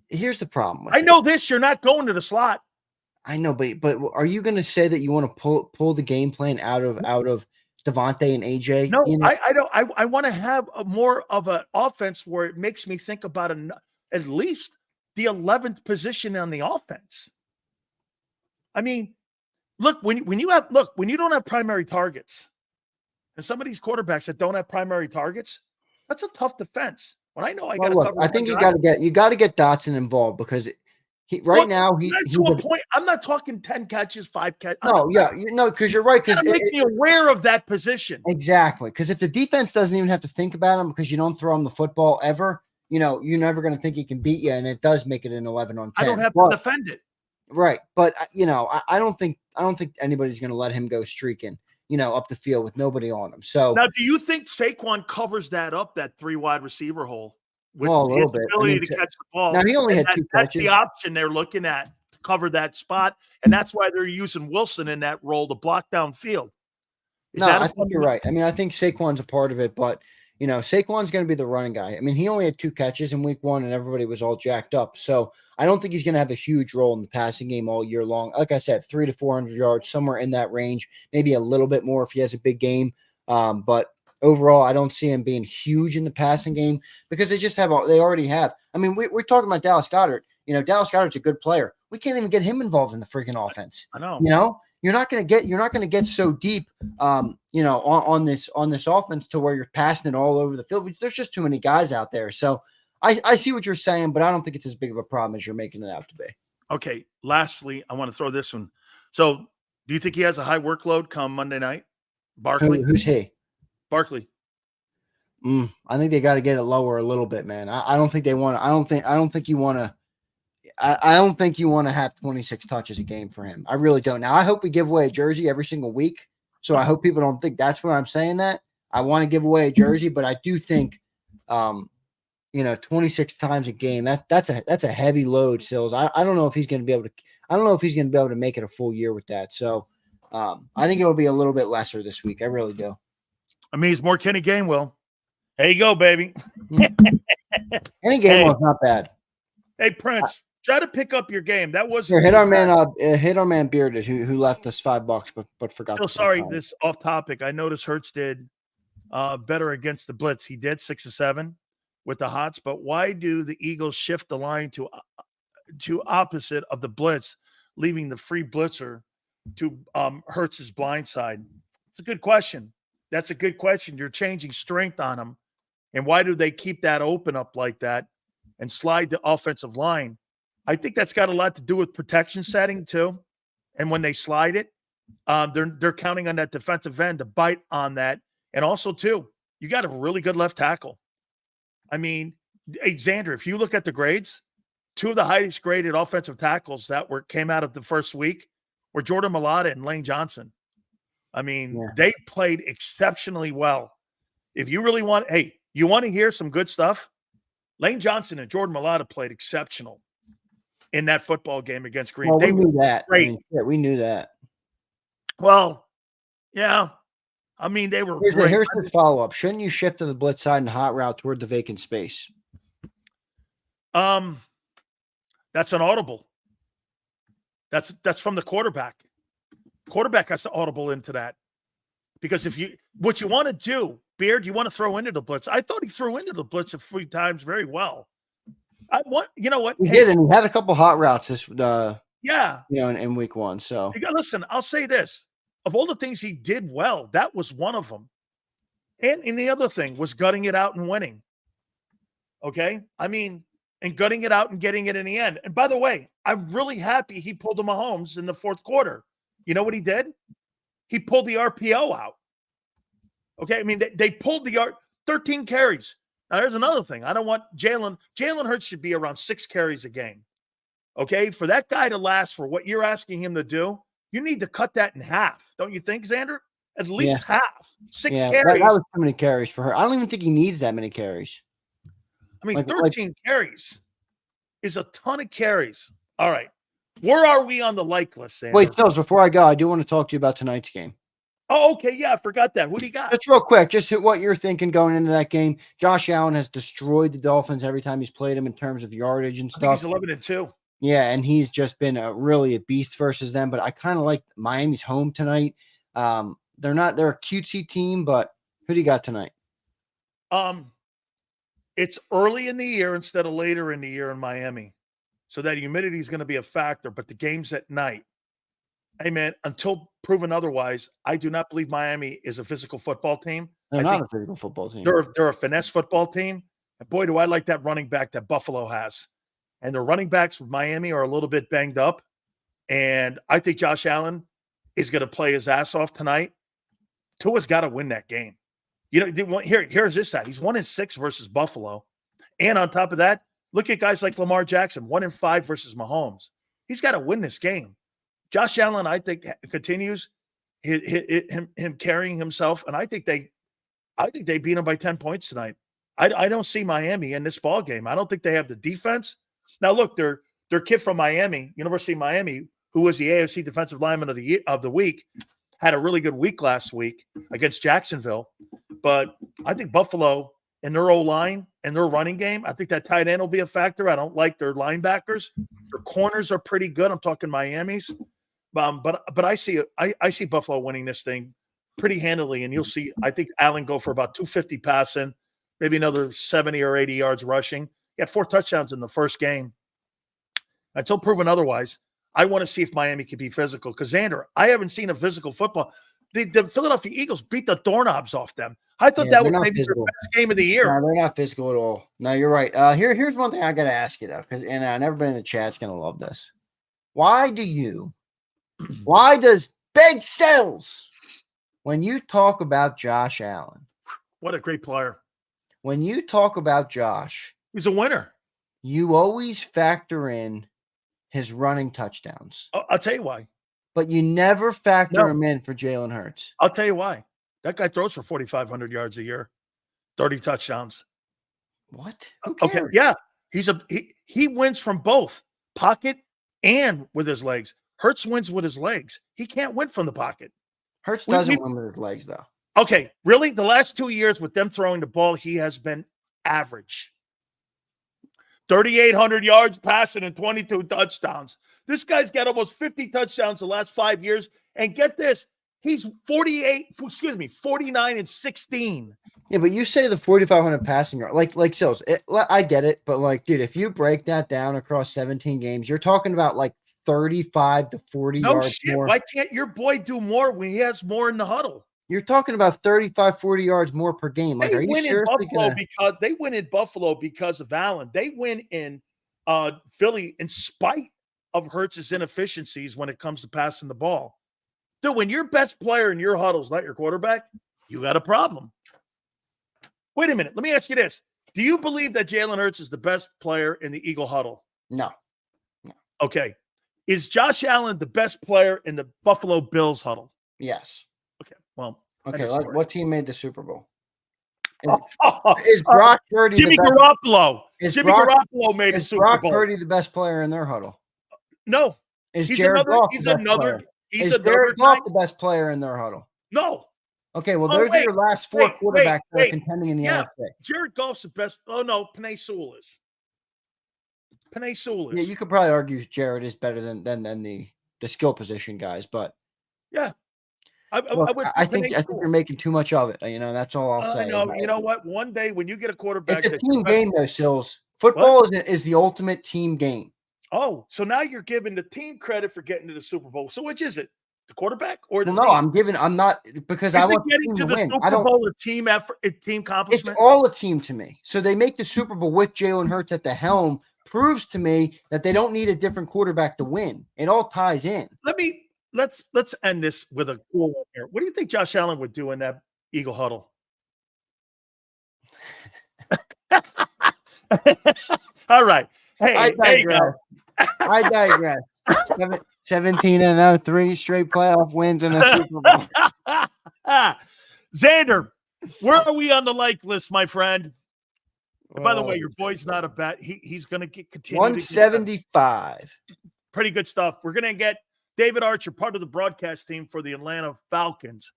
here's the problem. I know this. You're not going to the slot. I know, but are you going to say that you want to pull the game plan out of Devontae and AJ? No, I don't. I want to have more of an offense where it makes me think about at least the 11th position on the offense. I mean, look, when you don't have primary targets, and some of these quarterbacks that don't have primary targets, that's a tough defense. When I know I got Well, to look, cover, I think you got to get Dotson involved because now he's to a point. I'm not talking 10 catches, 5 catches. No, yeah, because you're right. Because make me aware of that position. Exactly. Because if the defense doesn't even have to think about him because you don't throw him the football ever, you're never going to think he can beat you, and it does make it an 11 on 10. I don't have to defend it. Right, but I don't think anybody's going to let him go streaking, up the field with nobody on him. So now, do you think Saquon covers that up, that 3 wide receiver hole? With a little bit. Ability to catch the ball. Now he only had 2 That's catches. the option they're looking at to cover that spot, and that's why they're using Wilson in that role to block downfield. I think you're right. I mean, I think Saquon's a part of it, but Saquon's going to be the running guy. I mean, he only had 2 catches in week 1, and everybody was all jacked up. So I don't think he's going to have a huge role in the passing game all year long. Like I said, 300 to 400 yards, somewhere in that range, maybe a little bit more if he has a big game. But overall, I don't see him being huge in the passing game because they already have. I mean, we're talking about Dallas Goedert. Dallas Goedert's a good player. We can't even get him involved in the freaking offense. I know. You're not going to get so deep, on this offense to where you're passing it all over the field. There's just too many guys out there. So I see what you're saying, but I don't think it's as big of a problem as you're making it out to be. Okay. Lastly, I want to throw this one. So, do you think he has a high workload come Monday night? Barkley? Who's he? Barkley. I think they got to get it lower a little bit, man. I don't think they want to. I don't think you want to. I don't think you want to have 26 touches a game for him. I really don't. Now, I hope we give away a jersey every single week. So I hope people don't think that's what I'm saying that. I want to give away a jersey, but I do think, 26 times a game, that's a heavy load, Sills. I don't know if he's going to be able to make it a full year with that. So I think it'll be a little bit lesser this week. I really do. I mean, he's more Kenny Gainwell. There you go, baby. Kenny Gainwell's not bad. Hey, Prince. Try to pick up your game. That was hit our man Bearded who left us $5, but forgot. Still sorry, this off topic. I noticed Hurts did better against the blitz. He did 6 of 7 with the hots, but why do the Eagles shift the line to opposite of the blitz, leaving the free blitzer to Hurts's blind side? It's a good question. That's a good question. You're changing strength on him, and why do they keep that open up like that and slide the offensive line? I think that's got a lot to do with protection setting too. And when they slide it, they're counting on that defensive end to bite on that. And also too, you got a really good left tackle. I mean, hey, Xander, if you look at the grades, 2 of the highest graded offensive tackles that came out of the first week were Jordan Mailata and Lane Johnson. I mean, They played exceptionally well. If you really want, you want to hear some good stuff? Lane Johnson and Jordan Mailata played exceptional in that football game against Green. Well, they knew that. Great. I mean, yeah, we knew that. Well, yeah. I mean, they were great. Here's the follow-up. Shouldn't you shift to the blitz side and hot route toward the vacant space? That's an audible. That's from the quarterback. Quarterback has to audible into that. Because what you want to do, Beard, you want to throw into the blitz. I thought he threw into the blitz a few times very well. You know what? He did, and he had a couple hot routes this in week 1. So listen, I'll say this. Of all the things he did well, that was one of them. And the other thing was gutting it out and winning. Okay? I mean, and gutting it out and getting it in the end. And by the way, I'm really happy he pulled the Mahomes in the 4th quarter. You know what he did? He pulled the RPO out. Okay? I mean, they pulled the 13 carries. Now, there's another thing. I don't want Jalen Hurts should be around 6 carries a game. Okay? For that guy to last for what you're asking him to do, you need to cut that in half. Don't you think, Xander? At least half. 6 carries. That was too many carries for her. I don't even think he needs that many carries. I mean, 13 carries is a ton of carries. All right. Where are we on the like list, Xander? Wait, Stills, before I go, I do want to talk to you about tonight's game. Oh, okay. Yeah, I forgot that. Who do you got? Just real quick, just what you're thinking going into that game. Josh Allen has destroyed the Dolphins every time he's played them in terms of yardage and stuff. He's 11-2. Yeah, and he's just been really a beast versus them. But I kind of like Miami's home tonight. They're a cutesy team, but who do you got tonight? It's early in the year instead of later in the year in Miami. So that humidity is going to be a factor, but the game's at night. Hey, man, until proven otherwise, I do not believe Miami is a physical football team. They're not a physical football team. They're a finesse football team. And boy, do I like that running back that Buffalo has. And the running backs with Miami are a little bit banged up. And I think Josh Allen is going to play his ass off tonight. Tua's got to win that game. You know, here's this side. He's 1-6 versus Buffalo. And on top of that, look at guys like Lamar Jackson, 1-5 versus Mahomes. He's got to win this game. Josh Allen, I think, continues him carrying himself, and I think they beat him by 10 points tonight. I don't see Miami in this ball game. I don't think they have the defense. Now, look, their kid from Miami, University of Miami, who was the AFC Defensive Lineman of the Week, had a really good week last week against Jacksonville. But I think Buffalo and their O-line and their running game, I think that tight end will be a factor. I don't like their linebackers. Their corners are pretty good. I'm talking Miami's. But I see Buffalo winning this thing pretty handily, and you'll see, I think Allen go for about 250 passing, maybe another 70 or 80 yards rushing. He had 4 touchdowns in the first game. Until proven otherwise, I want to see if Miami can be physical. Because, Xander, I haven't seen a physical football. The Philadelphia Eagles beat the doorknobs off them. I thought that was maybe their best game of the year. No, they're not physical at all. No, you're right. Here's one thing I got to ask you, though, because everybody in the chat's going to love this. Why does Big Sales, when you talk about Josh Allen, what a great player. When you talk about Josh, he's a winner. You always factor in his running touchdowns. I'll tell you why. But you never factor him in for Jalen Hurts. I'll tell you why. That guy throws for 4,500 yards a year, 30 touchdowns. What? Okay, yeah. He wins from both pocket and with his legs. Hurts wins with his legs. He can't win from the pocket. Hurts doesn't win with his legs, though. Okay, really? The last 2 years with them throwing the ball, he has been average. 3,800 yards passing and 22 touchdowns. This guy's got almost 50 touchdowns the last 5 years. And get this, he's 49-16. Yeah, but you say the 4,500 passing yard, like Sills. I get it, but like, dude, if you break that down across 17 games, you're talking about like 35 to 40 yards more. Why can't your boy do more when he has more in the huddle? You're talking about 35, 40 yards more per game. Like, are you seriously because they win in Buffalo because of Allen. They win in Philly in spite of Hurts' inefficiencies when it comes to passing the ball. Dude, when your best player in your huddle is not your quarterback, you got a problem. Wait a minute. Let me ask you this. Do you believe that Jalen Hurts is the best player in the Eagle huddle? No. Okay. Is Josh Allen the best player in the Buffalo Bills huddle? Yes. Okay. Well, okay. Like, what team made the Super Bowl? Is Brock Purdy Jimmy Garoppolo? Garoppolo made the Super Bowl. Is Brock Purdy the best player in their huddle? No. Is Jared Goff the best player in their huddle? No. Okay, well, those are your last 4 quarterbacks that are contending in the NFC. Jared Goff's the best. Oh, no, Penei Sewell is. Yeah, you could probably argue Jared is better than the skill position guys, but yeah. I think you're making too much of it. That's all I'll say. No, you know what? One day when you get a quarterback, it's a team game, though, Sills. Football is the ultimate team game. Oh, so now you're giving the team credit for getting to the Super Bowl. So which is it? The quarterback or the team? I'm not because I want getting to the win. Super Bowl a team effort, a team accomplishment. It's all a team to me. So they make the Super Bowl with Jalen Hurts at the helm. Proves to me that they don't need a different quarterback to win. It all ties in. Let's end this with a cool one here. What do you think Josh Allen would do in that Eagle huddle? All right. Hey, I digress. 17-0, 3 straight playoff wins in a Super Bowl. Xander, where are we on the like list, my friend? And by the way, your boy's not a bat. He's going to continue. 175. Pretty good stuff. We're going to get David Archer, part of the broadcast team for the Atlanta Falcons,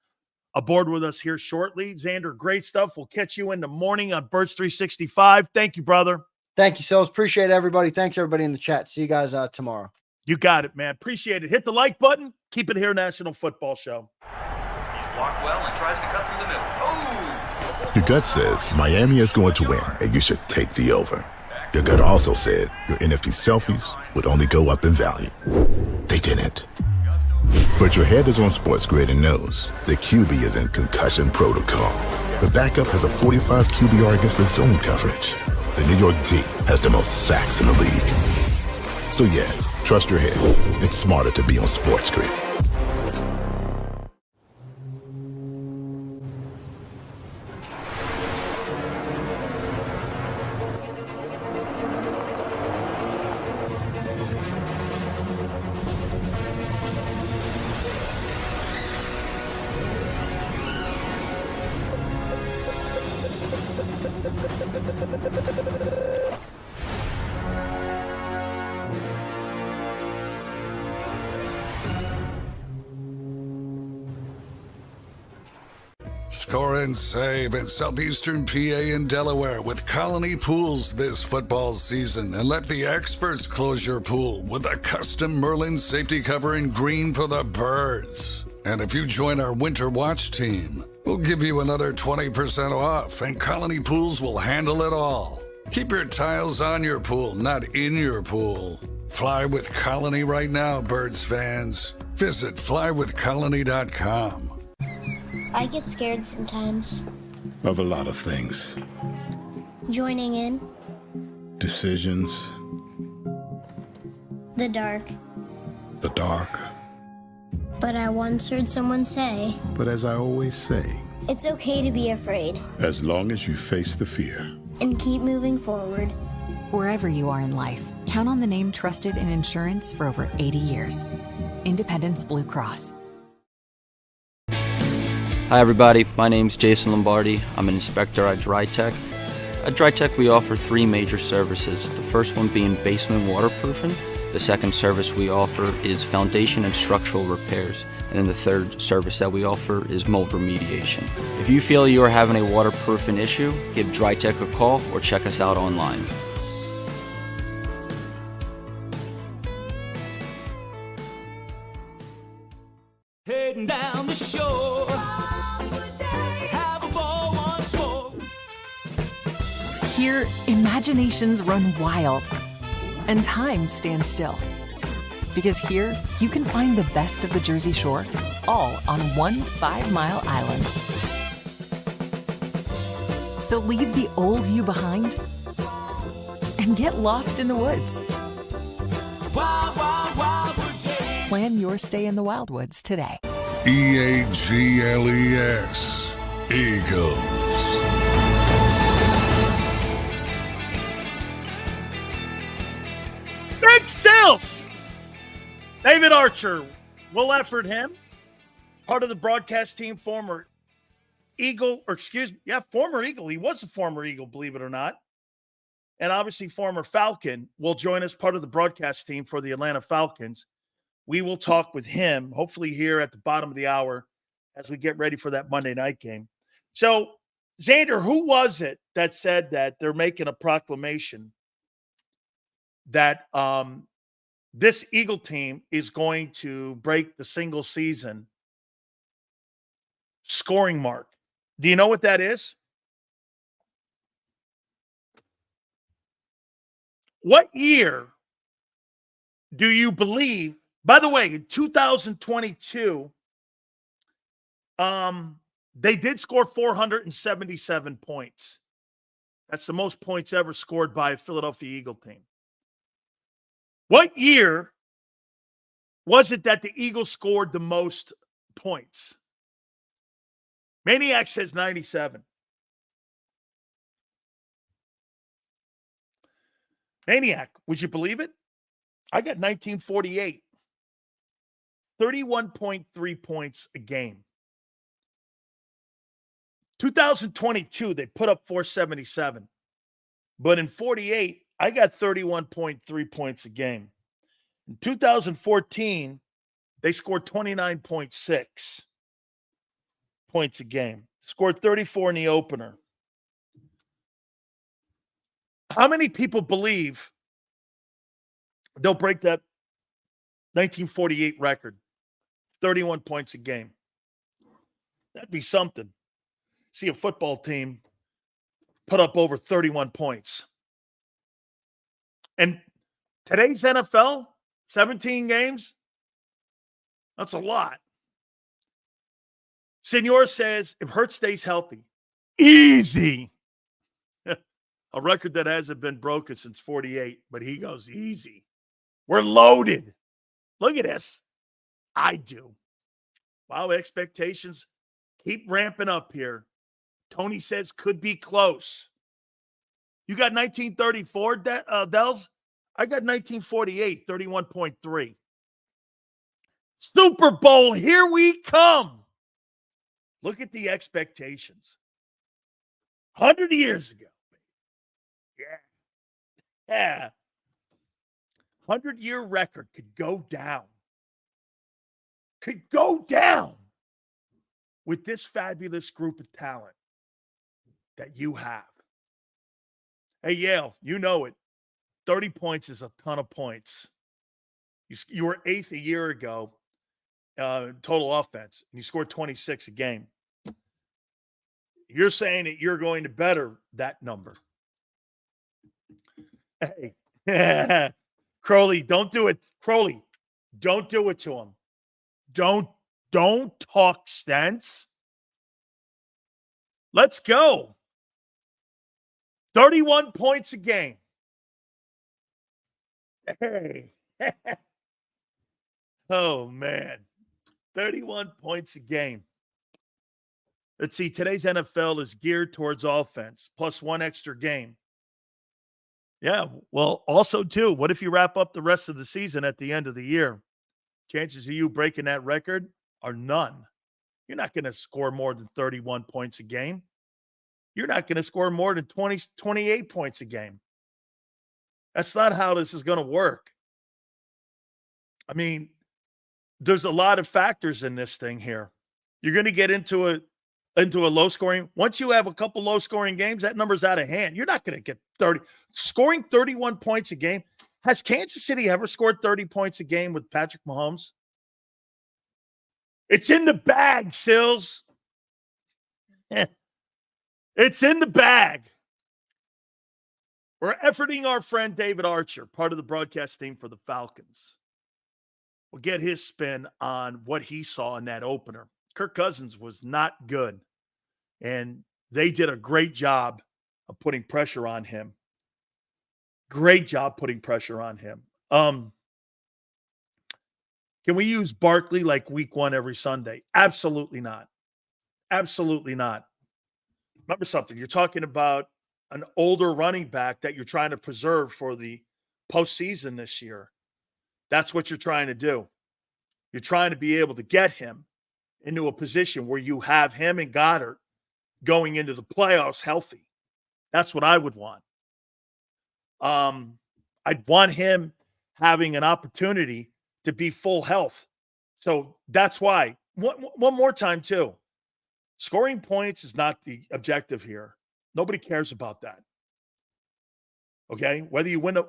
aboard with us here shortly. Xander, great stuff. We'll catch you in the morning on Birds 365. Thank you, brother. Thank you, Sills. Appreciate everybody. Thanks, everybody in the chat. See you guys tomorrow. You got it, man. Appreciate it. Hit the like button. Keep it here, National Football Show. He's blocked well and tries to cut through the middle. Oh! Your gut says Miami is going to win, and you should take the over. Your gut also said your NFT selfies would only go up in value. They didn't. But your head is on Sports Grid and knows the QB is in concussion protocol. The backup has a 45 QBR against the zone coverage. the New York D has the most sacks in the league. So yeah, trust your head. It's smarter to be on Sports Grid. Score and save in southeastern PA and Delaware with Colony Pools this football season, and let the experts close your pool with a custom Merlin safety cover in green for the birds. And if you join our Winter Watch team, we'll give you another 20% off, and Colony Pools will handle it all. Keep your tiles on your pool, not in your pool. Fly with Colony right now, birds fans. Visit flywithcolony.com. I get scared sometimes. Of a lot of things. Joining in. Decisions. The dark. The dark. But I once heard someone say, But as I always say, it's okay to be afraid. as long as you face the fear. And keep moving forward. Wherever you are in life, count on the name trusted in insurance for over 80 years. Independence Blue Cross. Hi everybody, my name's Jason Lombardi. I'm an inspector at DryTech. At DryTech we offer three major services, the first one being basement waterproofing. The second service we offer is foundation and structural repairs. And then the third service that we offer is mold remediation. If you feel you are having a waterproofing issue, give DryTech a call or check us out online. Heading down the shore. Have a ball once more. Here, imaginations run wild and time stands still. Because here, you can find the best of the Jersey Shore, all on one 5-mile island. So leave the old you behind and get lost in the woods. Wild, wild, wild wood day. Plan your stay in the Wildwoods today. EAGLES. Eagles. Big sales. David Archer, Will Effortham, part of the broadcast team, former Eagle, former Eagle. He was a former Eagle, believe it or not. And obviously former Falcon will join us, part of the broadcast team for the Atlanta Falcons. We will talk with him, hopefully here at the bottom of the hour as we get ready for that Monday night game. So, Xander, who was it that said that they're making a proclamation that this Eagle team is going to break the single season scoring mark? Do you know what that is? What year do you believe? By the way, in 2022, they did score 477 points. That's the most points ever scored by a Philadelphia Eagle team. What year was it that the Eagles scored the most points? Maniac says 97. Maniac, would you believe it? I got 1948. 31.3 points a game. 2022, they put up 477. But in 48, I got 31.3 points a game. In 2014, they scored 29.6 points a game. Scored 34 in the opener. How many people believe they'll break that 1948 record? 31 points a game. That'd be something. See a football team put up over 31 points. And today's NFL, 17 games, that's a lot. Senor says, if Hurts stays healthy, easy. A record that hasn't been broken since 48, but he goes easy. We're loaded. Look at this. I do. Wow, expectations keep ramping up here. Tony says could be close. You got 1934, Dells? I got 1948, 31.3. Super Bowl, here we come. Look at the expectations. 100 years ago. Yeah. 100-year record could go down. Could go down with this fabulous group of talent that you have. Hey, Yale, you know it. 30 points is a ton of points. You were 8th a year ago, total offense, and you scored 26 a game. You're saying that you're going to better that number. Hey, Crowley, don't do it. Crowley, don't do it to him. Don't talk sense. Let's go. 31 points a game. Hey. Oh, man. 31 points a game. Let's see. Today's NFL is geared towards offense, plus one extra game. Yeah, well, also, too, what if you wrap up the rest of the season at the end of the year? Chances of you breaking that record are none. You're not going to score more than 31 points a game. You're not going to score more than 28 points a game. That's not how this is going to work. I mean, there's a lot of factors in this thing here. You're going to get into a low-scoring. Once you have a couple low-scoring games, that number's out of hand. You're not going to get 30. Scoring 31 points a game. Has Kansas City ever scored 30 points a game with Patrick Mahomes? It's in the bag, Sills. It's in the bag. We're efforting our friend David Archer, part of the broadcast team for the Falcons. We'll get his spin on what he saw in that opener. Kirk Cousins was not good, and they did a great job of putting pressure on him. Great job putting pressure on him. Can we use Barkley like week one every Sunday? Absolutely not. Absolutely not. Remember something. You're talking about an older running back that you're trying to preserve for the postseason this year. That's what you're trying to do. You're trying to be able to get him into a position where you have him and Goddard going into the playoffs healthy. That's what I would want. I'd want him having an opportunity to be full health. So that's why. One more time, too. Scoring points is not the objective here. Nobody cares about that. Okay? Whether you win a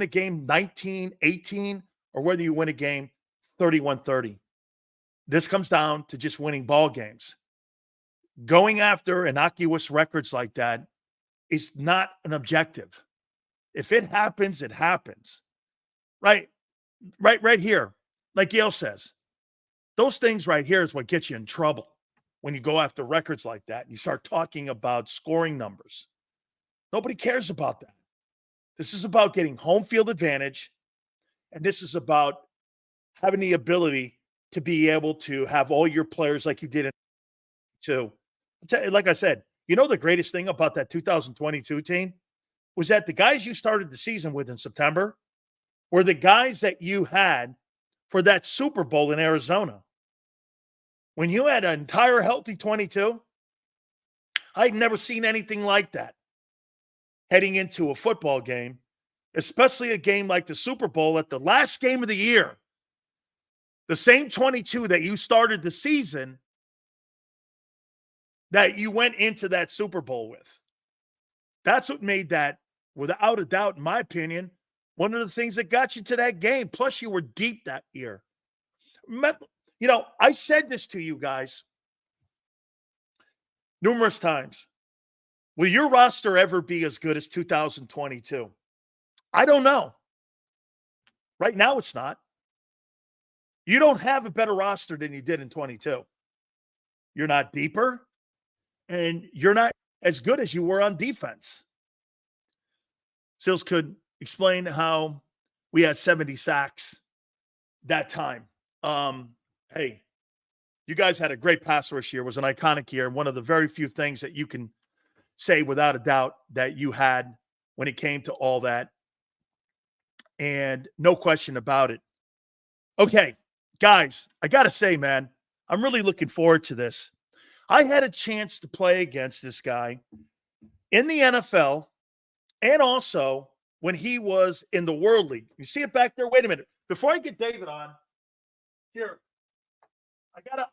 game 19-18 or whether you win a game 31-30. This comes down to just winning ball games. Going after innocuous records like that is not an objective. If it happens, it happens. Right here. Like Yale says, those things right here is what gets you in trouble when you go after records like that and you start talking about scoring numbers. Nobody cares about that. This is about getting home field advantage, and this is about having the ability to be able to have all your players like you did in 2022. Like I said, you know the greatest thing about that 2022 team was that the guys you started the season with in September were the guys that you had for that Super Bowl in Arizona. When you had an entire healthy 22, I'd never seen anything like that heading into a football game, especially a game like the Super Bowl at the last game of the year. The same 22 that you started the season that you went into that Super Bowl with. That's what made that, without a doubt, in my opinion, one of the things that got you to that game. Plus, you were deep that year. You know, I said this to you guys numerous times. Will your roster ever be as good as 2022? I don't know. Right now, it's not. You don't have a better roster than you did in 22. You're not deeper, and you're not as good as you were on defense. Sills could explain how we had 70 sacks that time. Hey, you guys had a great pass rush year. It was an iconic year. One of the very few things that you can say without a doubt that you had when it came to all that. And no question about it. Okay, guys, I got to say, man, I'm really looking forward to this. I had a chance to play against this guy in the NFL and also when he was in the World League. You see it back there? Wait a minute. Before I get David on, here,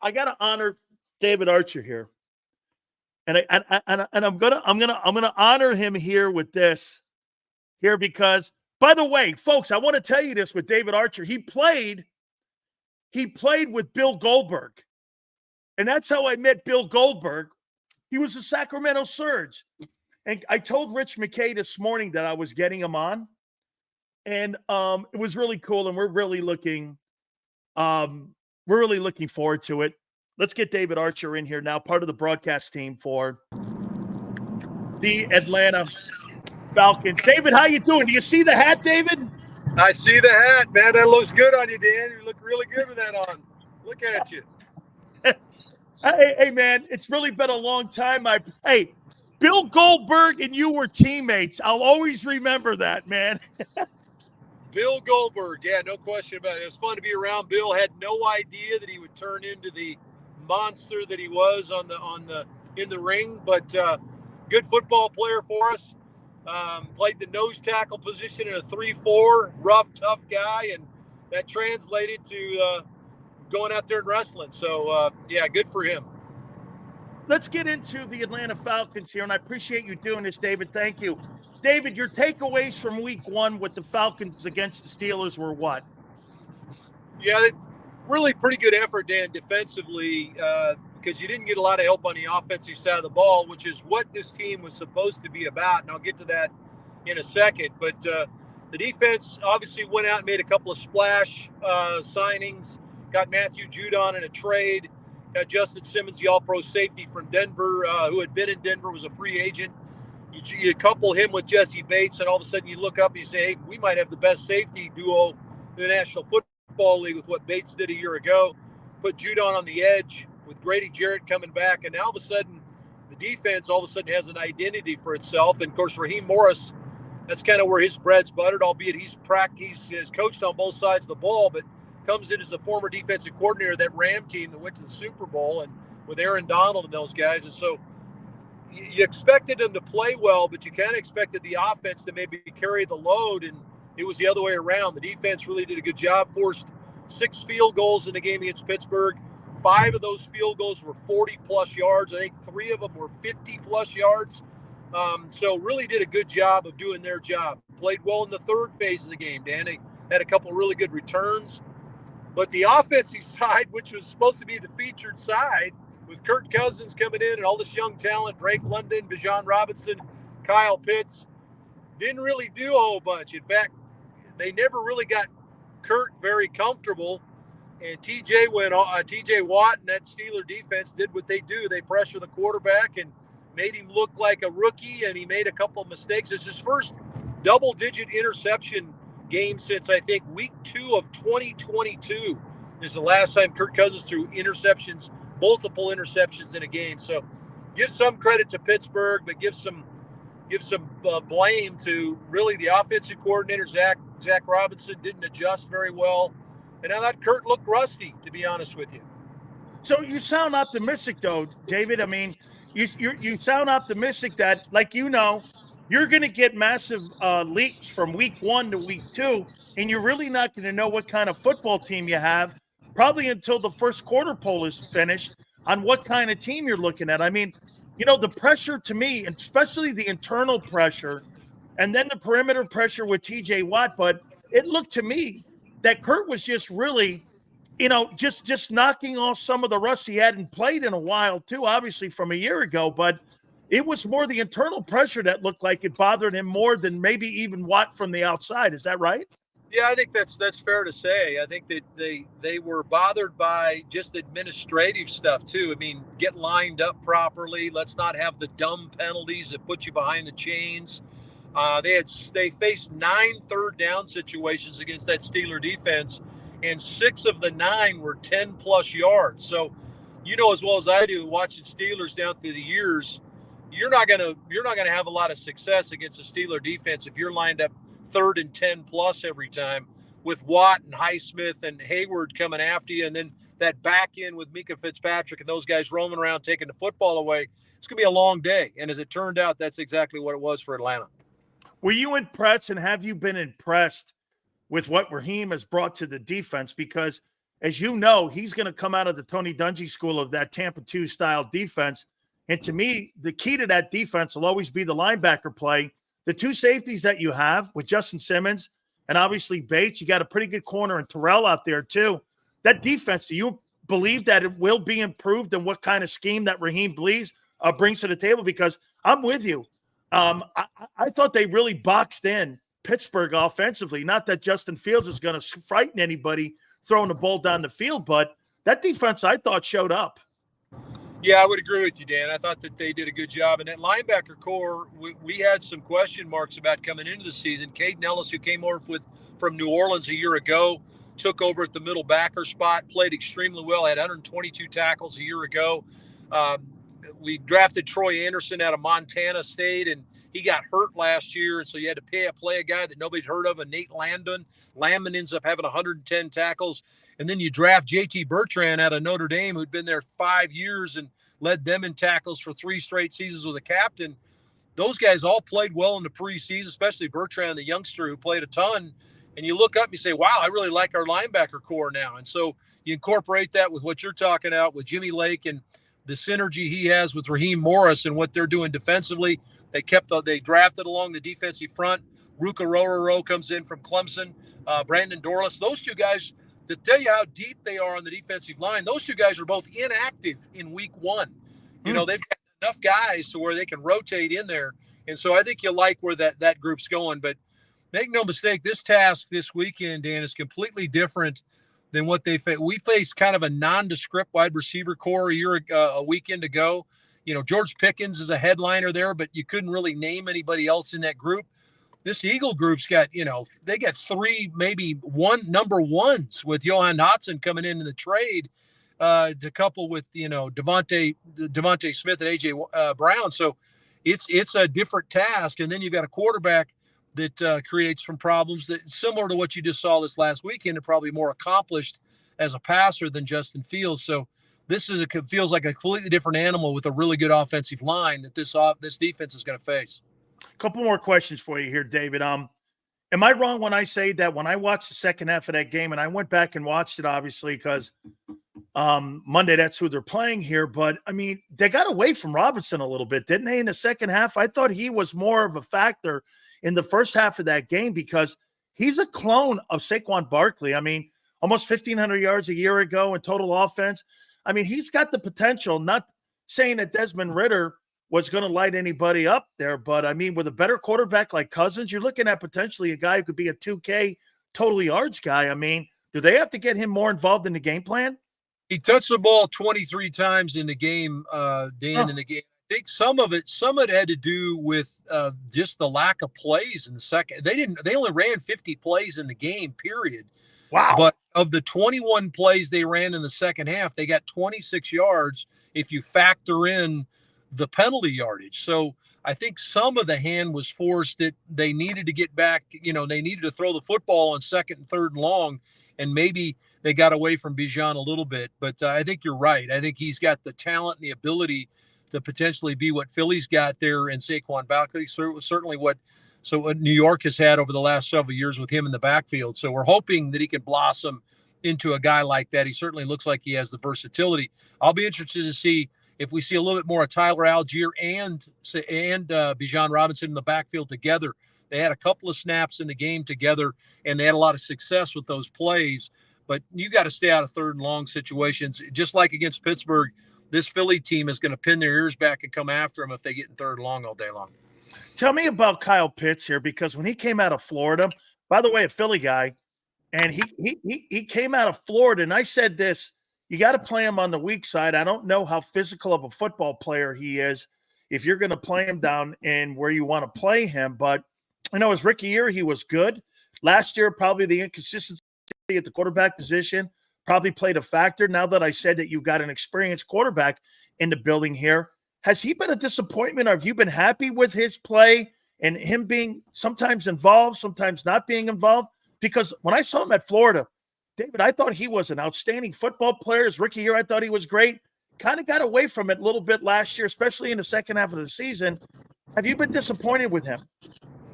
I gotta honor David Archer here. And I'm gonna honor him here with this here because, by the way, folks, I want to tell you this with David Archer. He played with Bill Goldberg. And that's how I met Bill Goldberg. He was a Sacramento Surge. And I told Rich McKay this morning that I was getting him on. And it was really cool. And we're really looking forward to it. Let's get David Archer in here now, part of the broadcast team for the Atlanta Falcons. David, how you doing? Do you see the hat, David? I see the hat, man. That looks good on you, Dan. You look really good with that on. Look at you. Hey, man, it's really been a long time. Hey, Bill Goldberg and you were teammates. I'll always remember that, man. Bill Goldberg, yeah, no question about it. It was fun to be around Bill. Had no idea that he would turn into the monster that he was in the ring, but good football player for us. Played the nose tackle position in a 3-4, rough, tough guy, and that translated to going out there and wrestling. So, yeah, good for him. Let's get into the Atlanta Falcons here, and I appreciate you doing this, David. Thank you. David, your takeaways from week one with the Falcons against the Steelers were what? Yeah, really pretty good effort, Dan, defensively, because you didn't get a lot of help on the offensive side of the ball, which is what this team was supposed to be about, and I'll get to that in a second. But the defense obviously went out and made a couple of splash signings, got Matthew Judon in a trade, got Justin Simmons, the all-pro safety from Denver, who had been in Denver, was a free agent. You couple him with Jesse Bates, and all of a sudden you look up and you say, hey, we might have the best safety duo in the National Football League with what Bates did a year ago. Put Judon on the edge with Grady Jarrett coming back, and now all of a sudden the defense all of a sudden has an identity for itself. And, of course, Raheem Morris, that's kind of where his bread's buttered, albeit he's coached on both sides of the ball, but comes in as the former defensive coordinator of that Ram team that went to the Super Bowl and with Aaron Donald and those guys. And so you expected them to play well, but you kind of expected the offense to maybe carry the load, and it was the other way around. The defense really did a good job, forced 6 field goals in the game against Pittsburgh. 5 of those field goals were 40-plus yards. I think 3 of them were 50-plus yards. So really did a good job of doing their job. Played well in the third phase of the game, Dan. They had a couple really good returns. But the offensive side, which was supposed to be the featured side, with Kirk Cousins coming in and all this young talent, Drake London, Bijan Robinson, Kyle Pitts, didn't really do a whole bunch. In fact, they never really got Kurt very comfortable. And TJ Watt and that Steeler defense did what they do. They pressure the quarterback and made him look like a rookie, and he made a couple of mistakes. It's his first double-digit interception game since, I think, week 2 of 2022 is the last time Kirk Cousins threw interceptions, multiple interceptions in a game. So give some credit to Pittsburgh, but give some blame to really the offensive coordinator, Zach Robinson, didn't adjust very well. And I thought Kurt looked rusty, to be honest with you. So you sound optimistic, though, David. I mean, you sound optimistic that, like, you're going to get massive leaps from week 1 to week 2, and you're really not going to know what kind of football team you have probably until the first quarter poll is finished on what kind of team you're looking at. I mean, the pressure to me, and especially the internal pressure, and then the perimeter pressure with TJ Watt, but it looked to me that Kurt was just really, just knocking off some of the rust he hadn't played in a while too, obviously from a year ago, but it was more the internal pressure that looked like it bothered him more than maybe even Watt from the outside. Is that right? Yeah, I think that's fair to say. I think that they were bothered by just administrative stuff too. I mean, get lined up properly. Let's not have the dumb penalties that put you behind the chains. They faced 9 third-down situations against that Steeler defense, and 6 of the 9 were 10-plus yards. So, you know as well as I do, watching Steelers down through the years, you're not gonna have a lot of success against a Steeler defense if you're lined up 3rd and 10+ every time with Watt and Highsmith and Hayward coming after you, and then that back end with Mika Fitzpatrick and those guys roaming around taking the football away. It's gonna be a long day, and as it turned out, that's exactly what it was for Atlanta. Were you impressed, and have you been impressed with what Raheem has brought to the defense? Because, as you know, he's going to come out of the Tony Dungy school of that Tampa 2 style defense. And to me, the key to that defense will always be the linebacker play. The 2 safeties that you have with Justin Simmons and obviously Bates, you got a pretty good corner and Terrell out there too. That defense, do you believe that it will be improved, and what kind of scheme that Raheem brings to the table? Because I'm with you. I thought they really boxed in Pittsburgh offensively. Not that Justin Fields is going to frighten anybody throwing the ball down the field, but that defense I thought showed up. Yeah, I would agree with you, Dan. I thought that they did a good job. And that linebacker core, we had some question marks about coming into the season. Caden Ellis, who came over from New Orleans a year ago, took over at the middle backer spot, played extremely well, had 122 tackles a year ago. We drafted Troy Anderson out of Montana State, and he got hurt last year, and so you had to play a guy that nobody'd heard of, Nate Landon. Landman ends up having 110 tackles. And then you draft JT Bertrand out of Notre Dame, who'd been there 5 years and led them in tackles for 3 straight seasons with a captain. Those guys all played well in the preseason, especially Bertrand, the youngster who played a ton. And you look up and you say, wow, I really like our linebacker core now. And so you incorporate that with what you're talking about with Jimmy Lake and the synergy he has with Raheem Morris and what they're doing defensively. They drafted along the defensive front. Ruka Rororo comes in from Clemson. Brandon Dorlus. Those 2 guys, to tell you how deep they are on the defensive line, those 2 guys are both inactive in week 1. You know, they've got enough guys to where they can rotate in there. And so I think you like where that group's going. But make no mistake, this task this weekend, Dan, is completely different than what they faced. We faced kind of a nondescript wide receiver core a weekend ago. You know, George Pickens is a headliner there, but you couldn't really name anybody else in that group. This Eagle group's got, they got 3, maybe 1 number 1s with Johan Dotson coming in the trade to couple with, Devontae Smith and AJ Brown. So it's a different task. And then you've got a quarterback that creates some problems that similar to what you just saw this last weekend, and probably more accomplished as a passer than Justin Fields. So this feels like a completely different animal with a really good offensive line that this defense is going to face. A couple more questions for you here, David. Am I wrong when I say that when I watched the second half of that game, and I went back and watched it, obviously, because Monday, that's who they're playing here. But, I mean, they got away from Robinson a little bit, didn't they, in the second half? I thought he was more of a factor in the first half of that game because he's a clone of Saquon Barkley. I mean, almost 1,500 yards a year ago in total offense. I mean, he's got the potential, not saying that Desmond Ridder was going to light anybody up there, but, I mean, with a better quarterback like Cousins, you're looking at potentially a guy who could be a 2K total yards guy. I mean, do they have to get him more involved in the game plan? He touched the ball 23 times in the game, Dan, in the game. I think some of it had to do with just the lack of plays in the second. They only ran 50 plays in the game, period. Wow. But of the 21 plays they ran in the second half, they got 26 yards if you factor in the penalty yardage. So I think some of the hand was forced that they needed to get back. They needed to throw the football on 2nd and 3rd and long, and maybe they got away from Bijan a little bit. But I think you're right. I think he's got the talent and the ability to potentially be what Philly's got there in Saquon Barkley. So it was certainly what New York has had over the last several years with him in the backfield. So we're hoping that he can blossom into a guy like that. He certainly looks like he has the versatility. I'll be interested to see if we see a little bit more of Tyler Algier and Bijan Robinson in the backfield together. They had a couple of snaps in the game together, and they had a lot of success with those plays. But you got to stay out of 3rd and long situations. Just like against Pittsburgh, this Philly team is going to pin their ears back and come after them if they get in 3rd and long all day long. Tell me about Kyle Pitts here, because when he came out of Florida, by the way, a Philly guy, and he came out of Florida, and I said this, you got to play him on the weak side. I don't know how physical of a football player he is if you're going to play him down in where you want to play him, but I know his rookie year, he was good. Last year, probably the inconsistency at the quarterback position probably played a factor. Now that I said that you've got an experienced quarterback in the building here, has he been a disappointment, or have you been happy with his play and him being sometimes involved, sometimes not being involved? Because when I saw him at Florida, David, I thought he was an outstanding football player. His rookie year, I thought he was great. Kind of got away from it a little bit last year, especially in the second half of the season. Have you been disappointed with him?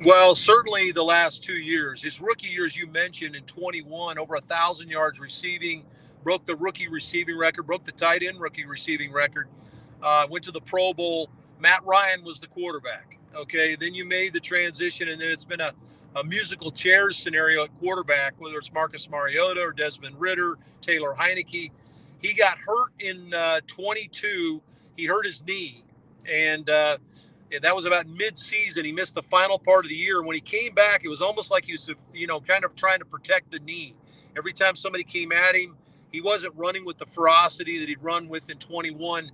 Well, certainly the last 2 years. His rookie year, as you mentioned, in 21, over 1,000 yards receiving, broke the rookie receiving record, broke the tight end rookie receiving record, went to the Pro Bowl. Matt Ryan was the quarterback. Okay, then you made the transition, and then it's been a musical chairs scenario at quarterback, whether it's Marcus Mariota or Desmond Ridder, Taylor Heineke. He got hurt in 22. He hurt his knee, and that was about mid-season. He missed the final part of the year. When he came back, it was almost like he was, kind of trying to protect the knee. Every time somebody came at him, he wasn't running with the ferocity that he'd run with in 21.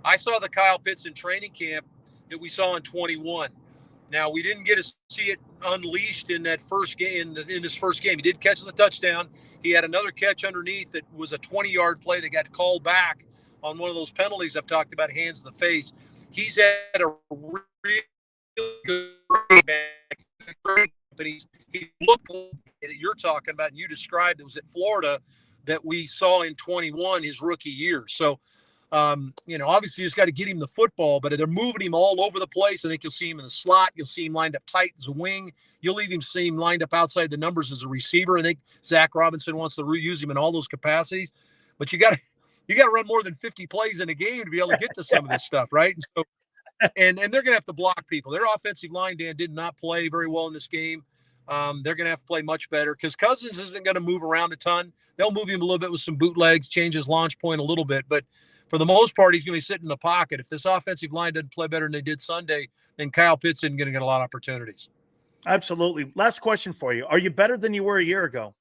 I saw the Kyle Pitts in training camp that we saw in 21. Now, we didn't get to see it unleashed in that first game. In this first game, he did catch the touchdown. He had another catch underneath that was a 20-yard play that got called back on one of those penalties I've talked about, hands in the face. He's had a really good back. He looked that you're talking about, and you described it was at Florida that we saw in 21, his rookie year. So, obviously you just got to get him the football, but they're moving him all over the place. I think you'll see him in the slot. You'll see him lined up tight as a wing. You'll even see him lined up outside the numbers as a receiver. I think Zach Robinson wants to reuse him in all those capacities, but you got to run more than 50 plays in a game to be able to get to some of this stuff. Right. And so, and they're going to have to block people. Their offensive line, Dan, did not play very well in this game. They're going to have to play much better because Cousins isn't going to move around a ton. They'll move him a little bit with some bootlegs, change his launch point a little bit, but for the most part, he's going to be sitting in the pocket. If this offensive line doesn't play better than they did Sunday, then Kyle Pitts isn't going to get a lot of opportunities. Absolutely. Last question for you. Are you better than you were a year ago?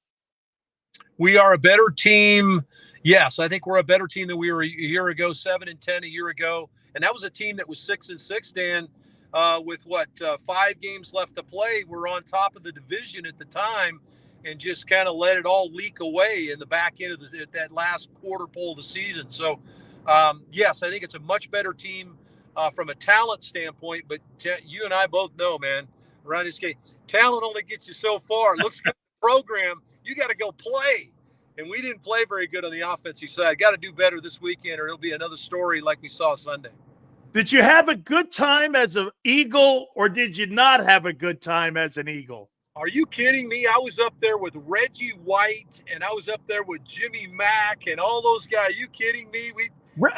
We are a better team. Yes, I think we're a better team than we were a year ago, 7-10 a year ago. And that was a team that was 6-6, Dan, with 5 games left to play. We're on top of the division at the time and just kind of let it all leak away in the back end of that last quarter pole of the season. So, yes, I think it's a much better team from a talent standpoint, but you and I both know, man, around this game, talent only gets you so far. It looks good in the program. You got to go play. And we didn't play very good on the offensive side. Got to do better this weekend or it'll be another story like we saw Sunday. Did you have a good time as an Eagle or did you not have a good time as an Eagle? Are you kidding me? I was up there with Reggie White and I was up there with Jimmy Mack and all those guys. Are you kidding me?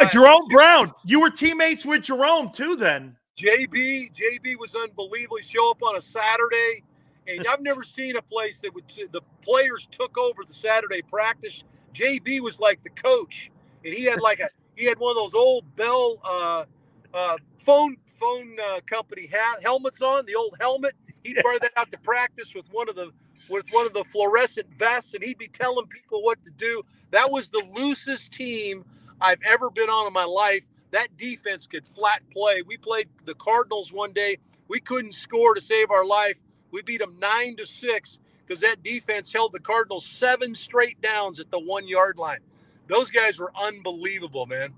Jerome Brown. You were teammates with Jerome too then. JB was unbelievable. He'd show up on a Saturday, and I've never seen a place that the players took over the Saturday practice. JB was like the coach, and he had one of those old Bell phone company helmets on, the old helmet. He'd wear that out to practice with one of the fluorescent vests, and he'd be telling people what to do. That was the loosest team I've ever been on in my life. That defense could flat play. We played the Cardinals one day. We couldn't score to save our life. We beat them 9-6 because that defense held the Cardinals 7 straight downs at the 1-yard line. Those guys were unbelievable, man.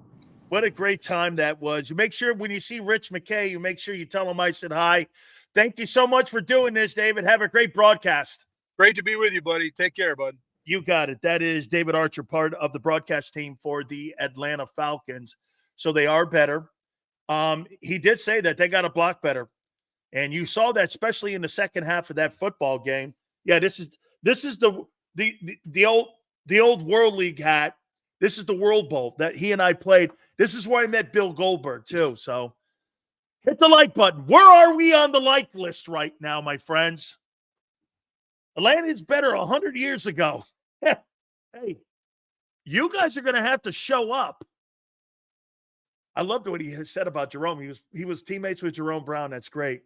What a great time that was. You make sure when you see Rich McKay, you make sure you tell him I said hi. Thank you so much for doing this, David. Have a great broadcast. Great to be with you, buddy. Take care, bud. You got it. That is David Archer, part of the broadcast team for the Atlanta Falcons. So they are better. He did say that they got to block better. And you saw that, especially in the second half of that football game. Yeah, this is the old World League hat. This is the World Bowl that he and I played. This is where I met Bill Goldberg, too. So hit the like button. Where are we on the like list right now, my friends? Atlanta is better 100 years ago. Hey, you guys are going to have to show up. I loved what he said about Jerome. He was teammates with Jerome Brown. That's great.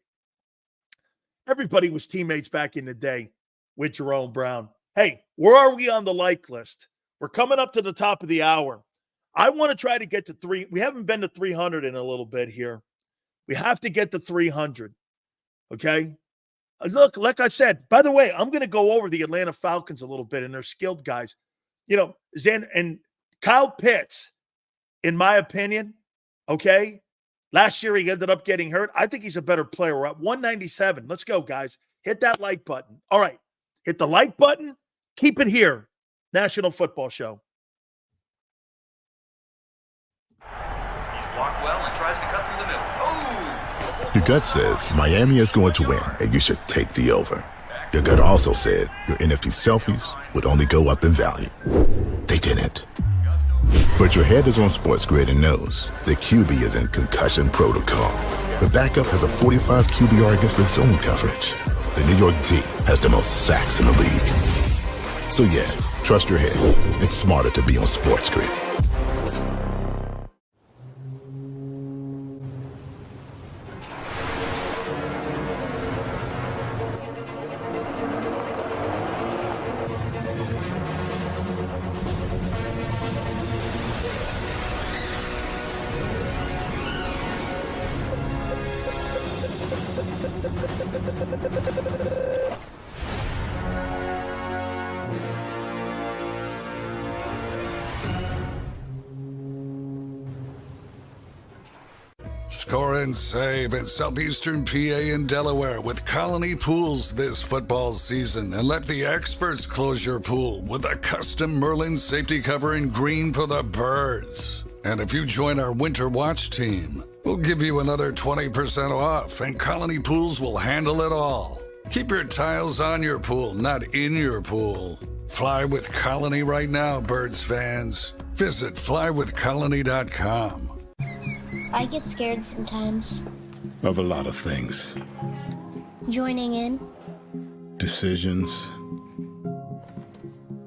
Everybody was teammates back in the day with Jerome Brown. Hey, where are we on the like list? We're coming up to the top of the hour. I want to try to get to 3. We haven't been to 300 in a little bit here. We have to get to 300. Okay? Look, like I said, by the way, I'm going to go over the Atlanta Falcons a little bit and their skilled guys. You know, Zen and Kyle Pitts, in my opinion, okay, last year he ended up getting hurt. I think he's a better player. We're at 197. Let's go, guys. Hit that like button. All right. Hit the like button. Keep it here. National Football Show. He's blocked well and tries to cut through the middle. Oh! Your gut says Miami is going to win, and you should take the over. Your gut also said your NFT selfies would only go up in value. They didn't. But your head is on Sports Grid and knows the QB is in concussion protocol. The backup has a 45 QBR against the zone coverage. The New York D has the most sacks in the league. So yeah, trust your head. It's smarter to be on Sports Grid. Score and save in southeastern PA and Delaware with Colony Pools this football season, and let the experts close your pool with a custom Merlin safety cover in green for the birds. And if you join our Winter Watch team, we'll give you another 20% off, and Colony Pools will handle it all. Keep your tiles on your pool, not in your pool. Fly with Colony right now, birds fans. Visit flywithcolony.com. I get scared sometimes. Of a lot of things. Joining in. Decisions.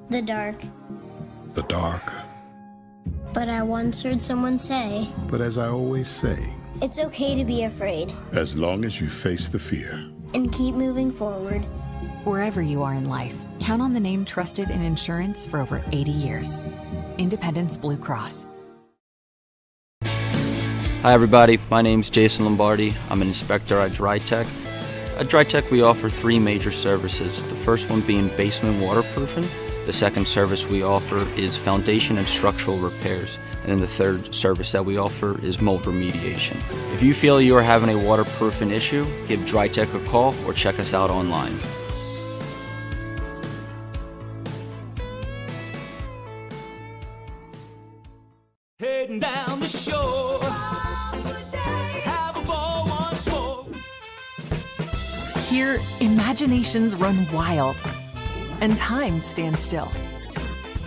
The dark. The dark. But I once heard someone say, But as I always say, it's okay to be afraid. as long as you face the fear. And keep moving forward. Wherever you are in life, count on the name trusted in insurance for over 80 years. Independence Blue Cross. Hi everybody, my name's Jason Lombardi. I'm an inspector at DryTech. At DryTech we offer three major services, the first one being basement waterproofing. The second service we offer is foundation and structural repairs. And then the third service that we offer is mold remediation. If you feel you are having a waterproofing issue, give DryTech a call or check us out online. Heading down the shore. Have a ball once more. Here, imaginations run wild and time stands still.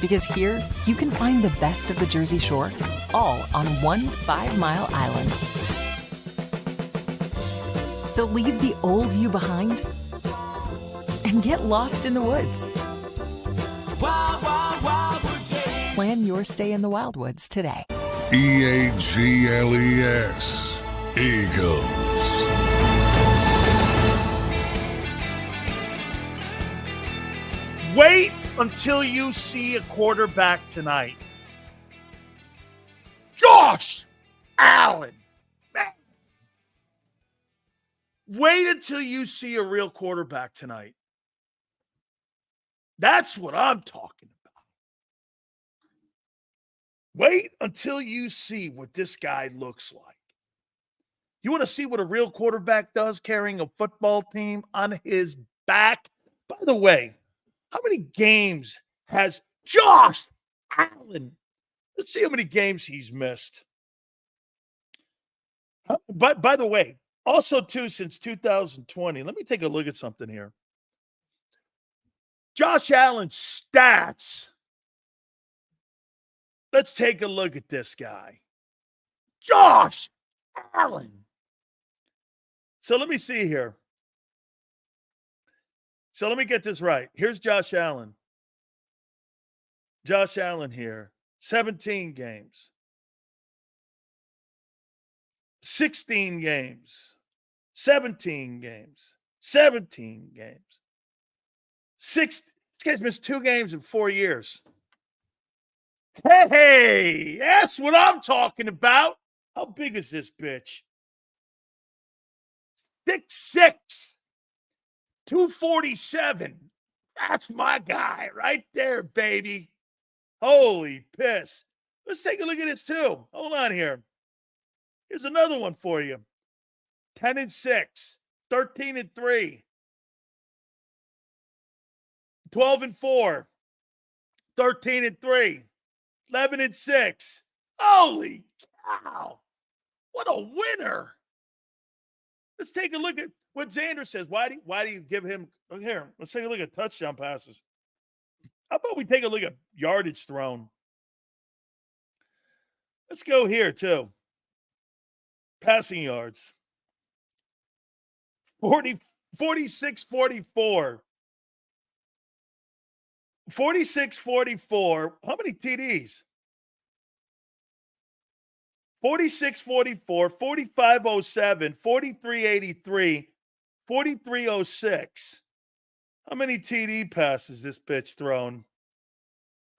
Because here, you can find the best of the Jersey Shore, all on one 5-mile island. So leave the old you behind and get lost in the woods. Wild, wild, wildwood days. Plan your stay in the Wildwoods today. EAGLES. Eagles. Wait until you see a quarterback tonight. Josh Allen. Man. Wait until you see a real quarterback tonight. That's what I'm talking about. Wait until you see what this guy looks like. You want to see what a real quarterback does carrying a football team on his back? By the way, how many games has Josh Allen? Let's see how many games he's missed. By the way, also too, since 2020, let me take a look at something here. Josh Allen's stats. Let's take a look at this guy. Josh Allen. So let me see here. So let me get this right. Here's Josh Allen. Josh Allen here. 17 games. 16 games. 17 games. 17 games. This guy's missed 2 games in 4 years. Hey, that's what I'm talking about. How big is this bitch? 6'6". 247. That's my guy right there, baby. Holy piss. Let's take a look at this too. Hold on here. Here's another one for you. 10-6, 13-3, 12-4, 13-3, 11-6. Holy cow. What a winner. Let's take a look at what Xander says. Why do you give him here? Let's take a look at touchdown passes. How about we take a look at yardage thrown? Let's go here too. Passing yards. 46-44. 46-44. How many TDs? 46-44, 45-07, 43-83, 43-06. How many TD passes this bitch thrown?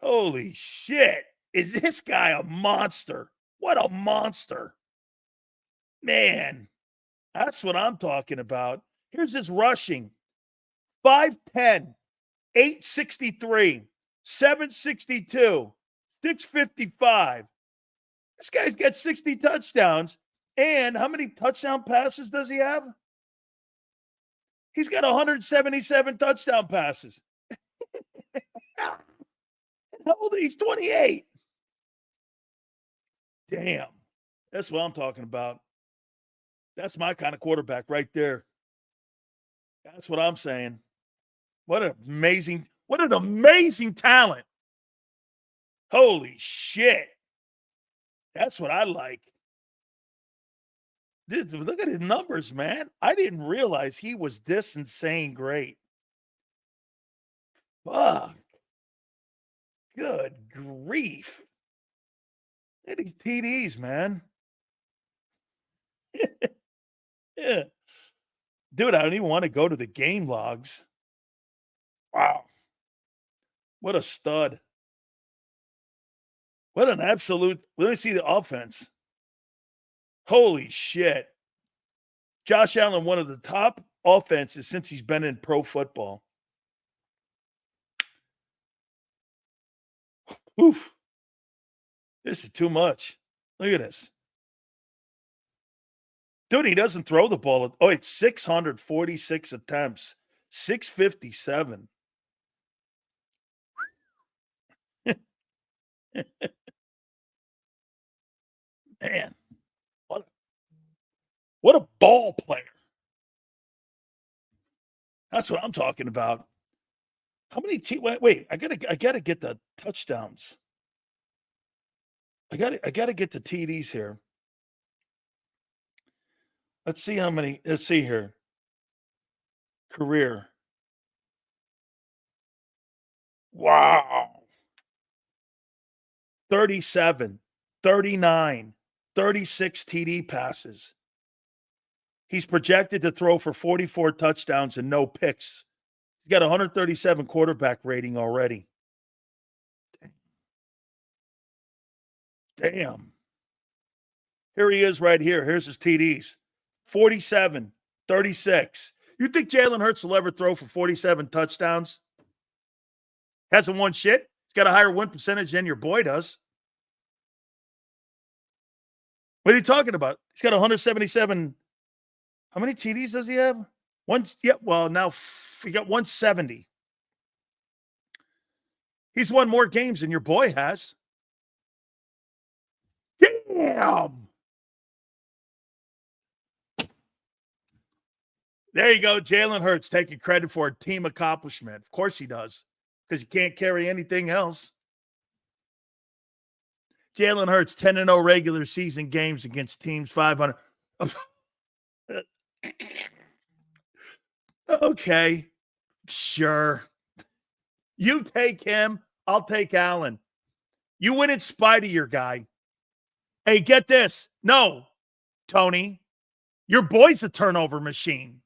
Holy shit. Is this guy a monster? What a monster. Man, that's what I'm talking about. Here's his rushing. 5'10", 863, 762, 655. This guy's got 60 touchdowns. And how many touchdown passes does he have? He's got 177 touchdown passes. How old? He's 28. Damn. That's what I'm talking about. That's my kind of quarterback right there. That's what I'm saying. What an amazing talent. Holy shit. That's what I like. Dude, look at his numbers, man. I didn't realize he was this insane great. Fuck. Good grief. Look at these TDs, man. Yeah. Dude, I don't even want to go to the game logs. Wow. What a stud. What an absolute. Let me see the offense. Holy shit. Josh Allen, one of the top offenses since he's been in pro football. Oof. This is too much. Look at this. Dude, he doesn't throw the ball. Oh, it's 646 attempts. 657. Man, what a ball player. That's what I'm talking about. How many wait, I gotta get the touchdowns. I gotta get the TDs here. Let's see how many. Let's see here. Career. Wow. 37, 39, 36 TD passes. He's projected to throw for 44 touchdowns and no picks. He's got 137 quarterback rating already. Damn. Here he is right here. Here's his TDs. 47, 36. You think Jalen Hurts will ever throw for 47 touchdowns? Hasn't won shit. He's got a higher win percentage than your boy does. What are you talking about? He's got 177. How many TDs does he have? Now he got 170. He's won more games than your boy has. Damn. There you go. Jalen Hurts taking credit for a team accomplishment. Of course he does, because he can't carry anything else. Jalen Hurts, 10-0 regular season games against teams 500. Okay, sure. You take him, I'll take Allen. You win in spite of your guy. Hey, get this. No, Tony, your boy's a turnover machine.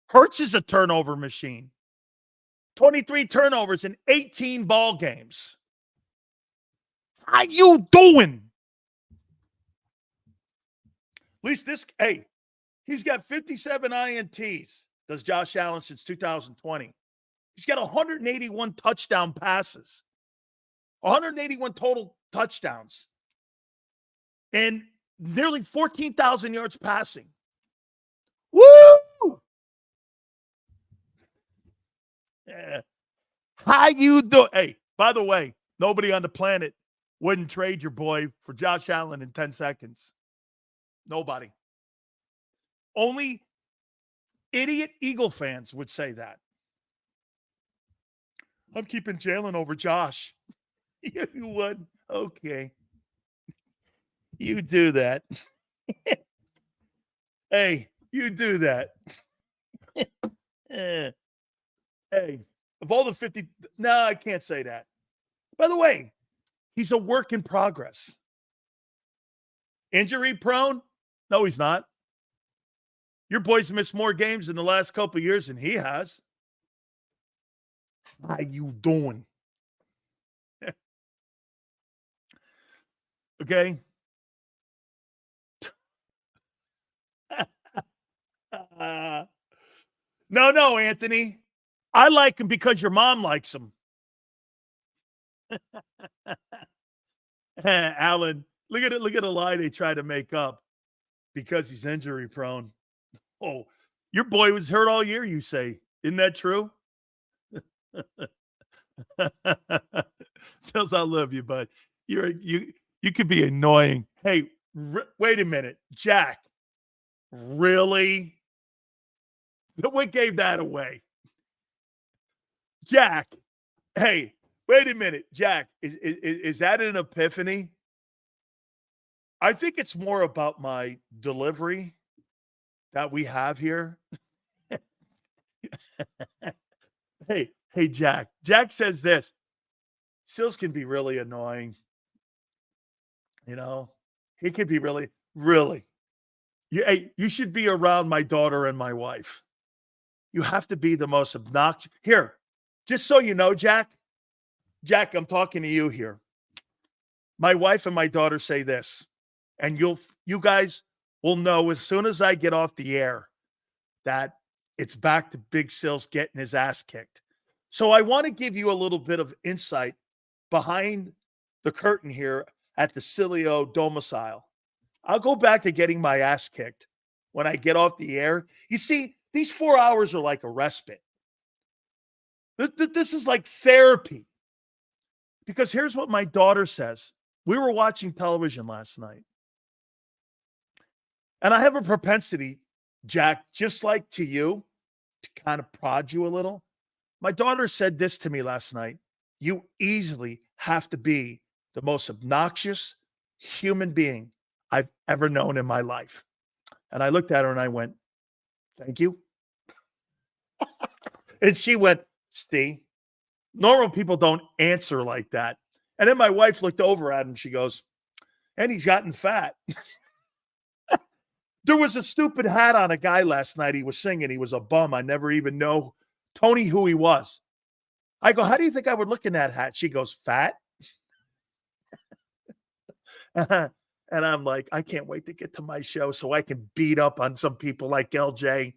Hurts is a turnover machine. 23 turnovers in 18 ball games. How you doing? At least he's got 57 INTs. does Josh Allen since 2020. He's got 181 touchdown passes, 181 total touchdowns, and nearly 14,000 yards passing. Woo! Yeah. How you do? Hey, by the way, nobody on the planet wouldn't trade your boy for Josh Allen in 10 seconds. Nobody. Only idiot Eagle fans would say that. I'm keeping Jalen over Josh. You would? Okay. You do that. Hey, you do that. Hey, of all the 50, no, I can't say that. By the way, he's a work in progress. Injury prone? No, he's not. Your boy's missed more games in the last couple of years than he has. How you doing? Okay. No, Anthony. I like him because your mom likes him. Alan, look at the lie they try to make up because he's injury prone. Oh, your boy was hurt all year, you say. Isn't that true? Says I love you, but you could be annoying. Hey, wait a minute, Jack. Really? What gave that away? Jack, hey, wait a minute, Jack. Is that an epiphany? I think it's more about my delivery that we have here. Hey, Jack. Jack says this. Sills can be really annoying. You know, he can be really. You should be around my daughter and my wife. You have to be the most obnoxious. Here, just so you know, Jack, I'm talking to you here. My wife and my daughter say this, and you guys will know as soon as I get off the air that it's back to Big Sills getting his ass kicked. So I want to give you a little bit of insight behind the curtain here at the Sileo domicile. I'll go back to getting my ass kicked when I get off the air. You see, these 4 hours are like a respite. This is like therapy. Because here's what my daughter says. We were watching television last night. And I have a propensity, Jack, just like to you, to kind of prod you a little. My daughter said this to me last night. You easily have to be the most obnoxious human being I've ever known in my life. And I looked at her and I went, thank you. And she went, see, normal people don't answer like that. And then my wife looked over at him. She goes, and he's gotten fat. There was a stupid hat on a guy last night. He was singing. He was a bum. I never even know Tony who he was. I go, how do you think I would look in that hat? She goes, fat. And I'm like, I can't wait to get to my show so I can beat up on some people like LJ,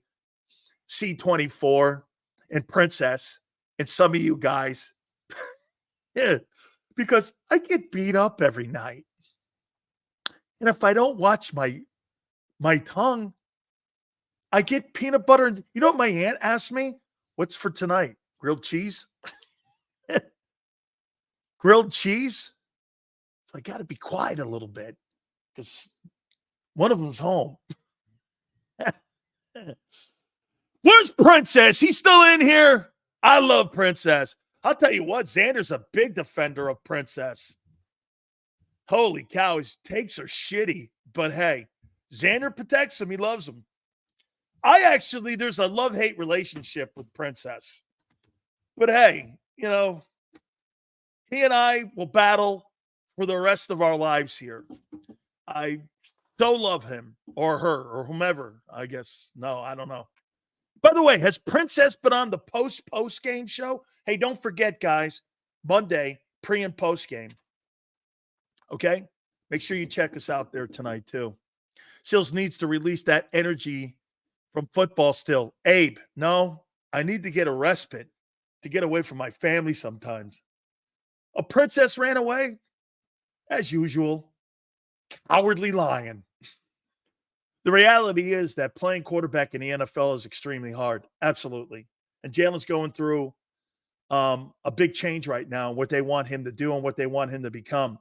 C24, and Princess, and some of you guys. Yeah, because I get beat up every night. And if I don't watch my tongue, I get peanut butter. And you know what my aunt asked me? What's for tonight? Grilled cheese? Grilled cheese? So I got to be quiet a little bit because one of them's home. Where's Princess? He's still in here. I love Princess. I'll tell you what, Xander's a big defender of Princess. Holy cow, his takes are shitty. But hey, Xander protects him. He loves him. There's a love-hate relationship with Princess. But hey, you know, he and I will battle for the rest of our lives here. I so love him or her or whomever. I guess. No, I don't know. By the way, has Princess been on the post-game show? Hey, don't forget, guys, Monday, pre- and post-game. Okay? Make sure you check us out there tonight, too. Sills needs to release that energy from football still. Abe, no, I need to get a respite to get away from my family sometimes. A princess ran away? As usual. Cowardly lion. The reality is that playing quarterback in the NFL is extremely hard. Absolutely. And Jalen's going through a big change right now, what they want him to do and what they want him to become.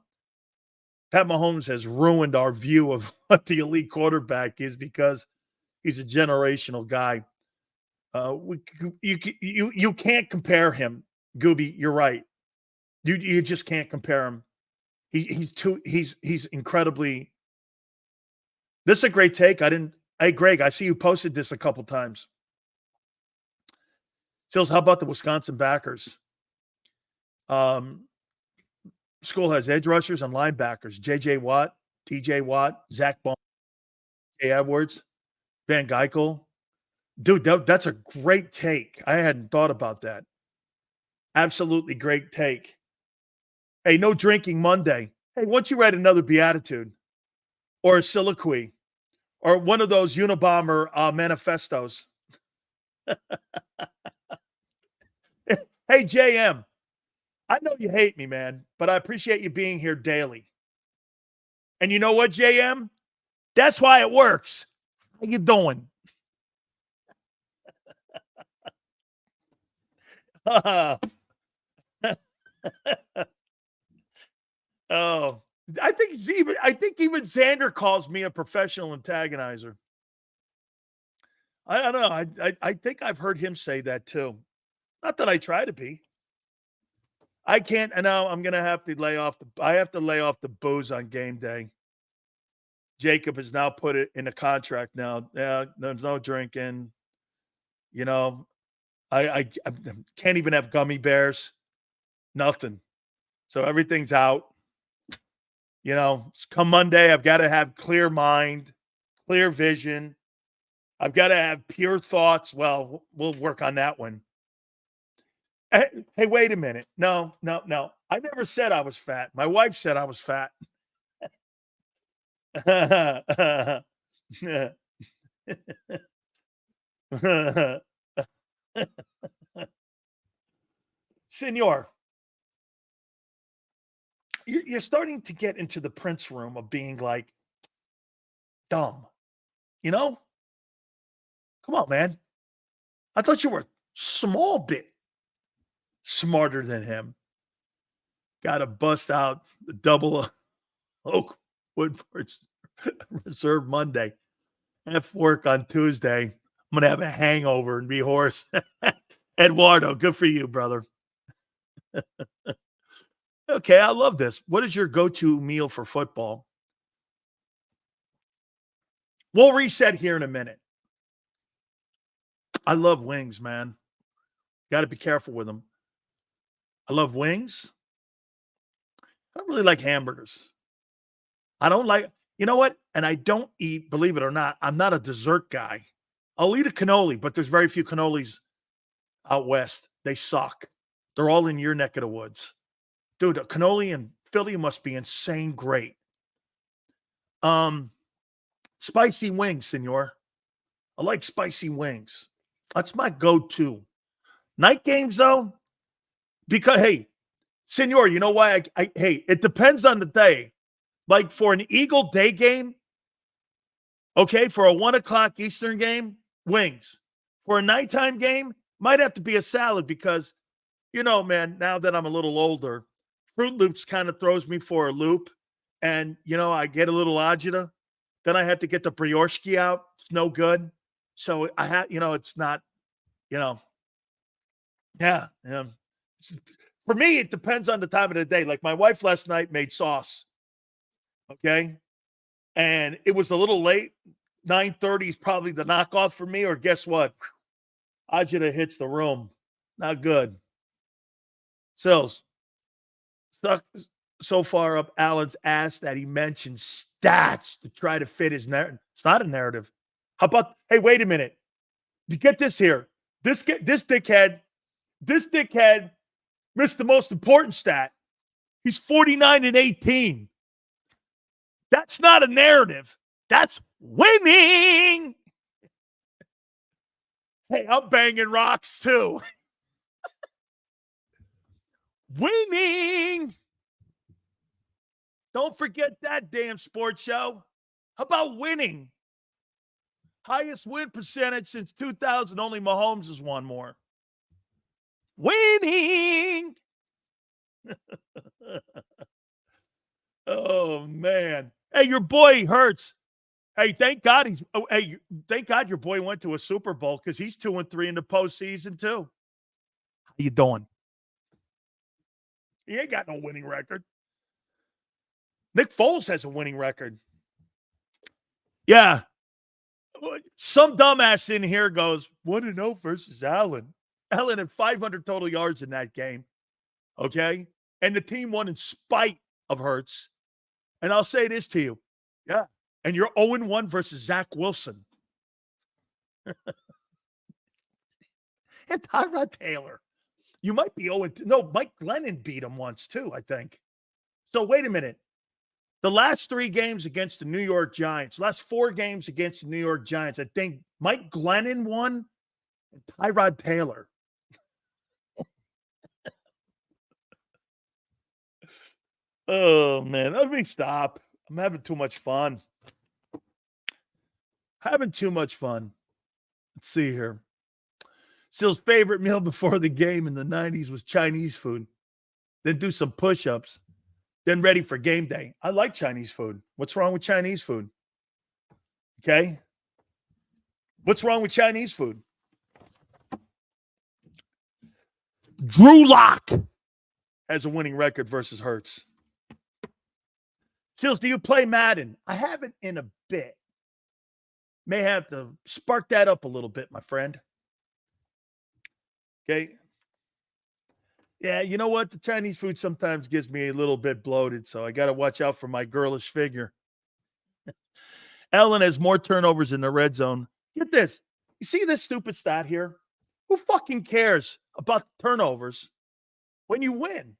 Pat Mahomes has ruined our view of what the elite quarterback is because he's a generational guy. You can't compare him, Gooby. You're right. You just can't compare him. He's incredibly. This is a great take. Hey, Greg, I see you posted this a couple times. Sills, how about the Wisconsin Backers? School has edge rushers and linebackers. J.J. Watt, T.J. Watt, Zach Bond, Jay Edwards, Van Geikel. Dude, that's a great take. I hadn't thought about that. Absolutely great take. Hey, no drinking Monday. Hey, once you write another beatitude or a soliloquy or one of those Unabomber manifestos. Hey, JM, I know you hate me, man, but I appreciate you being here daily. And you know what, JM? That's why it works. How you doing? Oh, I think even Xander calls me a professional antagonizer. I don't know. I think I've heard him say that too. Not that I try to be. I can't, and now I'm gonna have to lay off the booze on game day. JAKIB has now put it in a contract now. Yeah, there's no drinking. You know, I can't even have gummy bears. Nothing. So everything's out. You know, come Monday, I've got to have clear mind, clear vision. I've got to have pure thoughts. Well, we'll work on that one. Hey, wait a minute. No. I never said I was fat. My wife said I was fat. Senor, you're starting to get into the Prince room of being like dumb. You know? Come on, man. I thought you were a small bit smarter than him. Got to bust out the double Oakwood Reserve Monday. F work on Tuesday. I'm going to have a hangover and be hoarse. Eduardo, good for you, brother. Okay, I love this. What is your go-to meal for football? We'll reset here in a minute. I love wings, man. Got to be careful with them. I love wings. I don't really like hamburgers. I don't like, you know what? And I don't eat, believe it or not, I'm not a dessert guy. I'll eat a cannoli, but there's very few cannolis out west. They suck. They're all in your neck of the woods. Dude, a cannoli in Philly must be insane great. Spicy wings, senor. I like spicy wings. That's my go-to. Night games, though, because, hey, senor, you know why? Hey, it depends on the day. Like for an Eagle day game, okay, for a 1 o'clock Eastern game, wings. For a nighttime game, might have to be a salad because, you know, man, now that I'm a little older, Fruit Loops kind of throws me for a loop. And, you know, I get a little agita. Then I have to get the brioche out. It's no good. So I had, you know, it's not, you know, yeah. For me, it depends on the time of the day. Like my wife last night made sauce. Okay. And it was a little late. 9:30 is probably the knockoff for me. Or guess what? Agita hits the room. Not good. Sills. Stuck so far up Alan's ass that he mentioned stats to try to fit his narrative. It's not a narrative. How about, hey, wait a minute. Get this here. This dickhead missed the most important stat. He's 49-18. That's not a narrative. That's winning. Hey, I'm banging rocks too. Winning. Don't forget that damn sports show. How about winning? Highest win percentage since 2000. Only Mahomes has won more. Winning. Oh, man. Hey, your boy Hurts. Hey, thank God thank God your boy went to a Super Bowl because he's 2-3 in the postseason too. How you doing? He ain't got no winning record. Nick Foles has a winning record. Yeah. Some dumbass in here goes 1-0 versus Allen. Allen had 500 total yards in that game. Okay? And the team won in spite of Hurts. And I'll say this to you. Yeah. And you're 0-1 versus Zach Wilson. And Tyrod Taylor. You might be 0-2. No, Mike Glennon beat him once too, I think. So wait a minute. The last 3 games against the New York Giants, last 4 games against the New York Giants, I think Mike Glennon won and Tyrod Taylor. Oh, man. Let me stop. I'm having too much fun. Having too much fun. Let's see here. Steele's favorite meal before the game in the 90s was Chinese food. Then do some push-ups. Then ready for game day. I like Chinese food. What's wrong with Chinese food? Okay? What's wrong with Chinese food? Drew Lock has a winning record versus Hurts. Seals, do you play Madden? I haven't in a bit. May have to spark that up a little bit, my friend. Okay. Yeah, you know what? The Chinese food sometimes gets me a little bit bloated, so I got to watch out for my girlish figure. Allen has more turnovers in the red zone. Get this. You see this stupid stat here? Who fucking cares about turnovers when you win?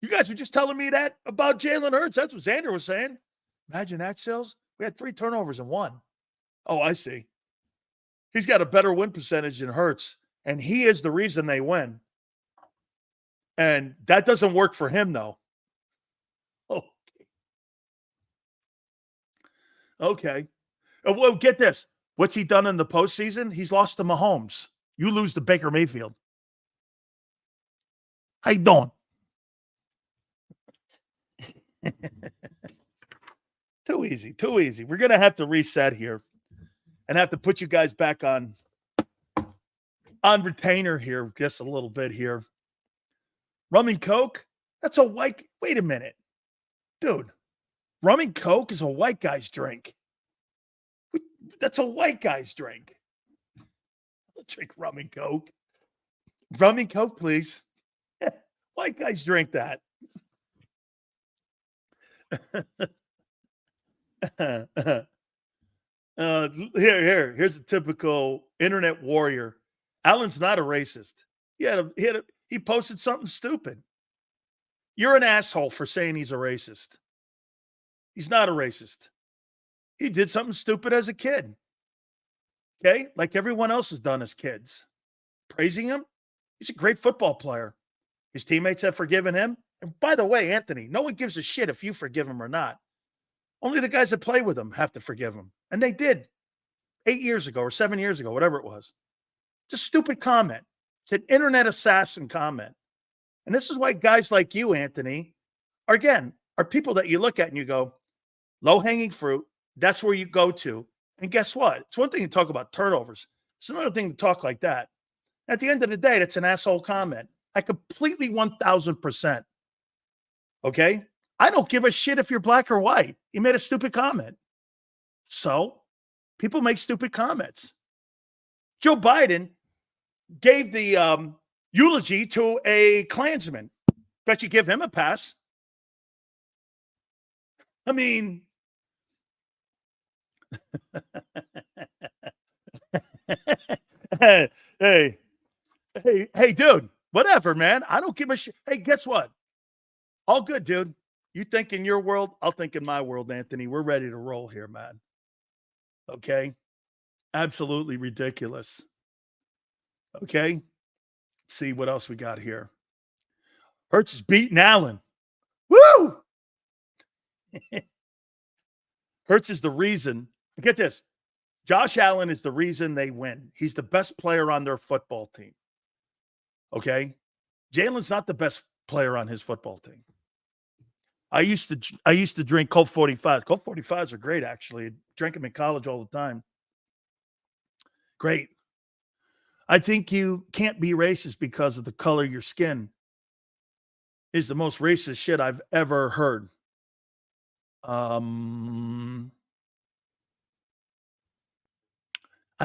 You guys were just telling me that about Jalen Hurts. That's what Xander was saying. Imagine that, Sills. We had 3 turnovers and 1. Oh, I see. He's got a better win percentage than Hurts, and he is the reason they win. And that doesn't work for him, though. Okay. Well, get this. What's he done in the postseason? He's lost to Mahomes. You lose to Baker Mayfield. How you doing? Too easy. Too easy. We're going to have to reset here and have to put you guys back on retainer here just a little bit here. Rum and Coke? That's a white... Wait a minute. Dude, rum and Coke is a white guy's drink. That's a white guy's drink. I'll drink rum and Coke. Rum and Coke, please. White guys drink that. Here's a typical internet warrior. Allen's not a racist. He posted something stupid. You're an asshole for saying he's a racist. He's not a racist. He did something stupid as a kid. Okay? Like everyone else has done as kids. Praising him? He's a great football player. His teammates have forgiven him. And by the way, Anthony, no one gives a shit if you forgive him or not. Only the guys that play with him have to forgive him. And they did 8 years ago or 7 years ago, whatever it was. It's a stupid comment. It's an internet assassin comment. And this is why guys like you, Anthony, are people that you look at and you go, low-hanging fruit, that's where you go to. And guess what? It's one thing to talk about turnovers. It's another thing to talk like that. At the end of the day, that's an asshole comment. I completely 1,000%. Okay? I don't give a shit if you're black or white. He made a stupid comment. So, people make stupid comments. Joe Biden gave the eulogy to a Klansman. Bet you give him a pass. I mean, hey, dude, whatever, man. I don't give a shit. Hey, guess what? All good, dude. You think in your world, I'll think in my world, Anthony. We're ready to roll here, man. Okay? Absolutely ridiculous. Okay. Let's see what else we got here. Hurts is beating Allen. Woo! Hurts is the reason. Get this. Josh Allen is the reason they win. He's the best player on their football team. Okay? Jalen's not the best player on his football team. I used to drink Colt 45. Colt 45s are great, actually. Drank them in college all the time. Great. I think you can't be racist because of the color of your skin is the most racist shit I've ever heard. I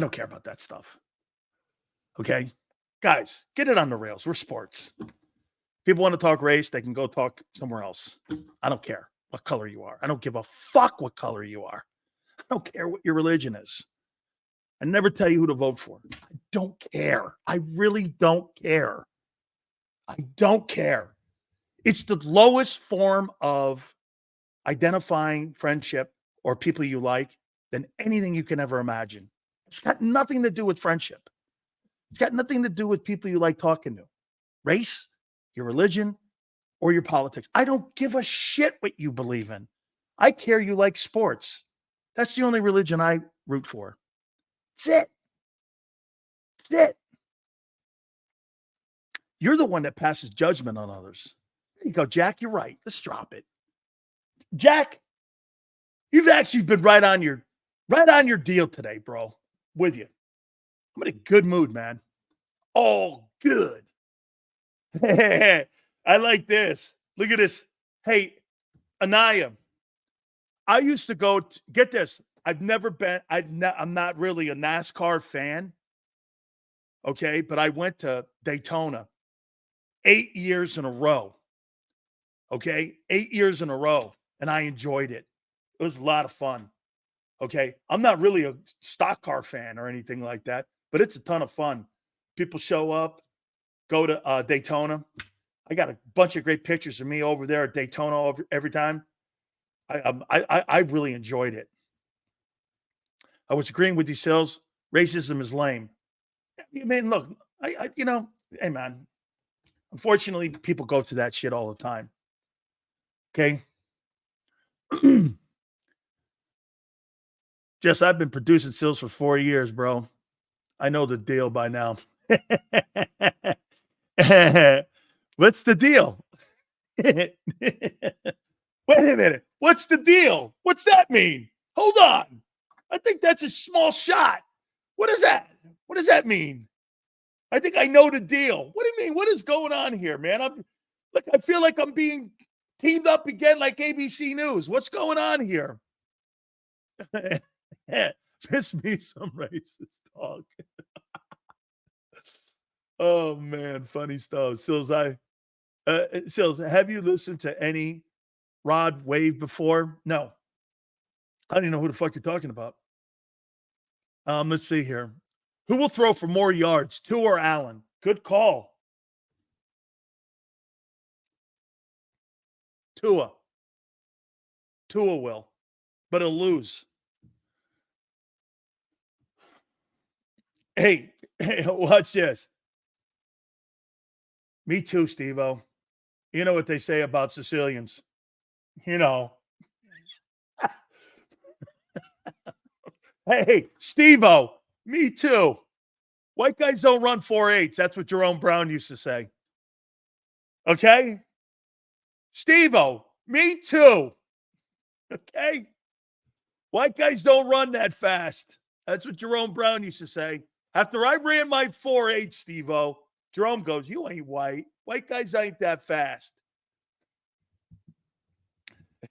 don't care about that stuff. Okay? Guys, get it on the rails. We're sports. People want to talk race, they can go talk somewhere else. I don't care what color you are. I don't give a fuck what color you are. I don't care what your religion is. I never tell you who to vote for. I don't care. I really don't care. I don't care. It's the lowest form of identifying friendship or people you like than anything you can ever imagine. It's got nothing to do with friendship. It's got nothing to do with people you like talking to. Race, your religion, or your politics. I don't give a shit what you believe in. I care you like sports. That's the only religion I root for. That's it. That's it. You're the one that passes judgment on others. There you go, Jack. You're right. Let's drop it. Jack, you've actually been right on your deal today, bro. With you. I'm in a good mood, man. All good. I like this. Look at this. Hey, Anaya, I used to go, get this. I'm not really a NASCAR fan. Okay. But I went to Daytona 8 years in a row. Okay. 8 years in a row. And I enjoyed it. It was a lot of fun. Okay. I'm not really a stock car fan or anything like that, but it's a ton of fun. People show up, go to Daytona. I got a bunch of great pictures of me over there at Daytona every time. I really enjoyed it. I was agreeing with these sales. Racism is lame. I mean, look, hey man, unfortunately, people go to that shit all the time. Okay. Jess, I've been producing sales for 4 years, bro. I know the deal by now. What's the deal? Wait a minute. What's the deal? What's that mean? Hold on. I think that's a small shot. What is that? What does that mean? I think I know the deal. What do you mean? What is going on here, man? I feel like I'm being teamed up again like ABC News. What's going on here? Miss me some racist talk. Oh man, funny stuff. Sills, have you listened to any Rod Wave before? No. I don't even know who the fuck you're talking about. Let's see here. Who will throw for more yards, Tua or Allen? Good call. Tua. Tua will, but he'll lose. Hey, watch this. Me too, Steve-O. You know what they say about Sicilians. You know. Hey, Steve-O. Me too. White guys don't run 4.8s. That's what Jerome Brown used to say. Okay? Steve-O. Me too. Okay? White guys don't run that fast. That's what Jerome Brown used to say. After I ran my 4.8, Steve-O, Jerome goes, you ain't white. White guys ain't that fast.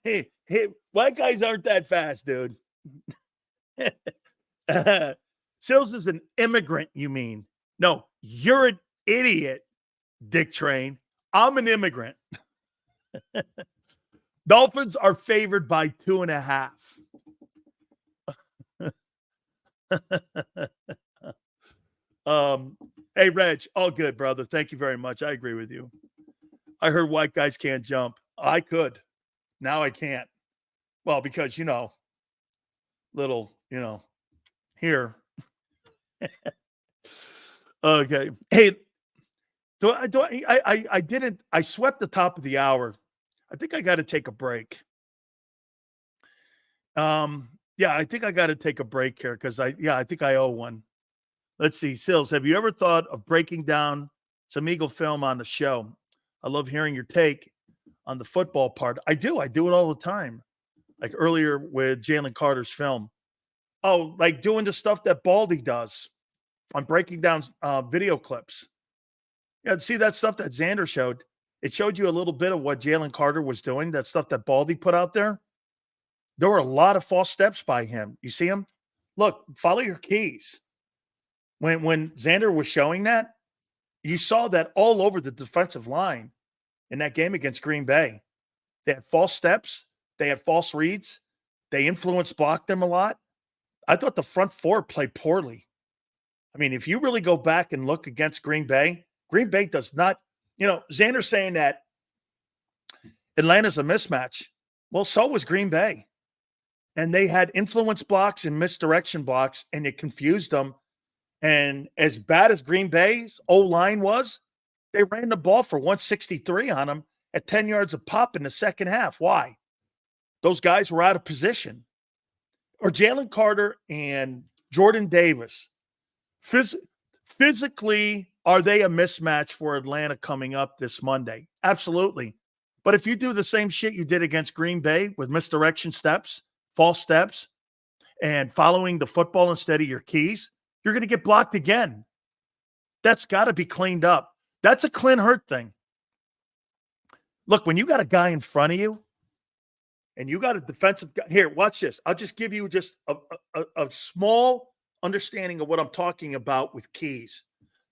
Hey, white guys aren't that fast, dude. Sills is an immigrant, you mean? No, you're an idiot, Dick Train. I'm an immigrant. Dolphins are favored by 2.5. Hey, Reg, all good, brother. Thank you very much. I agree with you. I heard white guys can't jump. I could. Now I can't. Well, because, little, here. Okay. Hey, I swept the top of the hour. I think I got to take a break. Yeah, I think I got to take a break here because I think I owe one. Let's see. Sills, have you ever thought of breaking down some Eagle film on the show? I love hearing your take on the football part. I do it all the time. Like earlier with Jalen Carter's film. Oh, like doing the stuff that Baldy does on breaking down video clips. Yeah, see that stuff that Xander showed. It showed you a little bit of what Jalen Carter was doing, that stuff that Baldy put out there. There were a lot of false steps by him. You see him? Look, follow your keys. When Xander was showing that, you saw that all over the defensive line in that game against Green Bay. They had false steps. They had false reads. They influence blocked them a lot. I thought the front four played poorly. I mean, if you really go back and look against Green Bay does not, Xander's saying that Atlanta's a mismatch. Well, so was Green Bay. And they had influence blocks and misdirection blocks, and it confused them. And as bad as Green Bay's O-line was, they ran the ball for 163 on them at 10 yards a pop in the second half. Why? Those guys were out of position. Or Jalen Carter and Jordan Davis. Physically, are they a mismatch for Atlanta coming up this Monday? Absolutely. But if you do the same shit you did against Green Bay with misdirection steps, false steps, and following the football instead of your keys, you're going to get blocked again. That's got to be cleaned up. That's a Clint Hurt thing. Look, when you got a guy in front of you and you got a defensive guy, here, watch this. I'll just give you just a small understanding of what I'm talking about with keys.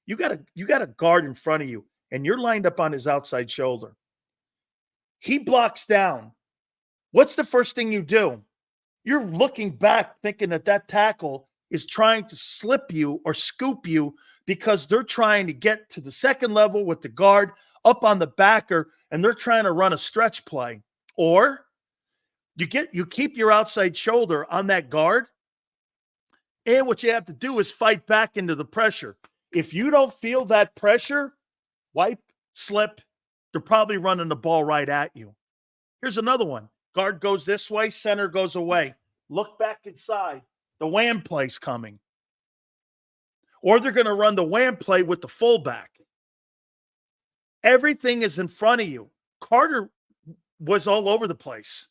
You got a guard in front of you and you're lined up on his outside shoulder. He blocks down. What's the first thing you do? You're looking back thinking that tackle is trying to slip you or scoop you because they're trying to get to the second level with the guard up on the backer and they're trying to run a stretch play. Or you keep your outside shoulder on that guard, and what you have to do is fight back into the pressure. If you don't feel that pressure, wipe, slip, they're probably running the ball right at you. Here's another one. Guard goes this way, center goes away. Look back inside. The wham play's coming. Or they're going to run the wham play with the fullback. Everything is in front of you. Carter was all over the place.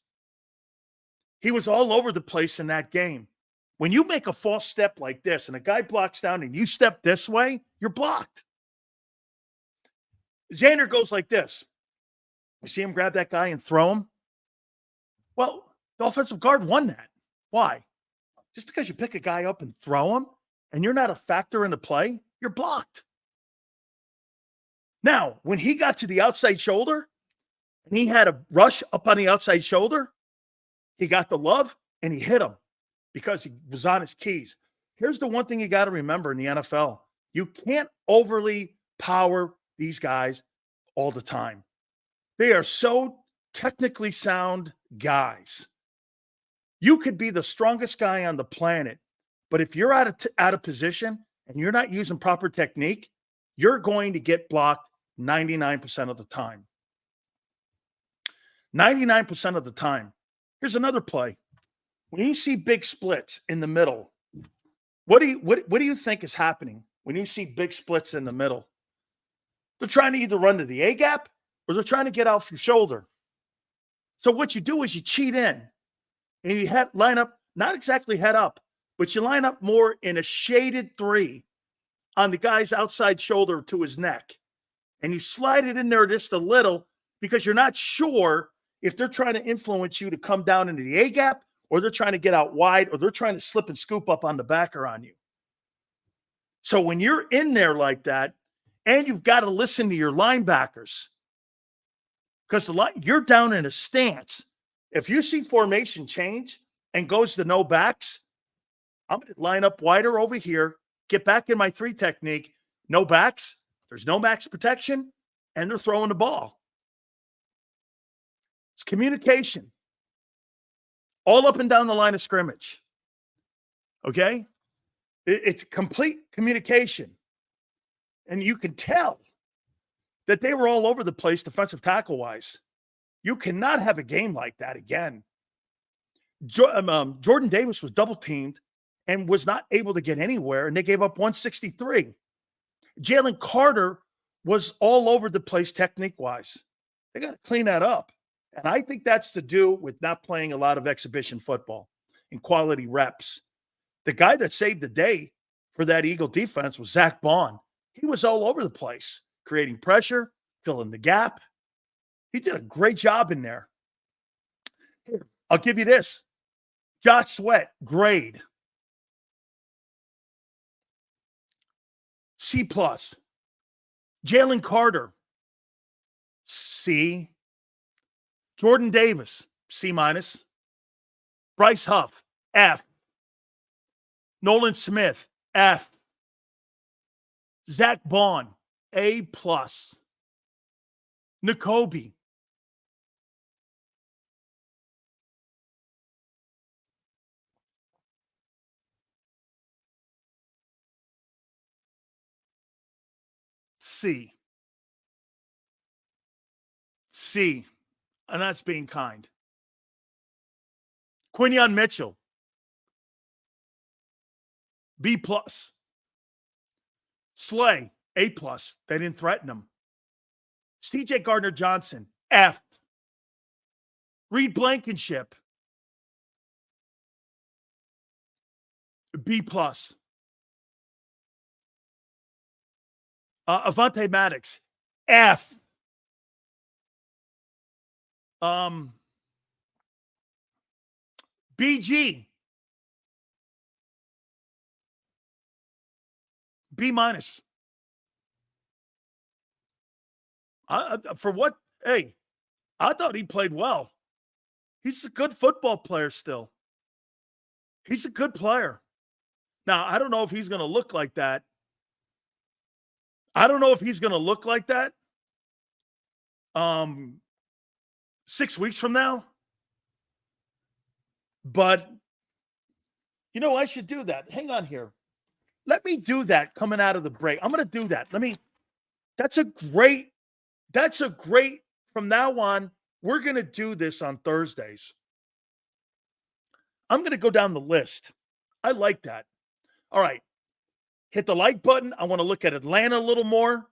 He was all over the place in that game. When you make a false step like this and a guy blocks down and you step this way, you're blocked. Xander goes like this. You see him grab that guy and throw him? Well, the offensive guard won that. Why? Just because you pick a guy up and throw him and you're not a factor in the play, you're blocked. Now, when he got to the outside shoulder and he had a rush up on the outside shoulder, he got the love and he hit him because he was on his keys. Here's the one thing you got to remember in the NFL. You can't overly power these guys all the time. They are so technically sound guys. You could be the strongest guy on the planet, but if you're out of position and you're not using proper technique, you're going to get blocked 99% of the time. 99% of the time. Here's another play. When you see big splits in the middle, what do you think is happening when you see big splits in the middle? They're trying to either run to the A gap or they're trying to get off your shoulder. So what you do is you cheat in and you line up, not exactly head up, but you line up more in a shaded 3 on the guy's outside shoulder to his neck. And you slide it in there just a little because you're not sure if they're trying to influence you to come down into the A gap or they're trying to get out wide or they're trying to slip and scoop up on the backer on you. So when you're in there like that, and you've got to listen to your linebackers because you're down in a stance. If you see formation change and goes to no backs, I'm going to line up wider over here, get back in my 3 technique, no backs, there's no max protection, and they're throwing the ball. It's communication. All up and down the line of scrimmage. Okay? It's complete communication. And you can tell that they were all over the place defensive tackle-wise. You cannot have a game like that again. Jordan Davis was double-teamed and was not able to get anywhere, and they gave up 163. Jalen Carter was all over the place technique-wise. They got to clean that up. And I think that's to do with not playing a lot of exhibition football and quality reps. The guy that saved the day for that Eagle defense was Zach Bond. He was all over the place, creating pressure, filling the gap. He did a great job in there. Here, I'll give you this. Josh Sweat, grade. C+. Jalen Carter, C. Jordan Davis, C-. Bryce Huff, F. Nolan Smith, F. Zach Bond, A+. Nakobe, C. C. And that's being kind. Quinyon Mitchell, B+. Slay, A+. They didn't threaten him. CJ Gardner-Johnson, F. Reed Blankenship, B+. Avante Maddox, F. BG, B-. For what? Hey, I thought he played well. He's a good football player still. He's a good player. Now, I don't know if he's going to look like that. 6 weeks from now. But, you know, I should do that. Hang on here. Let me do that coming out of the break. I'm going to do that. That's a great, from now on, we're going to do this on Thursdays. I'm going to go down the list. I like that. All right. Hit the like button. I want to look at Atlanta a little more.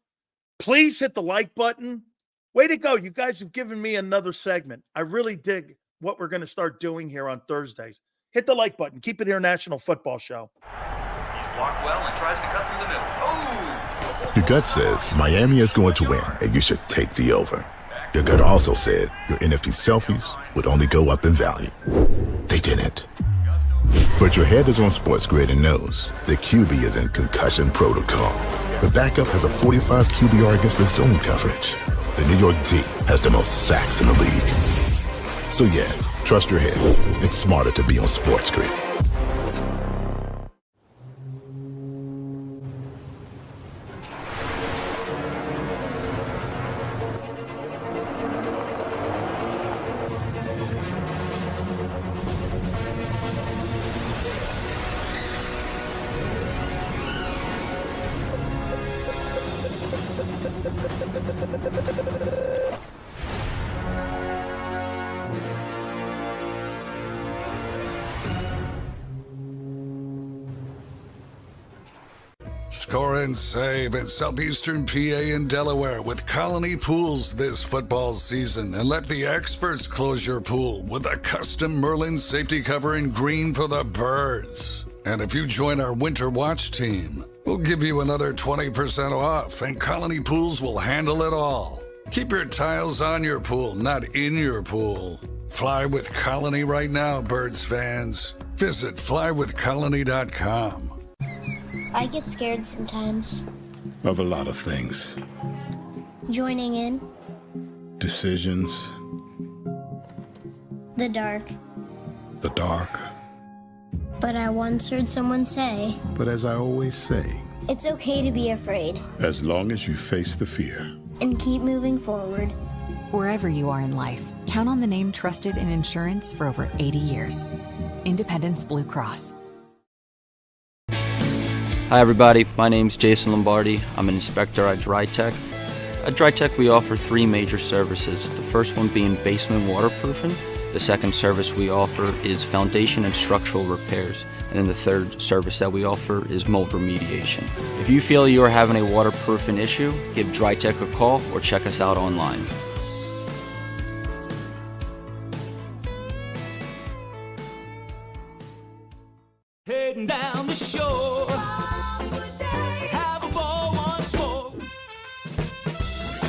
Please hit the like button. Way to go. You guys have given me another segment. I really dig what we're going to start doing here on Thursdays. Hit the like button. Keep it here, National Football Show. He's blocked well and tries to cut through the middle. Oh! Your gut says Miami is going to win, and you should take the over. Your gut also said your NFT selfies would only go up in value. They didn't. But your head is on Sports Grid and knows the QB is in concussion protocol. The backup has a 45 QBR against the zone coverage. The New York D has the most sacks in the league. So yeah, trust your head. It's smarter to be on Sports Grid. Score and save at Southeastern PA and Delaware with Colony Pools this football season, and let the experts close your pool with a custom Merlin safety cover in green for the birds. And if you join our Winter Watch team, we'll give you another 20% off, and Colony Pools will handle it all. Keep your tiles on your pool, not in your pool. Fly with Colony right now, Birds fans. Visit flywithcolony.com. I get scared sometimes. Of a lot of things. Joining in. Decisions. The dark. The dark. But I once heard someone say, But as I always say, it's okay to be afraid. as long as you face the fear. And keep moving forward. Wherever you are in life, count on the name trusted in insurance for over 80 years. Independence Blue Cross. Hi everybody, my name's Jason Lombardi. I'm an inspector at DryTech. At DryTech we offer three major services, the first one being basement waterproofing. The second service we offer is foundation and structural repairs. And then the third service that we offer is mold remediation. If you feel you are having a waterproofing issue, give DryTech a call or check us out online. Heading down the shore. Have a ball once more.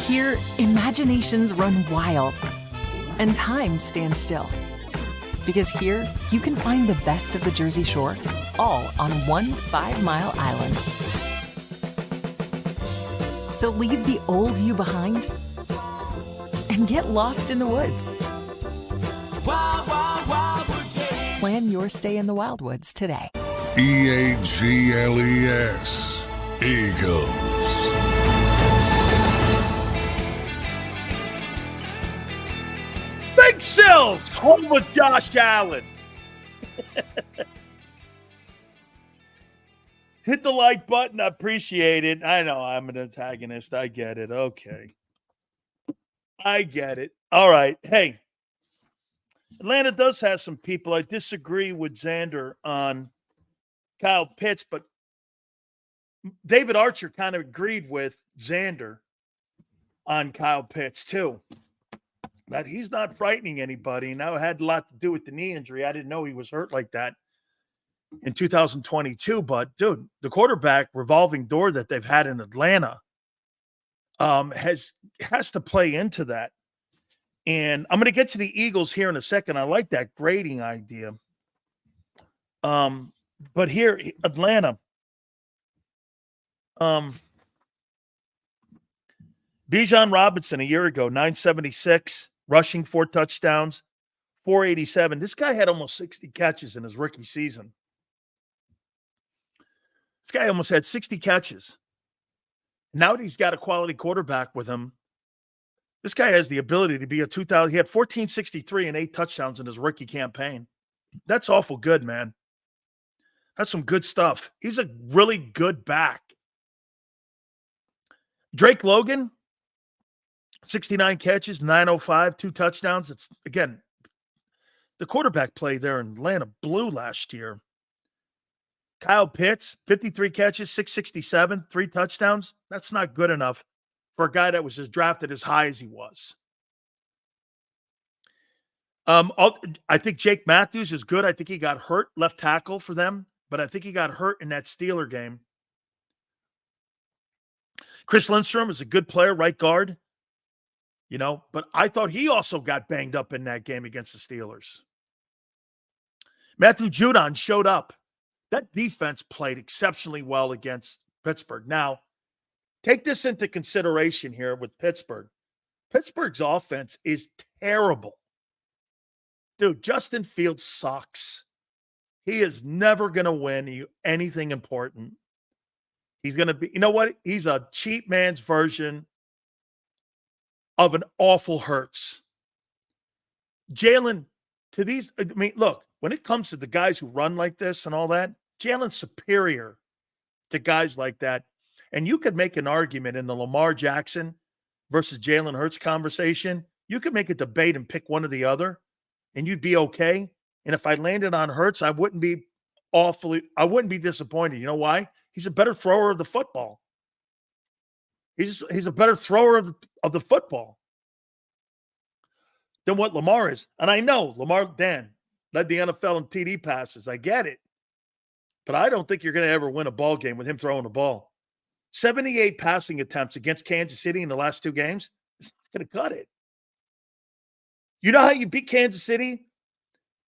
Here, imaginations run wild and time stands still. Because here, you can find the best of the Jersey Shore, all on one 5-mile island. So leave the old you behind and get lost in the woods. Wild, wild, wildwood. Plan your stay in the Wildwoods today. EAGLES, Eagles. Big Sills, home with Josh Allen. Hit the like button. I appreciate it. I know I'm an antagonist. I get it. Okay. I get it. All right. Hey, Atlanta does have some people. I disagree with Xander on Kyle Pitts, but David Archer kind of agreed with Xander on Kyle Pitts too. That he's not frightening anybody. Now it had a lot to do with the knee injury. I didn't know he was hurt like that in 2022. But dude, the quarterback revolving door that they've had in Atlanta has to play into that. And I'm going to get to the Eagles here in a second. I like that grading idea. But here, Atlanta, Bijan Robinson a year ago, 976, rushing 4 touchdowns, 487. This guy had almost 60 catches in his rookie season. This guy almost had 60 catches. Now that he's got a quality quarterback with him, this guy has the ability to be a 2,000. He had 1,463 and 8 touchdowns in his rookie campaign. That's awful good, man. That's some good stuff. He's a really good back. Drake Logan, 69 catches, 905, 2 touchdowns. It's, again, the quarterback play there in Atlanta blew last year. Kyle Pitts, 53 catches, 667, 3 touchdowns. That's not good enough for a guy that was just drafted as high as he was. I think Jake Matthews is good. I think he got hurt, left tackle for them, but I think he got hurt in that Steeler game. Chris Lindstrom is a good player, right guard. But I thought he also got banged up in that game against the Steelers. Matthew Judon showed up. That defense played exceptionally well against Pittsburgh. Now, take this into consideration here with Pittsburgh. Pittsburgh's offense is terrible. Dude, Justin Fields sucks. He is never going to win you anything important. He's going to be, you know what? He's a cheap man's version of an awful Hurts. Jalen, look, when it comes to the guys who run like this and all that, Jalen's superior to guys like that. And you could make an argument in the Lamar Jackson versus Jalen Hurts conversation. You could make a debate and pick one or the other, and you'd be okay. And if I landed on Hurts, I wouldn't be disappointed. You know why? He's a better thrower of the football. He's a better thrower of the football than what Lamar is. And I know Lamar, Dan, led the NFL in TD passes. I get it. But I don't think you're going to ever win a ball game with him throwing the ball. 78 passing attempts against Kansas City in the last 2 games. It's not going to cut it. You know how you beat Kansas City?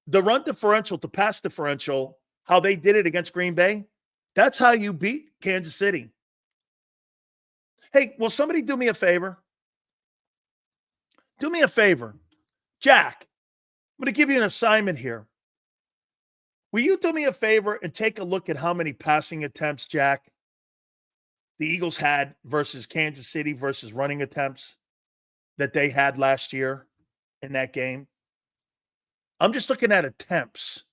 The run differential to pass differential, how they did it against Green Bay, that's how you beat Kansas City. Hey, will somebody do me a favor? Do me a favor. Jack, I'm going to give you an assignment here. Will you do me a favor and take a look at how many passing attempts, Jack, the Eagles had versus Kansas City versus running attempts that they had last year in that game? I'm just looking at attempts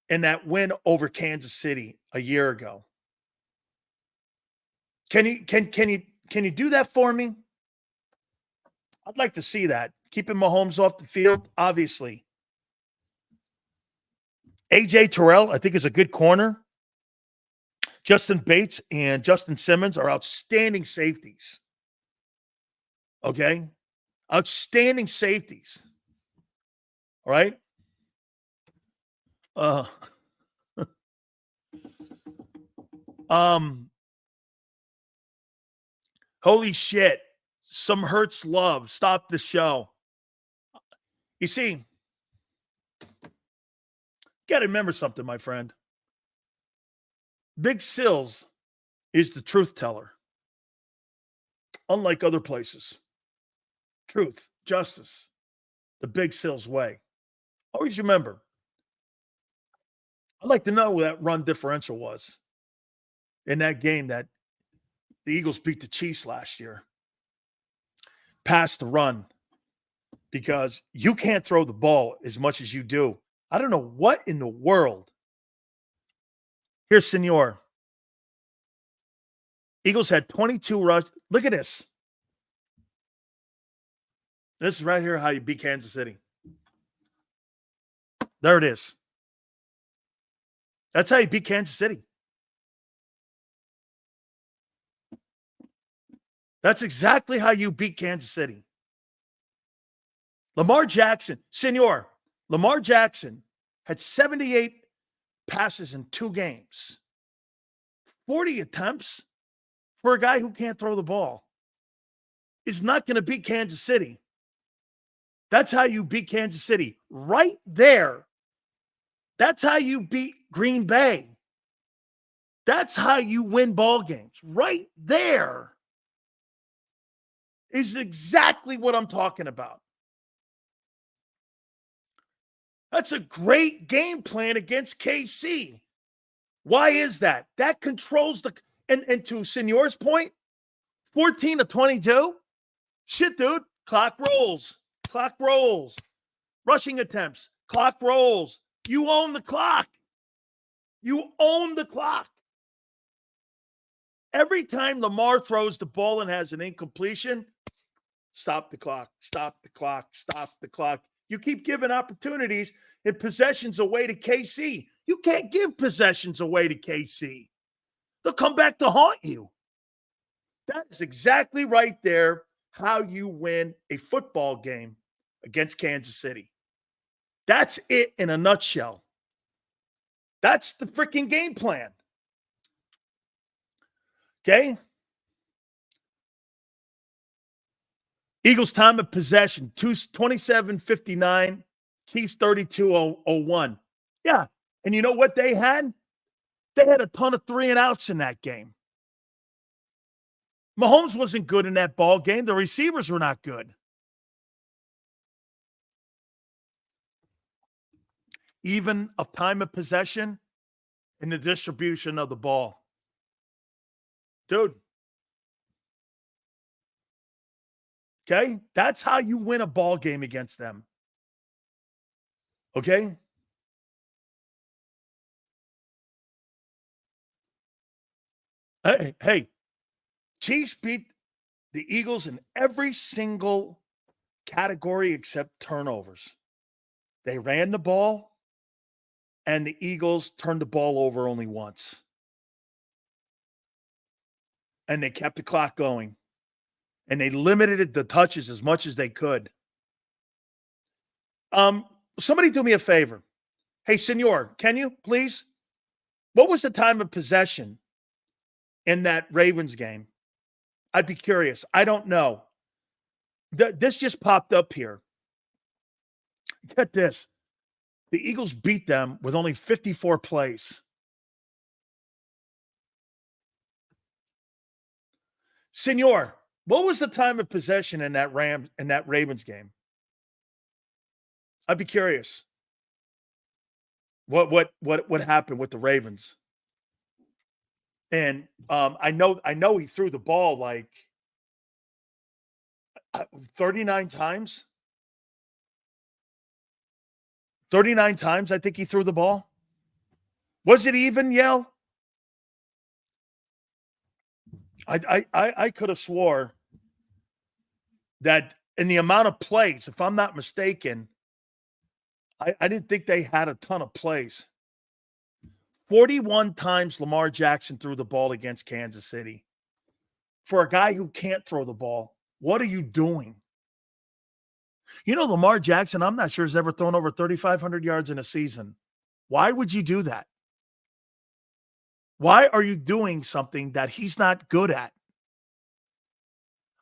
in that win over Kansas City a year ago. Can you do that for me? I'd like to see that. Keeping Mahomes off the field, obviously. AJ Terrell, I think, is a good corner. Justin Bates and Justin Simmons are outstanding safeties. Okay? Outstanding safeties. All right? Holy shit. Some Hurts love. Stop the show. You see, you got to remember something, my friend. Big Sills is the truth teller. Unlike other places. Truth, justice, the Big Sills way. Always remember. I'd like to know what that run differential was in that game that the Eagles beat the Chiefs last year. Pass the run. Because you can't throw the ball as much as you do. I don't know what in the world. Here's Senor. Eagles had 22 rush. Look at this. This is right here how you beat Kansas City. There it is. That's how you beat Kansas City. That's exactly how you beat Kansas City. Lamar Jackson had 78 passes in 2 games. 40 attempts for a guy who can't throw the ball is not going to beat Kansas City. That's how you beat Kansas City. Right there. That's how you beat Green Bay. That's how you win ball games. Right there is exactly what I'm talking about. That's a great game plan against KC. Why is that? That controls the and to Senor's point, 14 to 22. Shit, dude. Clock rolls. Clock rolls. Rushing attempts. Clock rolls. You own the clock. You own the clock. Every time Lamar throws the ball and has an incompletion, stop the clock. Stop the clock. Stop the clock. You keep giving opportunities and possessions away to KC. You can't give possessions away to KC. They'll come back to haunt you. That is exactly right there how you win a football game against Kansas City. That's it in a nutshell. That's the freaking game plan. Okay? Eagles time of possession, 27-59. Chiefs 32-01. Yeah. And you know what they had? They had a ton of 3-and-outs in that game. Mahomes wasn't good in that ball game. The receivers were not good. Even of time of possession and the distribution of the ball. Dude. Okay? That's how you win a ball game against them. Okay? Hey, Chiefs beat the Eagles in every single category except turnovers. They ran the ball, and the Eagles turned the ball over only once. And they kept the clock going. And they limited the touches as much as they could. Somebody do me a favor. Hey, Senor, can you, please? What was the time of possession in that Ravens game? I'd be curious. I don't know. This just popped up here. Get this. The Eagles beat them with only 54 plays. Senor, what was the time of possession in that Ravens game? I'd be curious. What happened with the Ravens? And I know he threw the ball like 39 times. 39 times, I think he threw the ball. Was it even, Yell? I could have swore that in the amount of plays, if I'm not mistaken, I didn't think they had a ton of plays. 41 times Lamar Jackson threw the ball against Kansas City. For a guy who can't throw the ball, what are you doing? You know, Lamar Jackson, I'm not sure has ever thrown over 3,500 yards in a season. Why would you do that? Why are you doing something that he's not good at?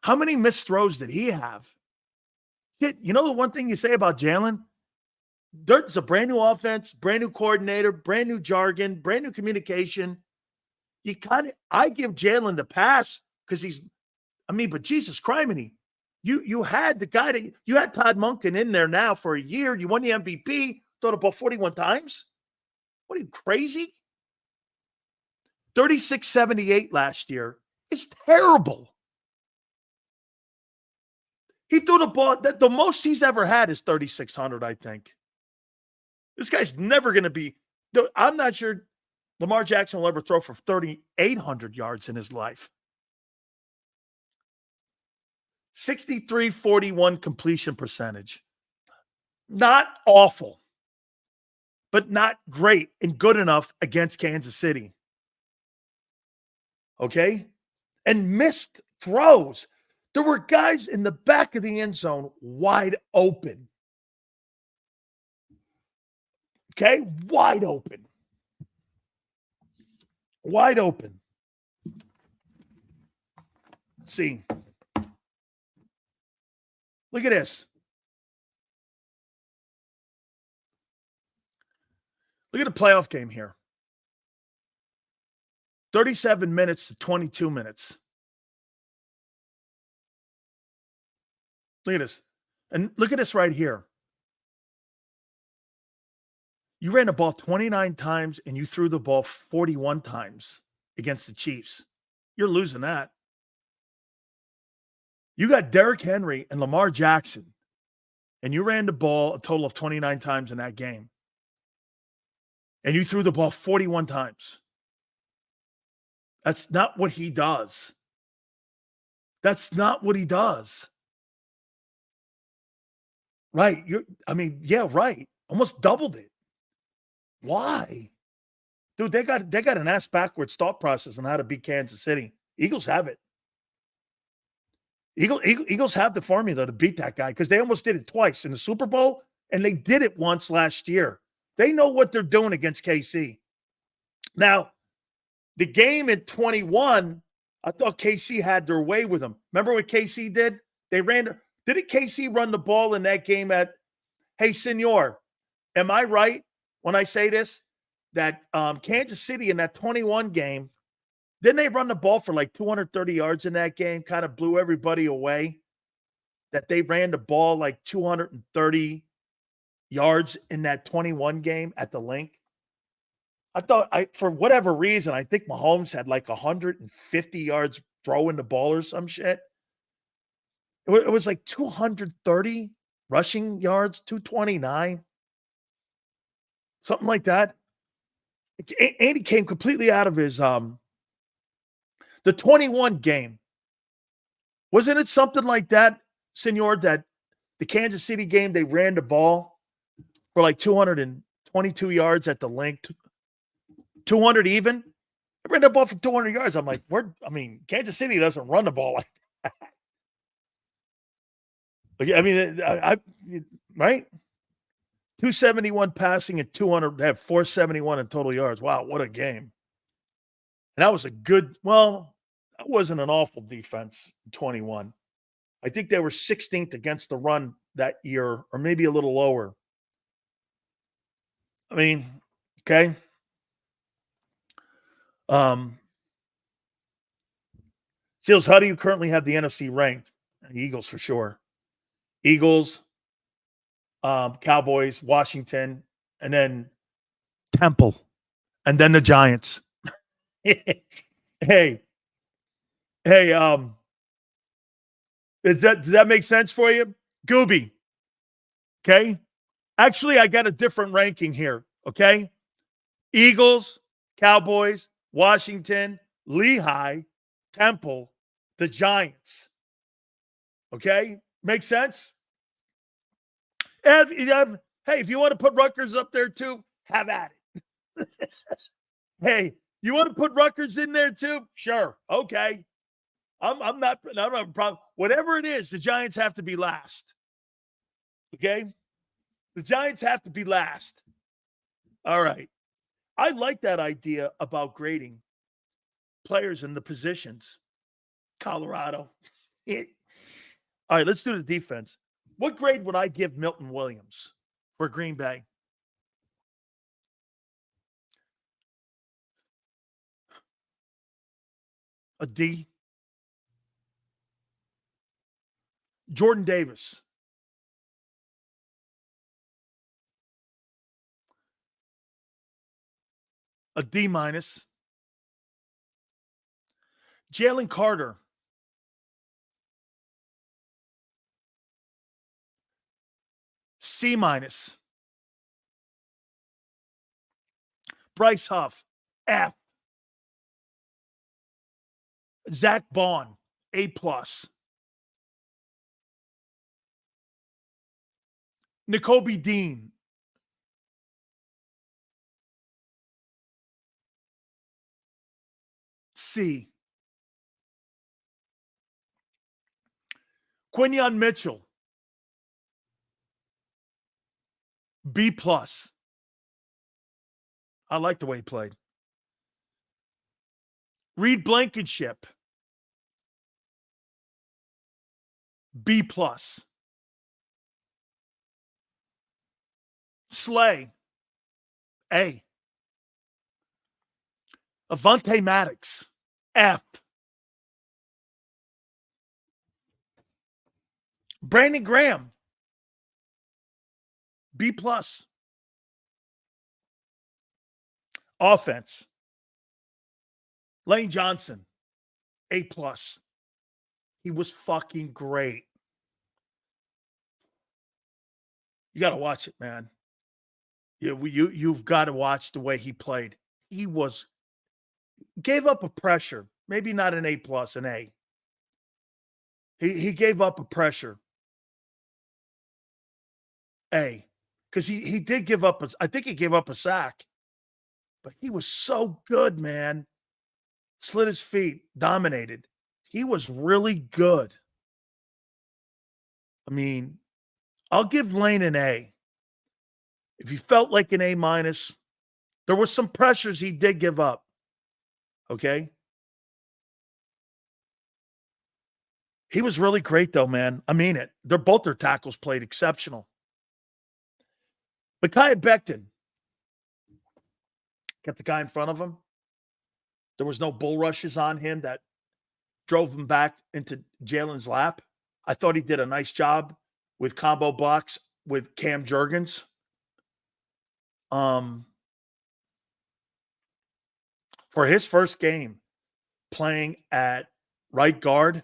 How many missed throws did he have? Shit, you know the one thing you say about Jalen? It's a brand new offense, brand new coordinator, brand new jargon, brand new communication. I give Jalen the pass because but Jesus criminy. You had the guy you had Todd Monken in there now for a year. You won the MVP, thrown the ball 41 times. What are you, crazy? 36-78 last year is terrible. He threw the ball, the most he's ever had is 3,600, I think. This guy's never going to be, I'm not sure Lamar Jackson will ever throw for 3,800 yards in his life. 63-41 completion percentage. Not awful, but not great and good enough against Kansas City. Okay? And missed throws. There were guys in the back of the end zone wide open. Okay? Wide open. Wide open. Let's see. Look at this. Look at the playoff game here. 37 minutes to 22 minutes. Look at this. And look at this right here. You ran the ball 29 times and you threw the ball 41 times against the Chiefs. You're losing that. You got Derrick Henry and Lamar Jackson, and you ran the ball a total of 29 times in that game. And you threw the ball 41 times. That's not what he does. That's not what he does. Right. Right. Almost doubled it. Why? Dude, they got an ass backwards thought process on how to beat Kansas City. Eagles have it. Eagles have the formula to beat that guy because they almost did it twice in the Super Bowl, and they did it once last year. They know what they're doing against KC. Now, the game in 21, I thought KC had their way with them. Remember what KC did? Didn't KC run the ball in that game hey, senor, am I right when I say this? That Kansas City in that 21 game, didn't they run the ball for like 230 yards in that game? Kind of blew everybody away. That they ran the ball like 230 yards in that 21 game at the link. I thought, for whatever reason, I think Mahomes had like 150 yards throwing the ball or some shit. It was like 230 rushing yards, 229. Something like that. And he came completely out of his the 21 game. Wasn't it something like that, senor, that the Kansas City game, they ran the ball for like 222 yards at the link, 200 even? They ran the ball for 200 yards. I'm like, Kansas City doesn't run the ball like that. Right? 271 passing and 200, they have 471 in total yards. Wow, what a game. And that was that wasn't an awful defense in 21. I think they were 16th against the run that year, or maybe a little lower. Okay. Seals, how do you currently have the NFC ranked? The Eagles for sure. Eagles, Cowboys, Washington, and then Temple, and then the Giants. Hey, does that make sense for you? Gooby. Okay. Actually, I got a different ranking here. Okay. Eagles, Cowboys, Washington, Lehigh, Temple, the Giants. Okay? Makes sense? And hey, if you want to put Rutgers up there too, have at it. Hey, you want to put Rutgers in there too? Sure. Okay. I don't have a problem. Whatever it is, the Giants have to be last. Okay? The Giants have to be last. All right. I like that idea about grading players in the positions. Colorado. All right, let's do the defense. What grade would I give Milton Williams for Green Bay? A D. Jordan Davis. A D minus. Jalen Carter. C minus. Bryce Huff. F. Zach Bond. A plus. N'Kobe Dean. C. Quinyon Mitchell. B plus. I like the way he played. Reed Blankenship. B plus. Slay. A. Avonte Maddox. F. Brandon Graham. B plus. Offense. Lane Johnson. A plus. He was fucking great. You got to watch it, man. You've got to watch the way he played. He gave up a pressure. Maybe not an A plus, an A. He gave up a pressure. A. Because he did give up, I think he gave up a sack. But he was so good, man. Slid his feet, dominated. He was really good. I mean, I'll give Lane an A. If he felt like an A minus, there were some pressures he did give up. Okay? He was really great, though, man. I mean it. Both their tackles played exceptional. Micaiah Becton kept the guy in front of him. There was no bull rushes on him that drove him back into Jalen's lap. I thought he did a nice job with combo blocks with Cam Jurgens. For his first game playing at right guard,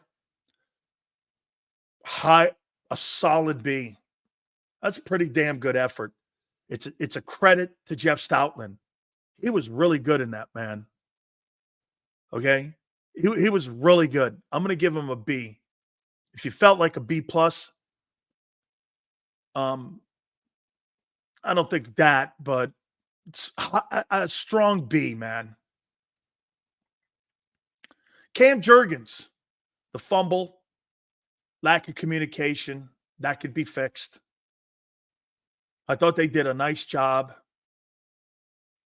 a solid B. That's a pretty damn good effort. It's a credit to Jeff Stoutland. He was really good in that, man. Okay? He was really good. I'm going to give him a B. If you felt like a B plus, I don't think that, but it's a strong B, man. Cam Jurgens, the fumble, lack of communication, that could be fixed. I thought they did a nice job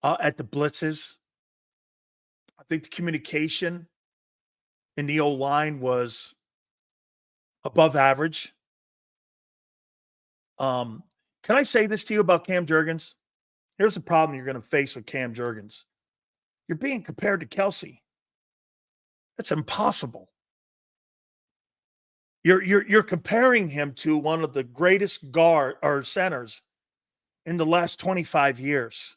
at the blitzes. I think the communication in the O-line was above average. Can I say this to you about Cam Jurgens? Here's the problem you're going to face with Cam Jurgens. You're being compared to Kelsey. That's impossible. You're comparing him to one of the greatest guard or centers in the last 25 years.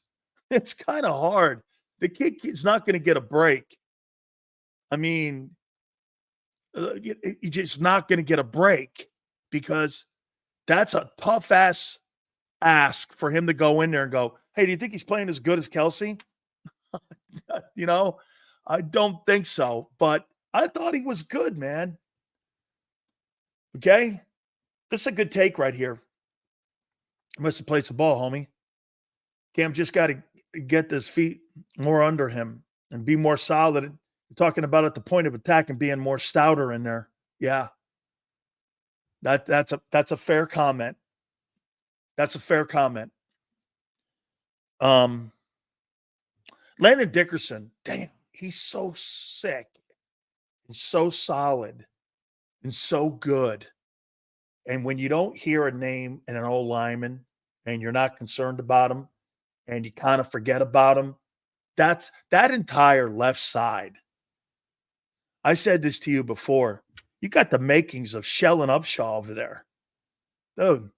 It's kind of hard. The kid is not going to get a break. I mean, you're just not going to get a break because that's a tough-ass ask for him to go in there and go, hey, do you think he's playing as good as Kelsey? I don't think so. But I thought he was good, man. Okay? This is a good take right here. Must have played some ball, homie. Cam just got to get his feet more under him and be more solid. You're talking about at the point of attack and being more stouter in there. Yeah. That's a fair comment. That's a fair comment. Landon Dickerson, damn, he's so sick and so solid and so good. And when you don't hear a name in an old lineman and you're not concerned about him and you kind of forget about him, that's that entire left side. I said this to you before. You got the makings of Shell and Upshaw over there. Dude,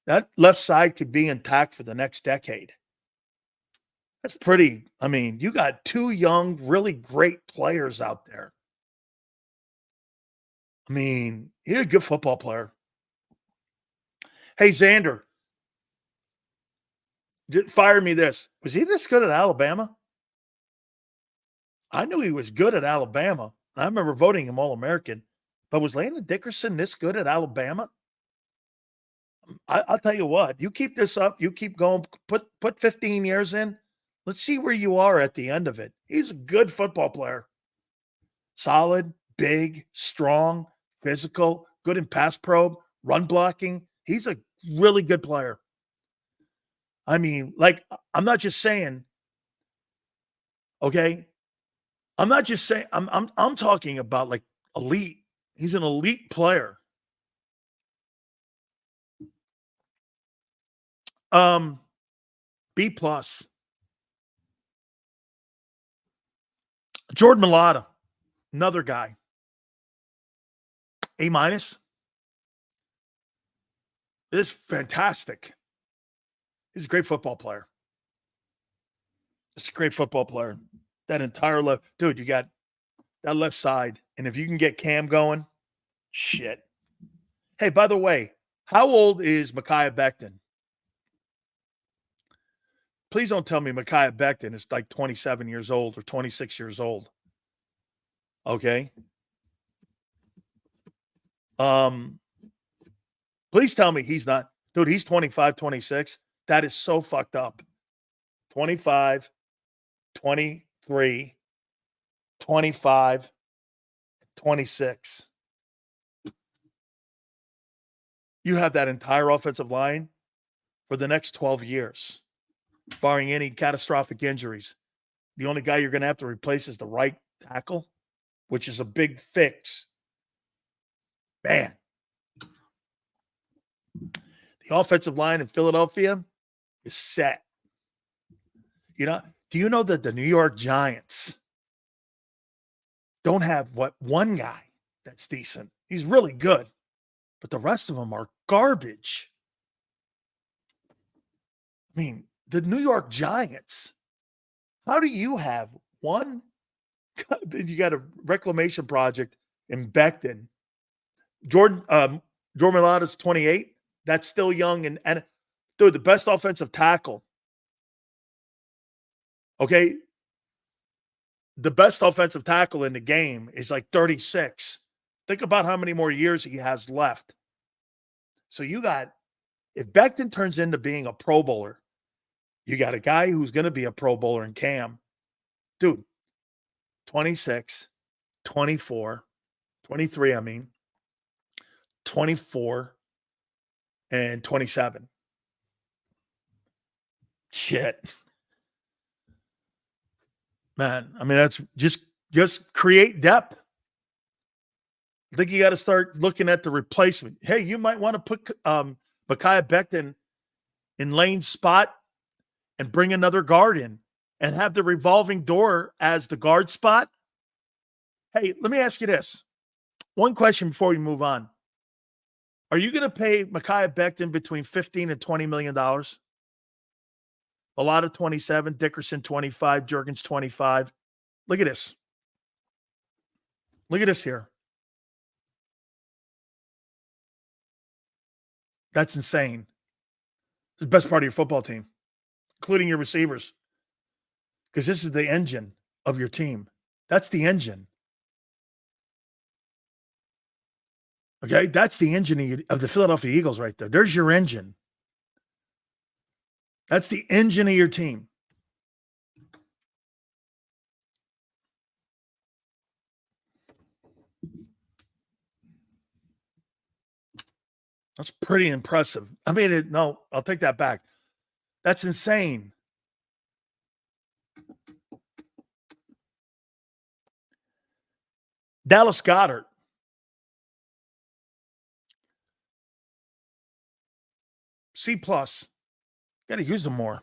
that left side could be intact for the next decade. That's pretty. I mean, you got two young, really great players out there. I mean, he's a good football player. Hey, Xander, fire me this. Was he this good at Alabama? I knew he was good at Alabama. I remember voting him All-American. But was Landon Dickerson this good at Alabama? I'll tell you what. You keep this up. You keep going. Put 15 years in. Let's see where you are at the end of it. He's a good football player. Solid, big, strong, physical, good in pass probe, run blocking. He's a really good player. I mean, like, I'm not just saying, okay? I'm not just saying, I'm talking about like elite. He's an elite player. B plus. Jordan Mailata, another guy. A minus. This is fantastic. He's a great football player. It's a great football player. That entire left, dude, you got that left side. And if you can get Cam going, shit. Hey, by the way, how old is Mekhi Becton? Please don't tell me Mekhi Becton is like 27 years old or 26 years old. Okay. Please tell me he's not. Dude, he's 25, 26. That is so fucked up. 25, 23, 25, 26. You have that entire offensive line for the next 12 years, barring any catastrophic injuries. The only guy you're going to have to replace is the right tackle, which is a big fix. Man. The offensive line in Philadelphia is set. You know, do you know that the New York Giants don't have one guy that's decent? He's really good, but the rest of them are garbage. I mean, the New York Giants, how do you have one? You got a reclamation project in Becton. Jordan Mailata's 28. That's still young. And dude, the best offensive tackle. Okay. The best offensive tackle in the game is like 36. Think about how many more years he has left. So you got, if Becton turns into being a Pro Bowler, you got a guy who's going to be a Pro Bowler in Cam. Dude, 26, 24, 23, 24, and 27. Shit. Man, I mean, that's just create depth. I think you got to start looking at the replacement. Hey, you might want to put Mekhi Becton in Lane's spot and bring another guard in and have the revolving door as the guard spot. Hey, let me ask you this. One question before we move on. Are you going to pay Mekhi Becton between $15 and $20 million? A lot of 27, Dickerson 25, Jurgens 25. Look at this. Look at this here. That's insane. It's the best part of your football team, including your receivers, because this is the engine of your team. That's the engine. Okay, that's the engine of the Philadelphia Eagles right there. There's your engine. That's the engine of your team. That's pretty impressive. I mean, no, I'll take that back. That's insane. Dallas Goedert. C+. Got to use them more.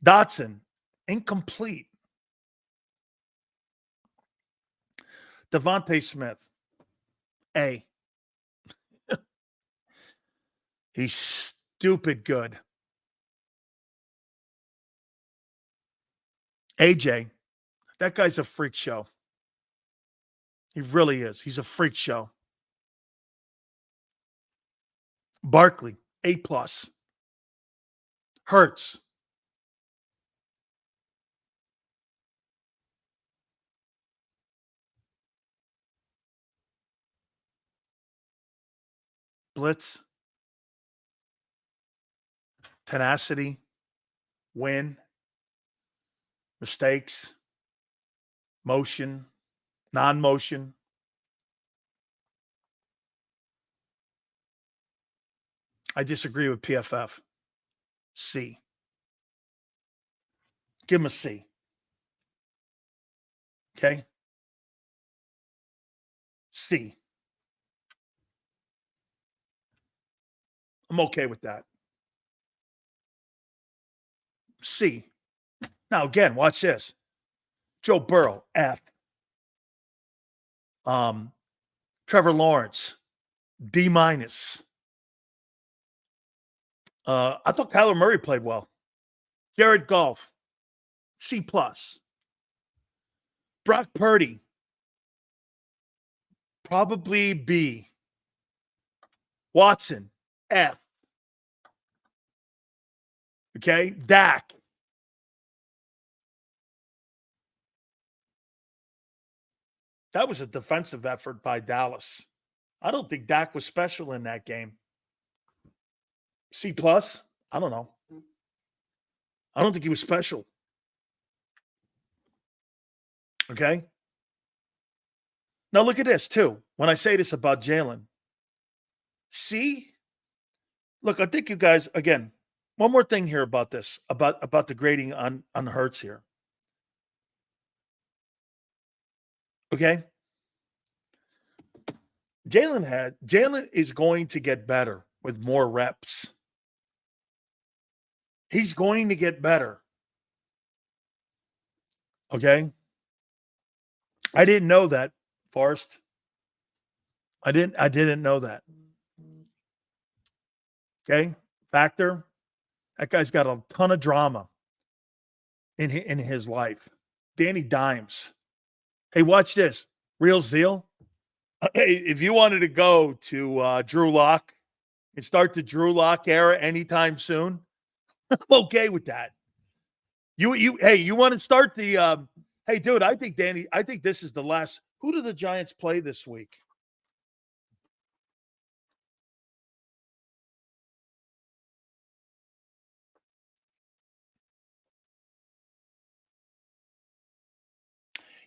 Dotson. Incomplete. Devontae Smith. A. He's stupid good. AJ. That guy's a freak show. He really is. He's a freak show. Barkley, A+. Hurts. Blitz. Tenacity. Win. Mistakes. Motion. Non-motion. I disagree with PFF. C. Give him a C. Okay? C. I'm okay with that. C. Now, again, watch this. Joe Burrow, F. Trevor Lawrence, D-. I thought Kyler Murray played well. Jared Goff, C+. Brock Purdy, probably B. Watson, F. Okay, Dak. That was a defensive effort by Dallas. I don't think Dak was special in that game. C+? I don't know. I don't think he was special. Okay? Now look at this, too. When I say this about Jalen. C? Look, I think you guys, again, one more thing here about this, about the grading on Hurts here. Okay? Jalen is going to get better with more reps. He's going to get better. Okay? I didn't know that, Forrest. I didn't know that. Okay? Factor. That guy's got a ton of drama in his life. Danny Dimes. Hey, watch this. Real Zeal. Hey, if you wanted to go to Drew Lock and start the Drew Lock era anytime soon, I'm okay with that. Hey, you want to start the hey, dude, I think this is the last. Who do the Giants play this week?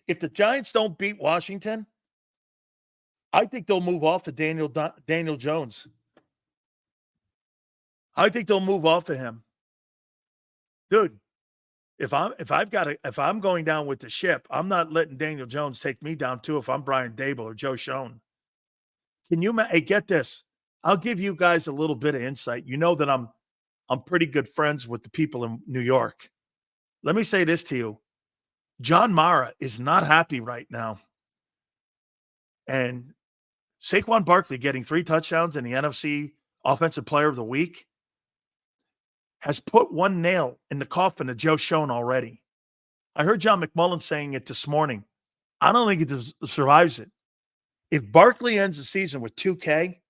If the Giants don't beat Washington, I think they'll move off of Daniel Jones. I think they'll move off of him. Dude, if I'm going down with the ship, I'm not letting Daniel Jones take me down too if I'm Brian Dable or Joe Schoen. Hey, get this. I'll give you guys a little bit of insight. You know that I'm pretty good friends with the people in New York. Let me say this to you. John Mara is not happy right now. And Saquon Barkley getting 3 touchdowns in the NFC Offensive Player of the Week has put one nail in the coffin of Joe Schoen already. I heard John McMullen saying it this morning. I don't think it survives it. If Barkley ends the season with 2K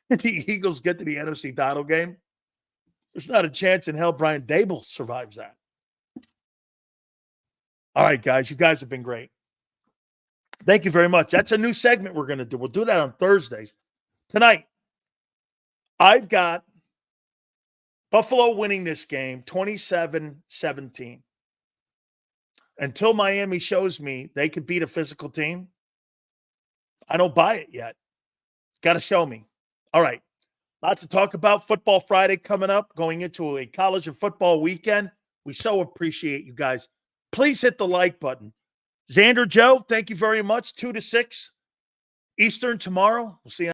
and the Eagles get to the NFC title game, there's not a chance in hell Brian Dable survives that. All right, guys. You guys have been great. Thank you very much. That's a new segment we're going to do. We'll do that on Thursdays. Tonight, I've got Buffalo winning this game 27-17. Until Miami shows me they could beat a physical team, I don't buy it yet. Got to show me. All right. Lots to talk about. Football Friday coming up, going into a college and football weekend. We so appreciate you guys. Please hit the like button. Xander, Joe, thank you very much. 2 to 6 Eastern tomorrow. We'll see you.